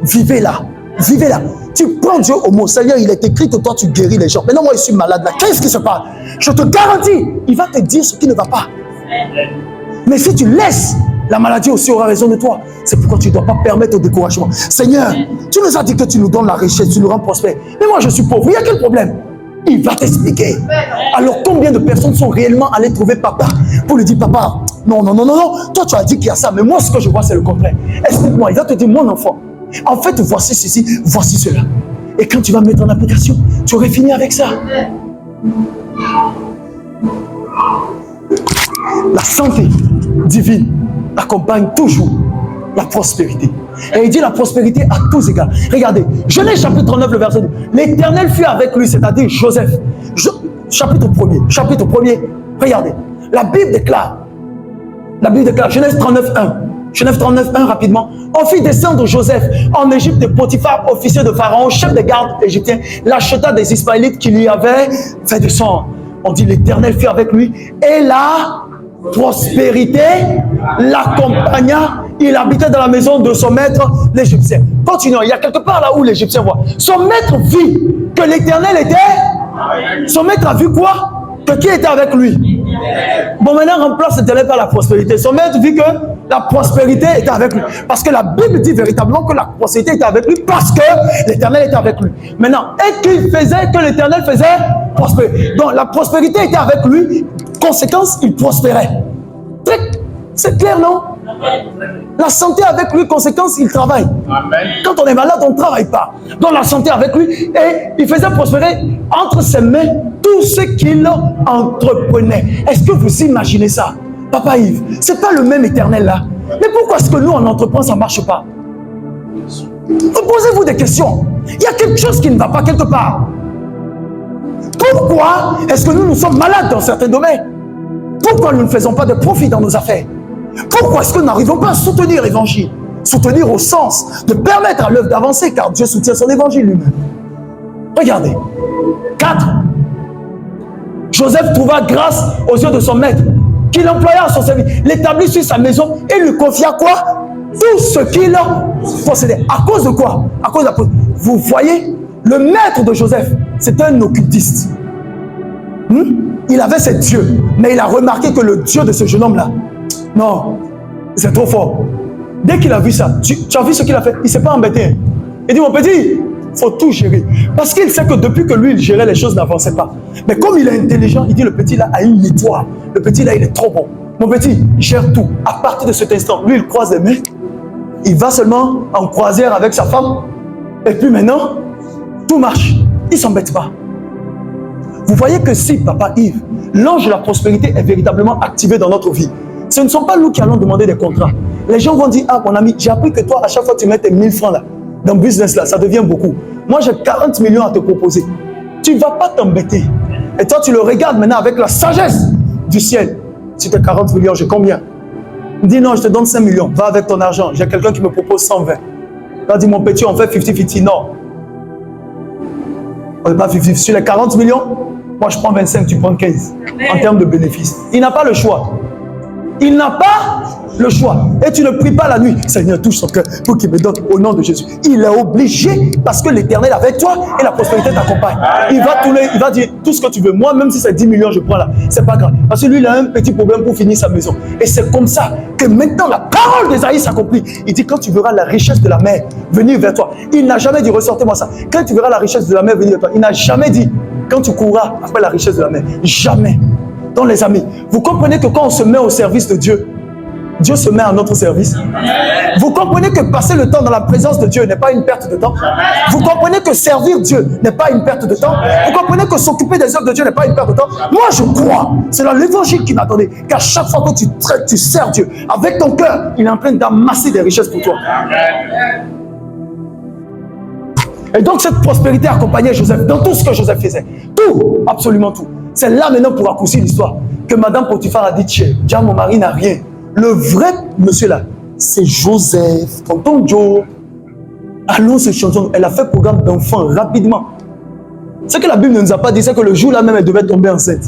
Vivez-la. Vivez-la. Tu prends Dieu au mot. Seigneur, il est écrit que toi, tu guéris les gens. Maintenant, moi, je suis malade là. Qu'est-ce qui se passe? Je te garantis, il va te dire ce qui ne va pas. Mais si tu laisses, la maladie aussi aura raison de toi. C'est pourquoi tu ne dois pas permettre au découragement. Seigneur, tu nous as dit que tu nous donnes la richesse, tu nous rends prospère. Mais moi, je suis pauvre. Il y a quel problème? Il va t'expliquer. Alors, combien de personnes sont réellement allées trouver papa pour lui dire, papa, non, toi, tu as dit qu'il y a ça, mais moi, ce que je vois, c'est le contraire. Explique-moi. Il va te dire, mon enfant, en fait, voici ceci, voici cela. Et quand tu vas mettre en application, tu aurais fini avec ça. La santé divine accompagne toujours la prospérité. Et il dit la prospérité à tous égards. Regardez, Genèse chapitre 39, le verset 2. L'Éternel fut avec lui, c'est-à-dire Joseph. Chapitre 1er, regardez. La Bible déclare, Genèse 39, 1. Genèse 39, 1, rapidement. On fit descendre Joseph en Égypte de Potiphar, officier de Pharaon, chef des gardes égyptiens, l'acheta des Ismaélites qui lui avaient fait descendre. On dit l'Éternel fut avec lui et la prospérité l'accompagna. Il habitait dans la maison de son maître, l'Égyptien. Continuons, il y a quelque part là où l'Égyptien voit. Son maître vit que l'Éternel était. Son maître a vu quoi? Que qui était avec lui? Bon, maintenant remplace l'Éternel par la prospérité. Son maître vit que la prospérité était avec lui. Parce que la Bible dit véritablement que la prospérité était avec lui parce que l'Éternel était avec lui. Maintenant, et qu'il faisait que l'Éternel faisait prospérer. Donc la prospérité était avec lui. Conséquence, il prospérait. C'est clair, non? La santé avec lui, conséquence, il travaille. Quand on est malade, on ne travaille pas. Donc la santé avec lui, et il faisait prospérer entre ses mains tout ce qu'il entreprenait. Est-ce que vous imaginez ça? Papa Yves, ce n'est pas le même Éternel là. Mais pourquoi est-ce que nous, on entreprend, ça ne marche pas? Posez-vous des questions. Il y a quelque chose qui ne va pas quelque part. Pourquoi est-ce que nous sommes malades dans certains domaines? Pourquoi nous ne faisons pas de profit dans nos affaires? Pourquoi est-ce que nous n'arrivons pas à soutenir l'évangile? Soutenir au sens de permettre à l'œuvre d'avancer, car Dieu soutient son évangile lui-même. Regardez. 4. Joseph trouva grâce aux yeux de son maître, qu'il employa à son service, l'établit sur sa maison et lui confia quoi? Tout ce qu'il possédait. À cause de quoi? À cause de la... Vous voyez, le maître de Joseph, c'est un occultiste. Il avait ses dieux, mais il a remarqué que le Dieu de ce jeune homme-là, non, c'est trop fort. Dès qu'il a vu ça, tu as vu ce qu'il a fait? Il ne s'est pas embêté. Il dit, mon petit, il faut tout gérer. Parce qu'il sait que depuis que lui, il gérait, les choses n'avançaient pas. Mais comme il est intelligent, il dit, le petit là a une étoile. Le petit là, il est trop bon. Mon petit, il gère tout. À partir de cet instant, lui, il croise les mains. Il va seulement en croisière avec sa femme. Et puis maintenant, tout marche. Il ne s'embête pas. Vous voyez que si, Papa Yves, l'ange de la prospérité est véritablement activé dans notre vie, ce ne sont pas nous qui allons demander des contrats. Les gens vont dire, ah mon ami, j'ai appris que toi, à chaque fois tu mets tes 1000 francs là, dans le business là, ça devient beaucoup. Moi, j'ai 40 millions à te proposer. Tu ne vas pas t'embêter. Et toi, tu le regardes maintenant avec la sagesse du ciel. Si tu as 40 millions, j'ai combien? Il dit, non, je te donne 5 millions. Va avec ton argent. J'ai quelqu'un qui me propose 120. Il dit, mon petit, on fait 50-50. Non. On n'est pas 50. Sur les 40 millions, moi, je prends 25, tu prends 15. En termes de bénéfices. Il n'a pas le choix. Il n'a pas le choix. Et tu ne pries pas la nuit. Seigneur, touche son cœur pour qu'il me donne au nom de Jésus. Il est obligé parce que l'Éternel est avec toi et la prospérité t'accompagne. Il va dire tout ce que tu veux. Moi, même si c'est 10 millions, je prends là. C'est pas grave. Parce que lui, il a un petit problème pour finir sa maison. Et c'est comme ça que maintenant la parole d'Ésaïe s'accomplit. Il dit quand tu verras la richesse de la mer venir vers toi. Il n'a jamais dit, ressortez-moi ça. Quand tu verras la richesse de la mer venir vers toi, il n'a jamais dit quand tu courras après la richesse de la mer. Jamais. Donc les amis, vous comprenez que quand on se met au service de Dieu, Dieu se met à notre service. Vous comprenez que passer le temps dans la présence de Dieu n'est pas une perte de temps. Vous comprenez que servir Dieu n'est pas une perte de temps. Vous comprenez que s'occuper des œuvres de Dieu n'est pas une perte de temps. Moi je crois, c'est dans l'évangile qui m'a donné, qu'à chaque fois que tu sers Dieu, avec ton cœur, il est en train d'amasser des richesses pour toi. Et donc cette prospérité accompagnait Joseph dans tout ce que Joseph faisait. Tout, absolument tout. C'est là maintenant pour raccourcir l'histoire que Madame Potiphar a dit, tiens, mon mari n'a rien. Le vrai monsieur là, c'est Joseph, tonton Joe. Allons se chanter. Elle a fait programme d'enfants rapidement. Ce que la Bible ne nous a pas dit, c'est que le jour là même, elle devait tomber enceinte.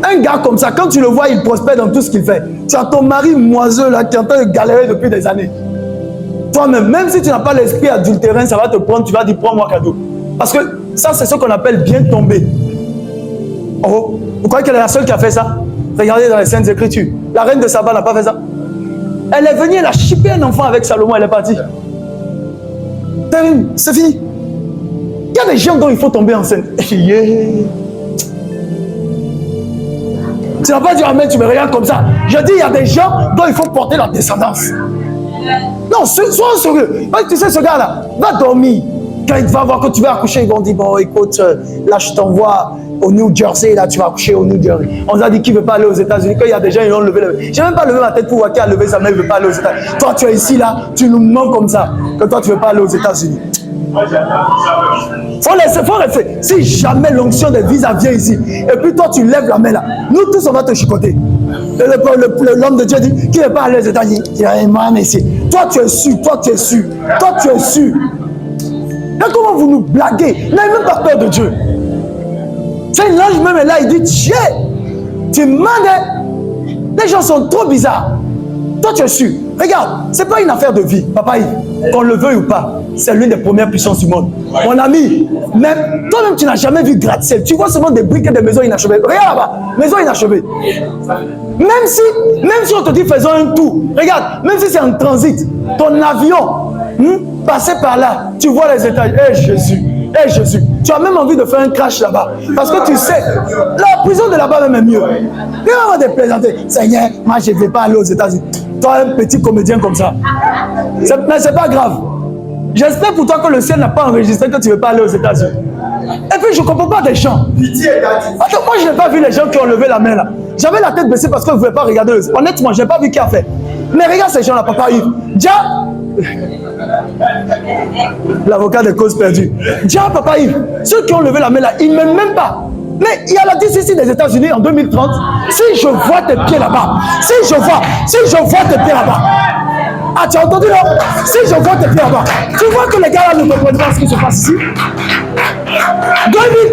Un gars comme ça, quand tu le vois, il prospère dans tout ce qu'il fait. Tu as ton mari moiseux là qui est en train de galérer depuis des années. Toi-même, même si tu n'as pas l'esprit adultérin, ça va te prendre, tu vas dire prends-moi cadeau. Parce que ça, c'est ce qu'on appelle bien tomber. Oh, vous croyez qu'elle est la seule qui a fait ça? Regardez dans les Saintes Écritures. La reine de Saba n'a pas fait ça. Elle est venue, elle a chippé un enfant avec Salomon, elle est partie. C'est fini. Il y a des gens dont il faut tomber enceinte. Yeah. Tu n'as pas dit amen, tu me regardes comme ça. Je dis, il y a des gens dont il faut porter la descendance. Non, sois sérieux. Tu sais, ce gars-là, va dormir. Quand il va voir que tu vas accoucher, ils vont dire, bon, écoute, là, je t'envoie au New Jersey, là, tu vas accoucher au New Jersey. On nous a dit qu'il ne veut pas aller aux États-Unis. Quand il y a des gens, ils ont levé le... Je n'ai même pas levé ma tête pour voir qui a levé sa main, il ne veut pas aller aux États-Unis. Toi, tu es ici, là, tu nous mens comme ça, que toi, tu ne veux pas aller aux États-Unis. Faut rester. Si jamais l'onction des visas vient ici, et puis toi tu lèves la main là, nous tous on va te chicoter. L'homme de Dieu dit qu'il n'est pas allé aux États-Unis. Il y a un man ici. Toi tu es sûr, toi tu es sûr, toi tu es sûr. Mais comment vous nous blaguez? N'avez même pas peur de Dieu. C'est l'ange même là, il dit Dieu, tu m'aides. Les gens sont trop bizarres. Toi tu es sûr. Regarde, c'est pas une affaire de vie, papa Yves, qu'on le veuille ou pas. C'est l'une des premières puissances du monde. Ouais. Mon ami, même toi-même tu n'as jamais vu gratte-ciel. Tu vois seulement des briques et des maisons inachevées. Regarde là-bas, maisons inachevées. Même si on te dit faisons un tour, regarde, même si c'est en transit, ton avion passez par là, tu vois les étages. Jésus, Jésus, tu as même envie de faire un crash là-bas. Parce que tu sais, la prison de là-bas même est mieux. Viens te plaisanter. Seigneur, moi je ne vais pas aller aux États-Unis. Toi, un petit comédien comme ça. Mais c'est pas grave. J'espère pour toi que le ciel n'a pas enregistré que tu ne veux pas aller aux États-Unis. Et puis je ne comprends pas des gens. Attends, moi je n'ai pas vu les gens qui ont levé la main là. J'avais la tête baissée parce que vous ne voulez pas regarder. Honnêtement, je n'ai pas vu qui a fait. Mais regarde ces gens-là, papa Yves. Déjà, l'avocat des causes perdues. Déjà, papa Yves, ceux qui ont levé la main là, ils ne m'aiment même pas. Mais il y a la DCC des États-Unis en 2030. Si je vois tes pieds là-bas, si je vois tes pieds là-bas. Ah, tu as entendu non? Si je vois tes pieds là-bas, tu vois que les gars là ne comprennent pas ce qui se passe ici.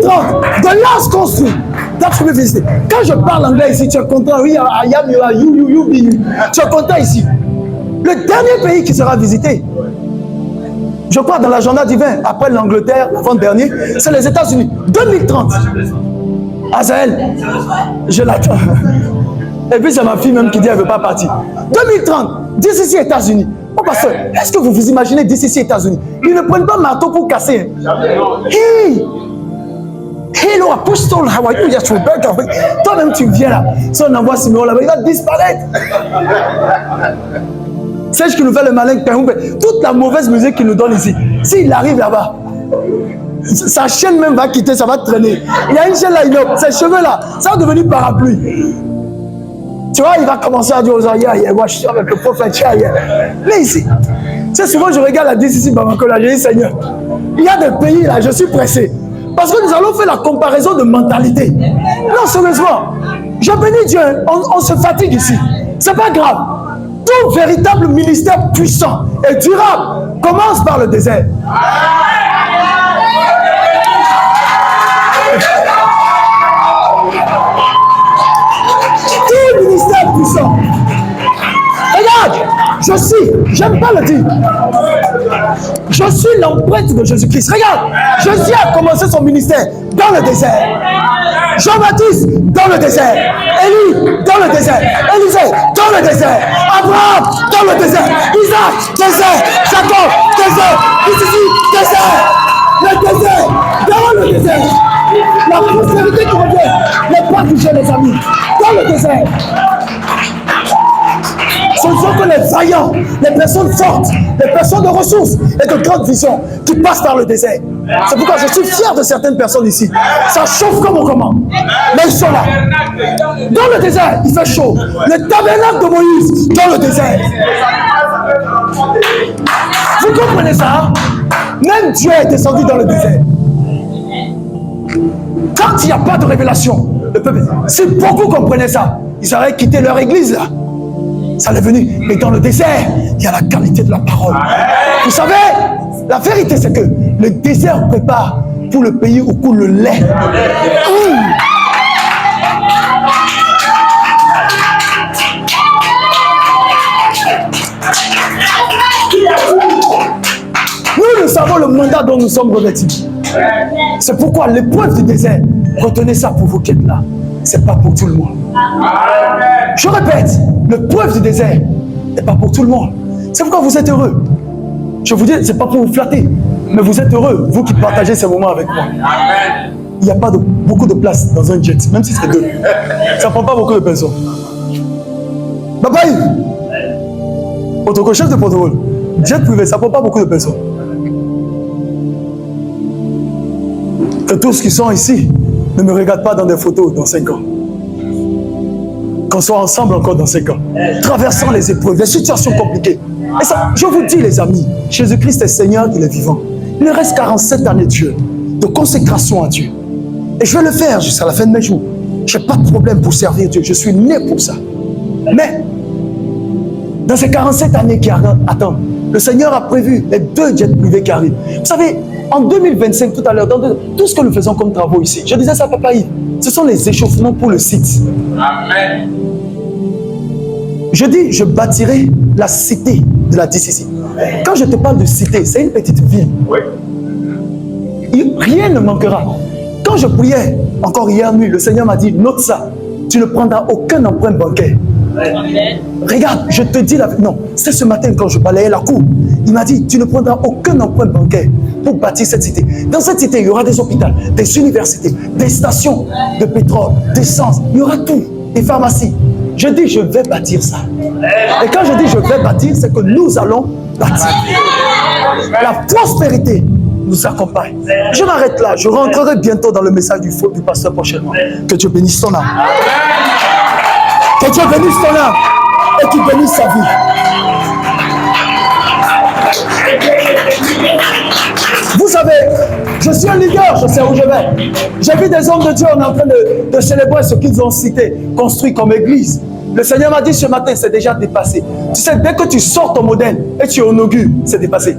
2030, de là se construit. Là, tu peux visiter. Quand je parle anglais ici, tu es content. Oui, I am you. Tu es content ici. Le dernier pays qui sera visité, je crois dans l'agenda divin, après l'Angleterre, l'avant-dernier, c'est les États-Unis. 2030. Azaël, je l'attends. Et puis c'est ma fille même qui dit qu'elle ne veut pas partir. 2030, d'ici États-Unis. Oh pasteur, est-ce que vous vous imaginez d'ici États-Unis? Ils ne prennent pas marteau pour casser. Hey! Hello, Apostle, how are you? Yes, Rebecca. Toi-même tu viens là. Si on envoie Simeon là-bas, il va disparaître. C'est ce qui nous fait le malin. Toute la mauvaise musique qu'il nous donne ici, s'il arrive là-bas, sa chaîne même va quitter, ça va traîner. Il y a une chaîne là, ses cheveux là, ça va devenir parapluie. Tu vois, il va commencer à dire aux gens, moi je suis avec le prophète. Mais ici, c'est souvent je regarde la DCC Bamako là, je dis Seigneur, il y a des pays là, je suis pressé. Parce que nous allons faire la comparaison de mentalité. Non, sérieusement, je bénis Dieu, on se fatigue ici. C'est pas grave. Tout véritable ministère puissant et durable commence par le désert. Tout ministère puissant. Regarde, j'aime pas le dire. Je suis l'empreinte de Jésus-Christ. Regarde, Jésus a commencé son ministère dans le désert. Jean-Baptiste, dans le désert. Élie, dans le désert. Élisée, dans le désert. Abraham, dans le désert. Isaac, désert. Jacob, désert. Ici, désert. Le désert, dans le désert. La prospérité qui revient n'est pas touchée, les amis. Dans le désert. Ce ne sont que les vaillants, les personnes fortes, les personnes de ressources et de grande vision qui passent par le désert. C'est pourquoi je suis fier de certaines personnes ici. Ça chauffe comme au comment. Mais ils sont là. Dans le désert, il fait chaud. Le tabernacle de Moïse, dans le désert. Vous comprenez ça? Même Dieu est descendu dans le désert. Quand il n'y a pas de révélation, le peuple, si beaucoup comprenaient ça, ils auraient quitté leur église là. Ça l'est venu. Mais dans le désert, il y a la qualité de la parole. Vous savez, la vérité c'est que le désert prépare pour le pays où coule le lait. Nous savons le mandat dont nous sommes revêtus. C'est pourquoi l'épreuve du désert, retenez ça pour vous qui êtes là. C'est pas pour tout le monde. Je répète, l'épreuve du désert n'est pas pour tout le monde. C'est pourquoi vous êtes heureux. Je vous dis, c'est pas pour vous flatter, mais vous êtes heureux, vous qui partagez ces moments avec moi. Il n'y a pas beaucoup de place dans un jet, même si c'est 2. Ça ne prend pas beaucoup de personnes. Papa Yves, autochef de protocole, jet privé, ça ne prend pas beaucoup de personnes. Que tous qui sont ici ne me regardent pas dans des photos dans 5 ans. Qu'on soit ensemble encore dans 5 ans. Traversant les épreuves, les situations compliquées. Et ça, je vous dis les amis, Jésus-Christ est Seigneur, il est vivant. Il me reste 47 années Dieu, de consécration à Dieu. Et je vais le faire jusqu'à la fin de mes jours. Je n'ai pas de problème pour servir Dieu, je suis né pour ça. Mais, dans ces 47 années qui attendent, le Seigneur a prévu les 2 jets privés qui arrivent. Vous savez, en 2025, tout à l'heure, dans tout ce que nous faisons comme travaux ici, je disais ça à Papa Yves, ce sont les échauffements pour le site. Amen. Je dis, je bâtirai la cité de la DCC. Quand je te parle de cité, c'est une petite ville. Oui. Rien ne manquera. Quand je priais, encore hier nuit, le Seigneur m'a dit, note ça, tu ne prendras aucun emprunt bancaire. Amen. Regarde, je te dis la... Non, c'est ce matin quand je balayais la cour. Il m'a dit, tu ne prendras aucun emprunt bancaire pour bâtir cette cité. Dans cette cité, il y aura des hôpitaux, des universités, des stations de pétrole, d'essence, il y aura tout, des pharmacies. Je dis, je vais bâtir ça. Et quand je dis, je vais bâtir, c'est que nous allons bâtir. La prospérité nous accompagne. Je m'arrête là, je rentrerai bientôt dans le message du pasteur prochainement. Que Dieu bénisse ton âme. Que Dieu bénisse ton âme et qu'il bénisse sa vie. Vous savez, je suis un leader, je sais où je vais. J'ai vu des hommes de Dieu, on est en train de célébrer ce qu'ils ont cité, construit comme église. Le Seigneur m'a dit ce matin, c'est déjà dépassé. Tu sais, dès que tu sors ton modèle et tu inaugures, c'est dépassé.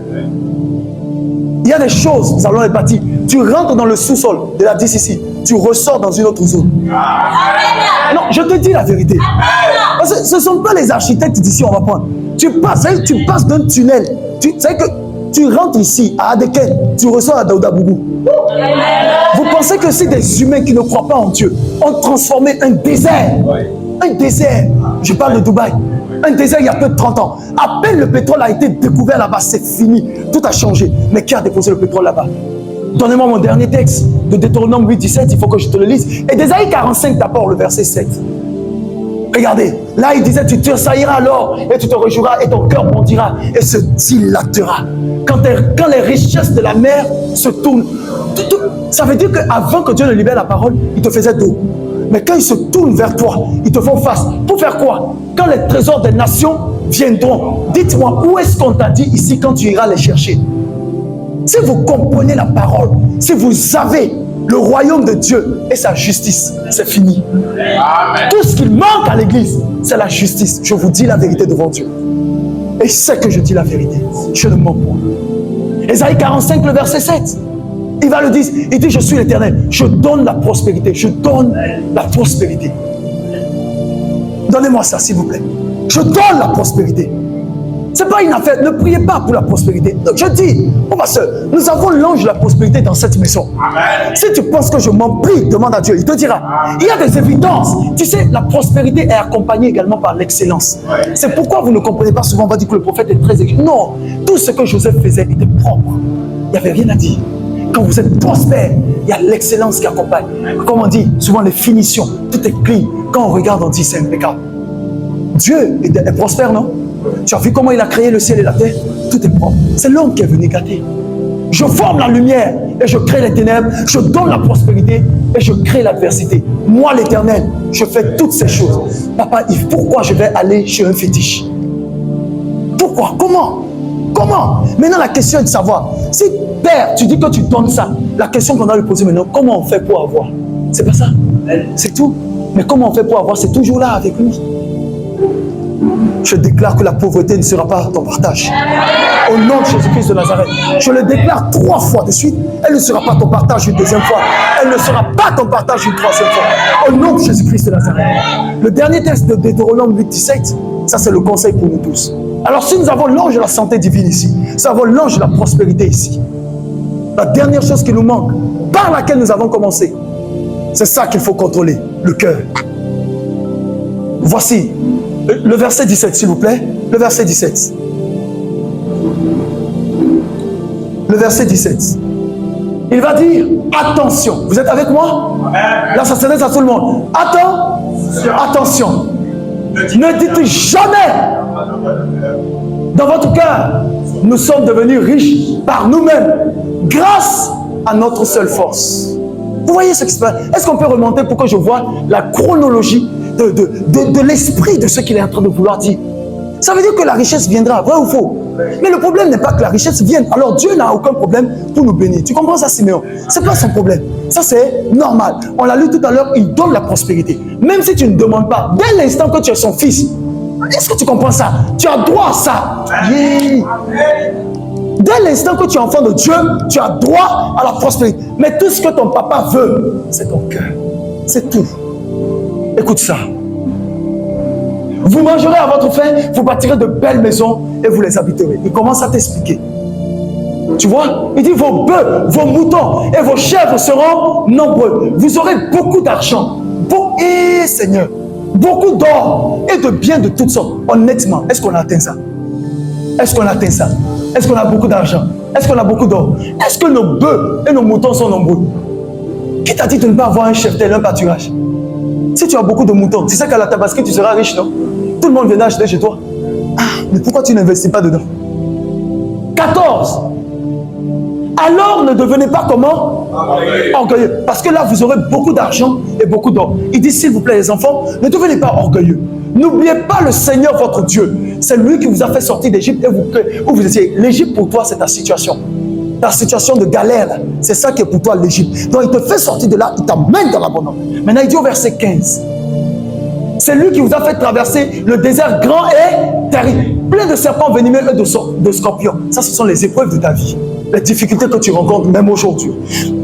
Il y a des choses, nous allons les bâtir. Tu rentres dans le sous-sol de la DCC, tu ressors dans une autre zone. Non, je te dis la vérité. Parce que ce ne sont pas les architectes d'ici, on va prendre. Tu passes d'un tunnel. Tu sais que tu rentres ici, à Adeken, tu ressors à Daoudabougou. Vous pensez que c'est des humains qui ne croient pas en Dieu ont transformé un désert. Un désert, je parle de Dubaï. Un désert il y a peu de 30 ans. À peine le pétrole a été découvert là-bas, c'est fini. Tout a changé. Mais qui a déposé le pétrole là-bas? Donnez-moi mon dernier texte de Deutéronome 8:17, il faut que je te le lise. Et d'Ésaïe 45 d'abord, le verset 7. Regardez, là il disait, tu te sailliras alors et tu te réjouiras et ton cœur bondira et se dilatera. Quand les richesses de la mer se tournent, ça veut dire qu'avant que Dieu ne libère la parole, il te faisait dos. Mais quand ils se tournent vers toi, ils te font face. Pour faire quoi? Quand les trésors des nations viendront, dites-moi, où est-ce qu'on t'a dit ici quand tu iras les chercher? Si vous comprenez la parole, si vous avez le royaume de Dieu et sa justice, c'est fini. Amen. Tout ce qui manque à l'église, c'est la justice. Je vous dis la vérité devant Dieu. Et je sais que je dis la vérité. Je ne mens pas. Ésaïe 45, le verset 7. Il va le dire, il dit, je suis l'Éternel. Je donne la prospérité. Je donne la prospérité. Donnez-moi ça, s'il vous plaît. Je donne la prospérité. Ce n'est pas une affaire. Ne priez pas pour la prospérité. Donc je dis, mon pasteur, nous avons l'ange de la prospérité dans cette maison. Amen. Si tu penses que je m'en prie, demande à Dieu. Il te dira. Amen. Il y a des évidences. Tu sais, la prospérité est accompagnée également par l'excellence. Ouais. C'est pourquoi vous ne comprenez pas souvent. On va dire que le prophète est très excellent. Non. Tout ce que Joseph faisait était propre. Il n'y avait rien à dire. Quand vous êtes prospère, il y a l'excellence qui accompagne. Comme on dit, souvent les finitions, tout est clean. Quand on regarde, on dit c'est impeccable. Dieu est prospère, non? Tu as vu comment il a créé le ciel et la terre? Tout est propre. C'est l'homme qui est venu gâter. Je forme la lumière et je crée les ténèbres. Je donne la prospérité et je crée l'adversité. Moi, l'Éternel, je fais toutes ces choses. Papa Yves, pourquoi je vais aller chez un fétiche? Pourquoi? Comment Comment? Maintenant, la question est de savoir. Si Père, tu dis que tu donnes ça, la question qu'on a lui poser maintenant, comment on fait pour avoir? C'est pas ça. C'est tout. Mais comment on fait pour avoir? C'est toujours là avec lui. Je déclare que la pauvreté ne sera pas ton partage. Au nom de Jésus-Christ de Nazareth, je le déclare 3 fois de suite. Elle ne sera pas ton partage une 2e fois. Elle ne sera pas ton partage une 3e fois. Au nom de Jésus-Christ de Nazareth. Le dernier texte de Deutéronome 8:17, ça c'est le conseil pour nous tous. Alors si nous avons l'ange de la santé divine ici, nous avons l'ange de la prospérité ici, la dernière chose qui nous manque, par laquelle nous avons commencé, c'est ça qu'il faut contrôler, le cœur. Voici le verset 17, s'il vous plaît. Le verset 17. Le verset 17. Il va dire, attention. Vous êtes avec moi? Là, ça s'adresse à tout le monde. Attention. Ne dites jamais dans votre cœur, nous sommes devenus riches par nous-mêmes, grâce à notre seule force. Vous voyez ce qui se passe? Est-ce qu'on peut remonter pour que je vois la chronologie de l'esprit de ce qu'il est en train de vouloir dire? Ça veut dire que la richesse viendra, vrai ou faux? Mais le problème n'est pas que la richesse vienne. Alors Dieu n'a aucun problème pour nous bénir. Tu comprends ça, Siméon? C'est pas son problème. Ça, c'est normal. On l'a lu tout à l'heure, il donne la prospérité. Même si tu ne demandes pas, dès l'instant que tu es son fils, est-ce que tu comprends ça? Tu as droit à ça. Yeah. Dès l'instant que tu es enfant de Dieu, tu as droit à la prospérité. Mais tout ce que ton papa veut, c'est ton cœur. C'est tout. Écoute ça. Vous mangerez à votre faim, vous bâtirez de belles maisons et vous les habiterez. Il commence à t'expliquer. Tu vois? Il dit vos bœufs, vos moutons et vos chèvres seront nombreux. Vous aurez beaucoup d'argent. Et Seigneur, beaucoup d'or et de biens de toutes sortes. Honnêtement, est-ce qu'on a atteint ça? Est-ce qu'on a atteint ça? Est-ce qu'on a beaucoup d'argent? Est-ce qu'on a beaucoup d'or? Est-ce que nos bœufs et nos moutons sont nombreux? Qui t'a dit de ne pas avoir un cheptel, un pâturage? Si tu as beaucoup de moutons, c'est ça qu'à la Tabaski, tu seras riche, non? Tout le monde viendra acheter chez toi. Ah, mais pourquoi tu n'investis pas dedans? 14. Alors ne devenez pas comment? Orgueilleux. Parce que là, vous aurez beaucoup d'argent et beaucoup d'or. Il dit, s'il vous plaît, les enfants, ne devenez pas orgueilleux. N'oubliez pas le Seigneur, votre Dieu. C'est lui qui vous a fait sortir d'Égypte et où vous étiez. L'Égypte, pour toi, c'est ta situation. Ta situation de galère, c'est ça qui est pour toi l'Égypte. Donc, il te fait sortir de là, il t'amène dans l'abondance. Maintenant, il dit au verset 15. C'est lui qui vous a fait traverser le désert grand et terrible, plein de serpents venimeux et de scorpions. Ça, ce sont les épreuves de ta vie, les difficultés que tu rencontres même aujourd'hui.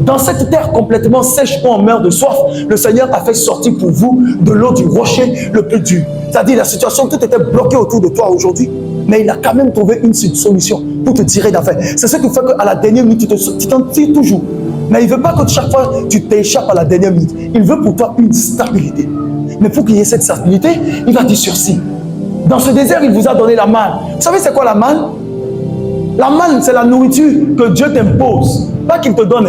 Dans cette terre complètement sèche où on meurt de soif, le Seigneur a fait sortir pour vous de l'eau du rocher le plus dur. C'est-à-dire la situation, tout était bloqué autour de toi aujourd'hui, mais il a quand même trouvé une solution pour te tirer d'affaire. C'est ce qui fait qu'à la dernière minute, tu t'en tires toujours. Mais il ne veut pas que chaque fois tu t'échappes à la dernière minute. Il veut pour toi une stabilité. Mais pour qu'il y ait cette stabilité, il va dire sursis. Dans ce désert, il vous a donné la manne. Vous savez c'est quoi la manne? La manne, c'est la nourriture que Dieu t'impose. Pas qu'il te donne.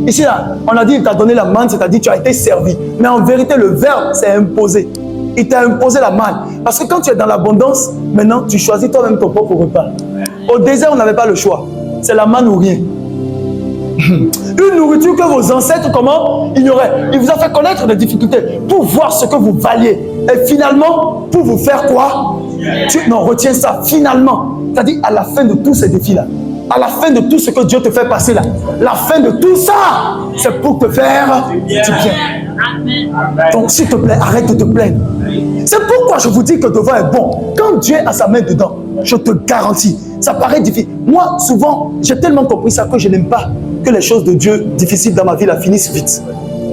Ici, là, on a dit qu'il t'a donné la manne, c'est-à-dire tu as été servi. Mais en vérité, le verbe, c'est imposé. Il t'a imposé la manne. Parce que quand tu es dans l'abondance, maintenant, tu choisis toi-même ton propre repas. Au désert, on n'avait pas le choix. C'est la manne ou rien. Une nourriture que vos ancêtres, comment, ignoraient. Il vous a fait connaître des difficultés pour voir ce que vous valiez. Et finalement, pour vous faire quoi? Non, retiens ça. Finalement, c'est-à-dire à la fin de tous ces défis-là, à la fin de tout ce que Dieu te fait passer là, la fin de tout ça, c'est pour te faire du bien. Donc, s'il te plaît, arrête de te plaindre. C'est pourquoi je vous dis que devant est bon. Quand Dieu a sa main dedans, je te garantis, ça paraît difficile. Moi, souvent, j'ai tellement compris ça que je n'aime pas que les choses de Dieu difficiles dans ma vie la finissent vite.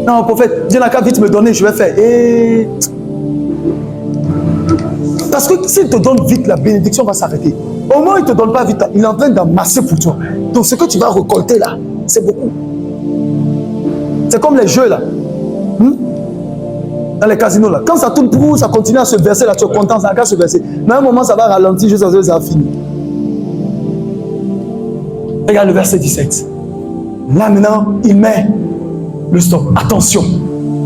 Non, prophète, Dieu n'a qu'à vite me donner, je vais faire. Et... Parce que s'il te donne vite, la bénédiction va s'arrêter. Au moins, il ne te donne pas vite, il est en train d'amasser pour toi. Donc, ce que tu vas récolter là, c'est beaucoup. C'est comme les jeux là. Dans les casinos là. Quand ça tourne pour vous, ça continue à se verser là, tu es content, ça va se verser. Mais à un moment, ça va ralentir jusqu'à ce que ça va finir. Regarde le verset 17. Là maintenant, il met le stop. Attention,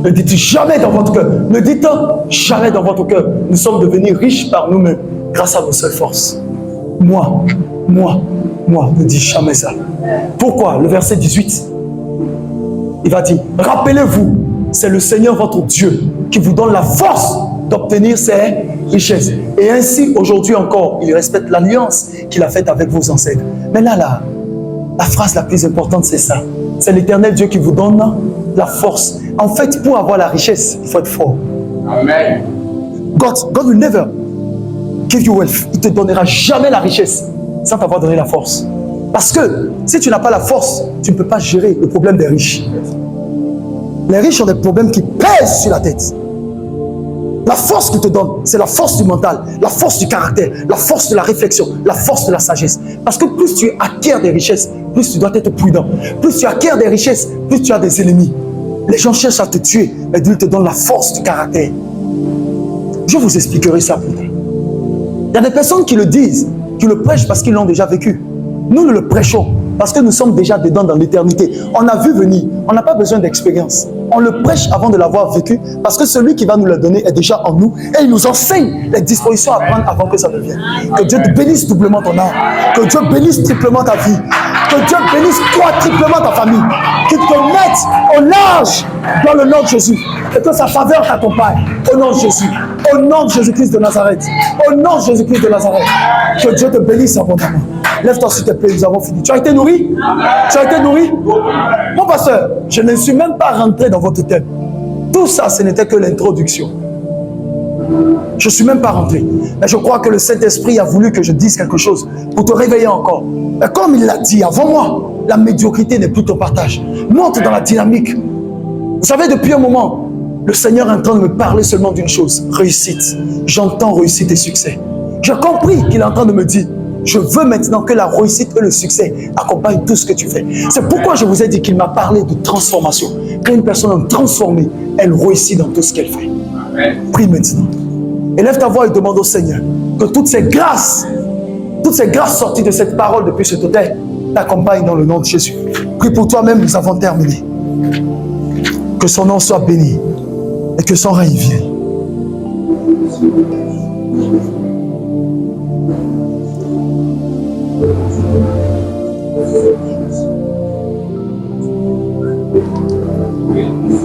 ne dites jamais dans votre cœur. Ne dites jamais dans votre cœur. Nous sommes devenus riches par nous-mêmes grâce à nos seules forces. Moi, ne dis jamais ça. Pourquoi? Le verset 18, il va dire, rappelez-vous, c'est le Seigneur votre Dieu qui vous donne la force d'obtenir ces richesses. Et ainsi, aujourd'hui encore, il respecte l'alliance qu'il a faite avec vos ancêtres. Mais là, la phrase la plus importante, c'est ça. C'est l'Éternel Dieu qui vous donne la force. En fait, pour avoir la richesse, il faut être fort. Amen. God will never give you wealth. Il ne te donnera jamais la richesse sans t'avoir donné la force. Parce que si tu n'as pas la force, tu ne peux pas gérer le problème des riches. Les riches ont des problèmes qui pèsent sur la tête. La force qu'il te donne, c'est la force du mental, la force du caractère, la force de la réflexion, la force de la sagesse. Parce que plus tu acquiers des richesses, plus tu dois être prudent. Plus tu acquiers des richesses, plus tu as des ennemis. Les gens cherchent à te tuer, mais Dieu te donne la force du caractère. Je vous expliquerai ça plus tard. Il y a des personnes qui le disent, qui le prêchent parce qu'ils l'ont déjà vécu. Nous le prêchons parce que nous sommes déjà dedans dans l'éternité. On a vu venir, on n'a pas besoin d'expérience. On le prêche avant de l'avoir vécu parce que celui qui va nous le donner est déjà en nous et il nous enseigne les dispositions à prendre avant que ça ne vienne. Que Dieu te bénisse doublement ton âme, que Dieu bénisse triplement ta vie, que Dieu bénisse quadruplement ta famille, qu'il te mette au large dans le nom de Jésus et que sa faveur t'accompagne au nom de Jésus, au nom de Jésus-Christ de Nazareth, au nom de Jésus-Christ de Nazareth. Que Dieu te bénisse abondamment. Lève-toi s'il te plaît, nous avons fini. Tu as été nourri? Tu as été nourri? Mon pasteur, je ne suis même pas rentré dans votre thème. Tout ça, ce n'était que l'introduction. Je ne suis même pas rentré. Mais je crois que le Saint-Esprit a voulu que je dise quelque chose pour te réveiller encore. Mais comme il l'a dit avant moi, la médiocrité n'est plus ton partage. Monte dans la dynamique. Vous savez, depuis un moment, le Seigneur est en train de me parler seulement d'une chose, réussite. J'entends réussite et succès. J'ai compris qu'il est en train de me dire, je veux maintenant que la réussite et le succès accompagnent tout ce que tu fais. C'est pourquoi je vous ai dit qu'il m'a parlé de transformation. Quand une personne est transformée, elle réussit dans tout ce qu'elle fait. Prie maintenant. Élève ta voix et demande au Seigneur que toutes ces grâces sorties de cette parole depuis cet autel t'accompagnent dans le nom de Jésus. Prie pour toi-même, nous avons terminé. Que son nom soit béni et que son règne vienne.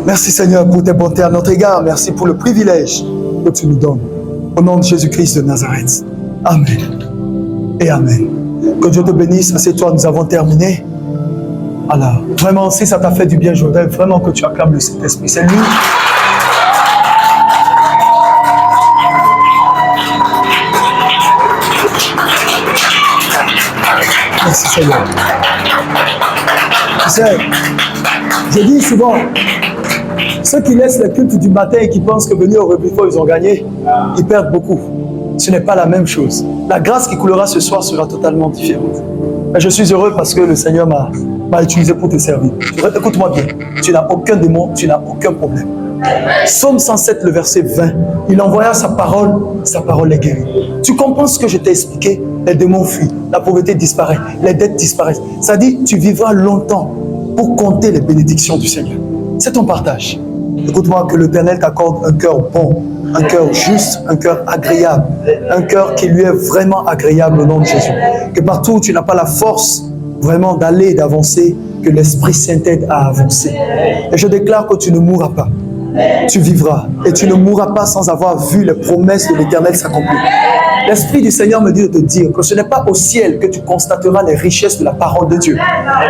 Merci Seigneur pour tes bontés à notre égard. Merci pour le privilège que tu nous donnes. Au nom de Jésus-Christ de Nazareth. Amen. Et Amen. Que Dieu te bénisse. C'est toi, nous avons terminé. Alors, vraiment, si ça t'a fait du bien, je voudrais vraiment que tu acclames le Saint-Esprit. C'est lui. Merci Seigneur. Tu sais, je dis souvent, ceux qui laissent les cultes du matin et qui pensent que venir au repas, ils ont gagné, ils perdent beaucoup. Ce n'est pas la même chose. La grâce qui coulera ce soir sera totalement différente. Mais je suis heureux parce que le Seigneur m'a utilisé pour te servir. Écoute-moi bien, tu n'as aucun démon, tu n'as aucun problème. Psaume 107, le verset 20, il envoya sa parole est guérie. Tu comprends ce que je t'ai expliqué? Les démons fuient, la pauvreté disparaît, les dettes disparaissent. Ça dit, tu vivras longtemps pour compter les bénédictions du Seigneur. C'est ton partage. Écoute-moi, que l'Éternel t'accorde un cœur bon, un cœur juste, un cœur agréable, un cœur qui lui est vraiment agréable au nom de Jésus. Que partout où tu n'as pas la force vraiment d'aller et d'avancer, que l'Esprit Saint t'aide à avancer. Et je déclare que tu ne mourras pas. Tu vivras et tu ne mourras pas sans avoir vu les promesses de l'Éternel s'accomplir. L'Esprit du Seigneur me dit de te dire que ce n'est pas au ciel que tu constateras les richesses de la parole de Dieu.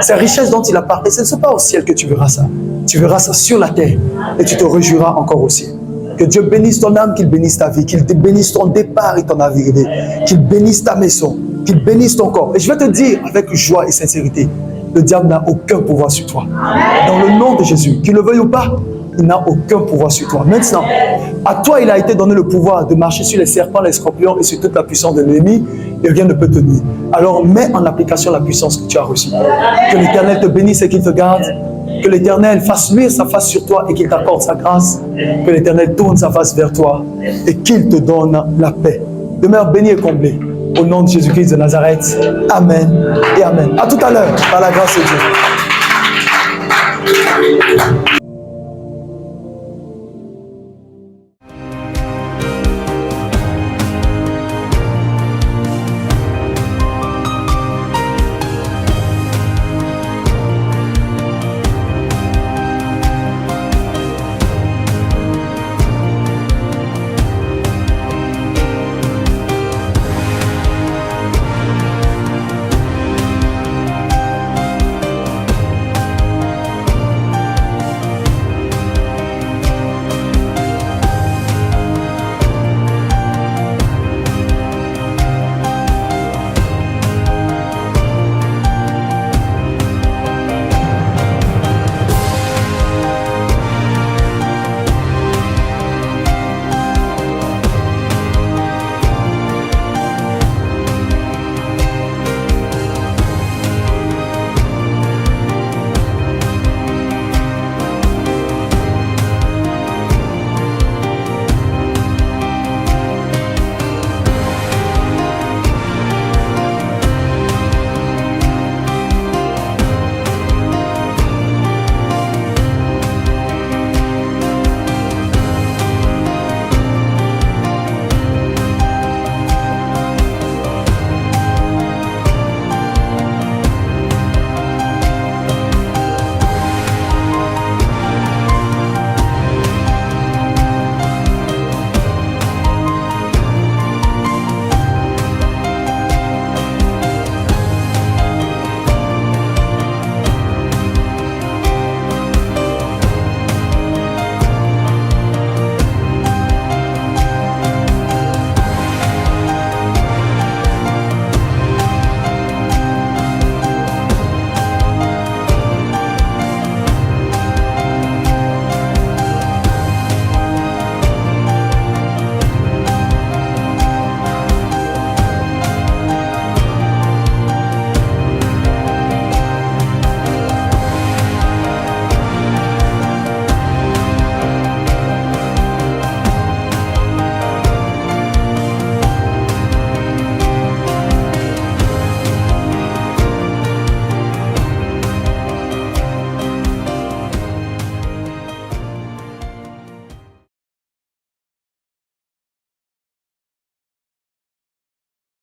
Ces richesses dont il a parlé, ce n'est pas au ciel que tu verras ça. Tu verras ça sur la terre et tu te réjouiras encore au ciel. Que Dieu bénisse ton âme, qu'il bénisse ta vie, qu'il te bénisse ton départ et ton arrivée, qu'il bénisse ta maison, qu'il bénisse ton corps. Et je vais te dire avec joie et sincérité, le diable n'a aucun pouvoir sur toi. Dans le nom de Jésus, qu'il le veuille ou pas, il n'a aucun pouvoir sur toi. Maintenant, à toi, il a été donné le pouvoir de marcher sur les serpents, les scorpions et sur toute la puissance de l'ennemi, et rien ne peut te nuire. Alors, mets en application la puissance que tu as reçue. Que l'Éternel te bénisse et qu'il te garde. Que l'Éternel fasse luire sa face sur toi et qu'il t'accorde sa grâce. Que l'Éternel tourne sa face vers toi et qu'il te donne la paix. Demeure béni et comblé. Au nom de Jésus-Christ de Nazareth. Amen et Amen. À tout à l'heure, par la grâce de Dieu.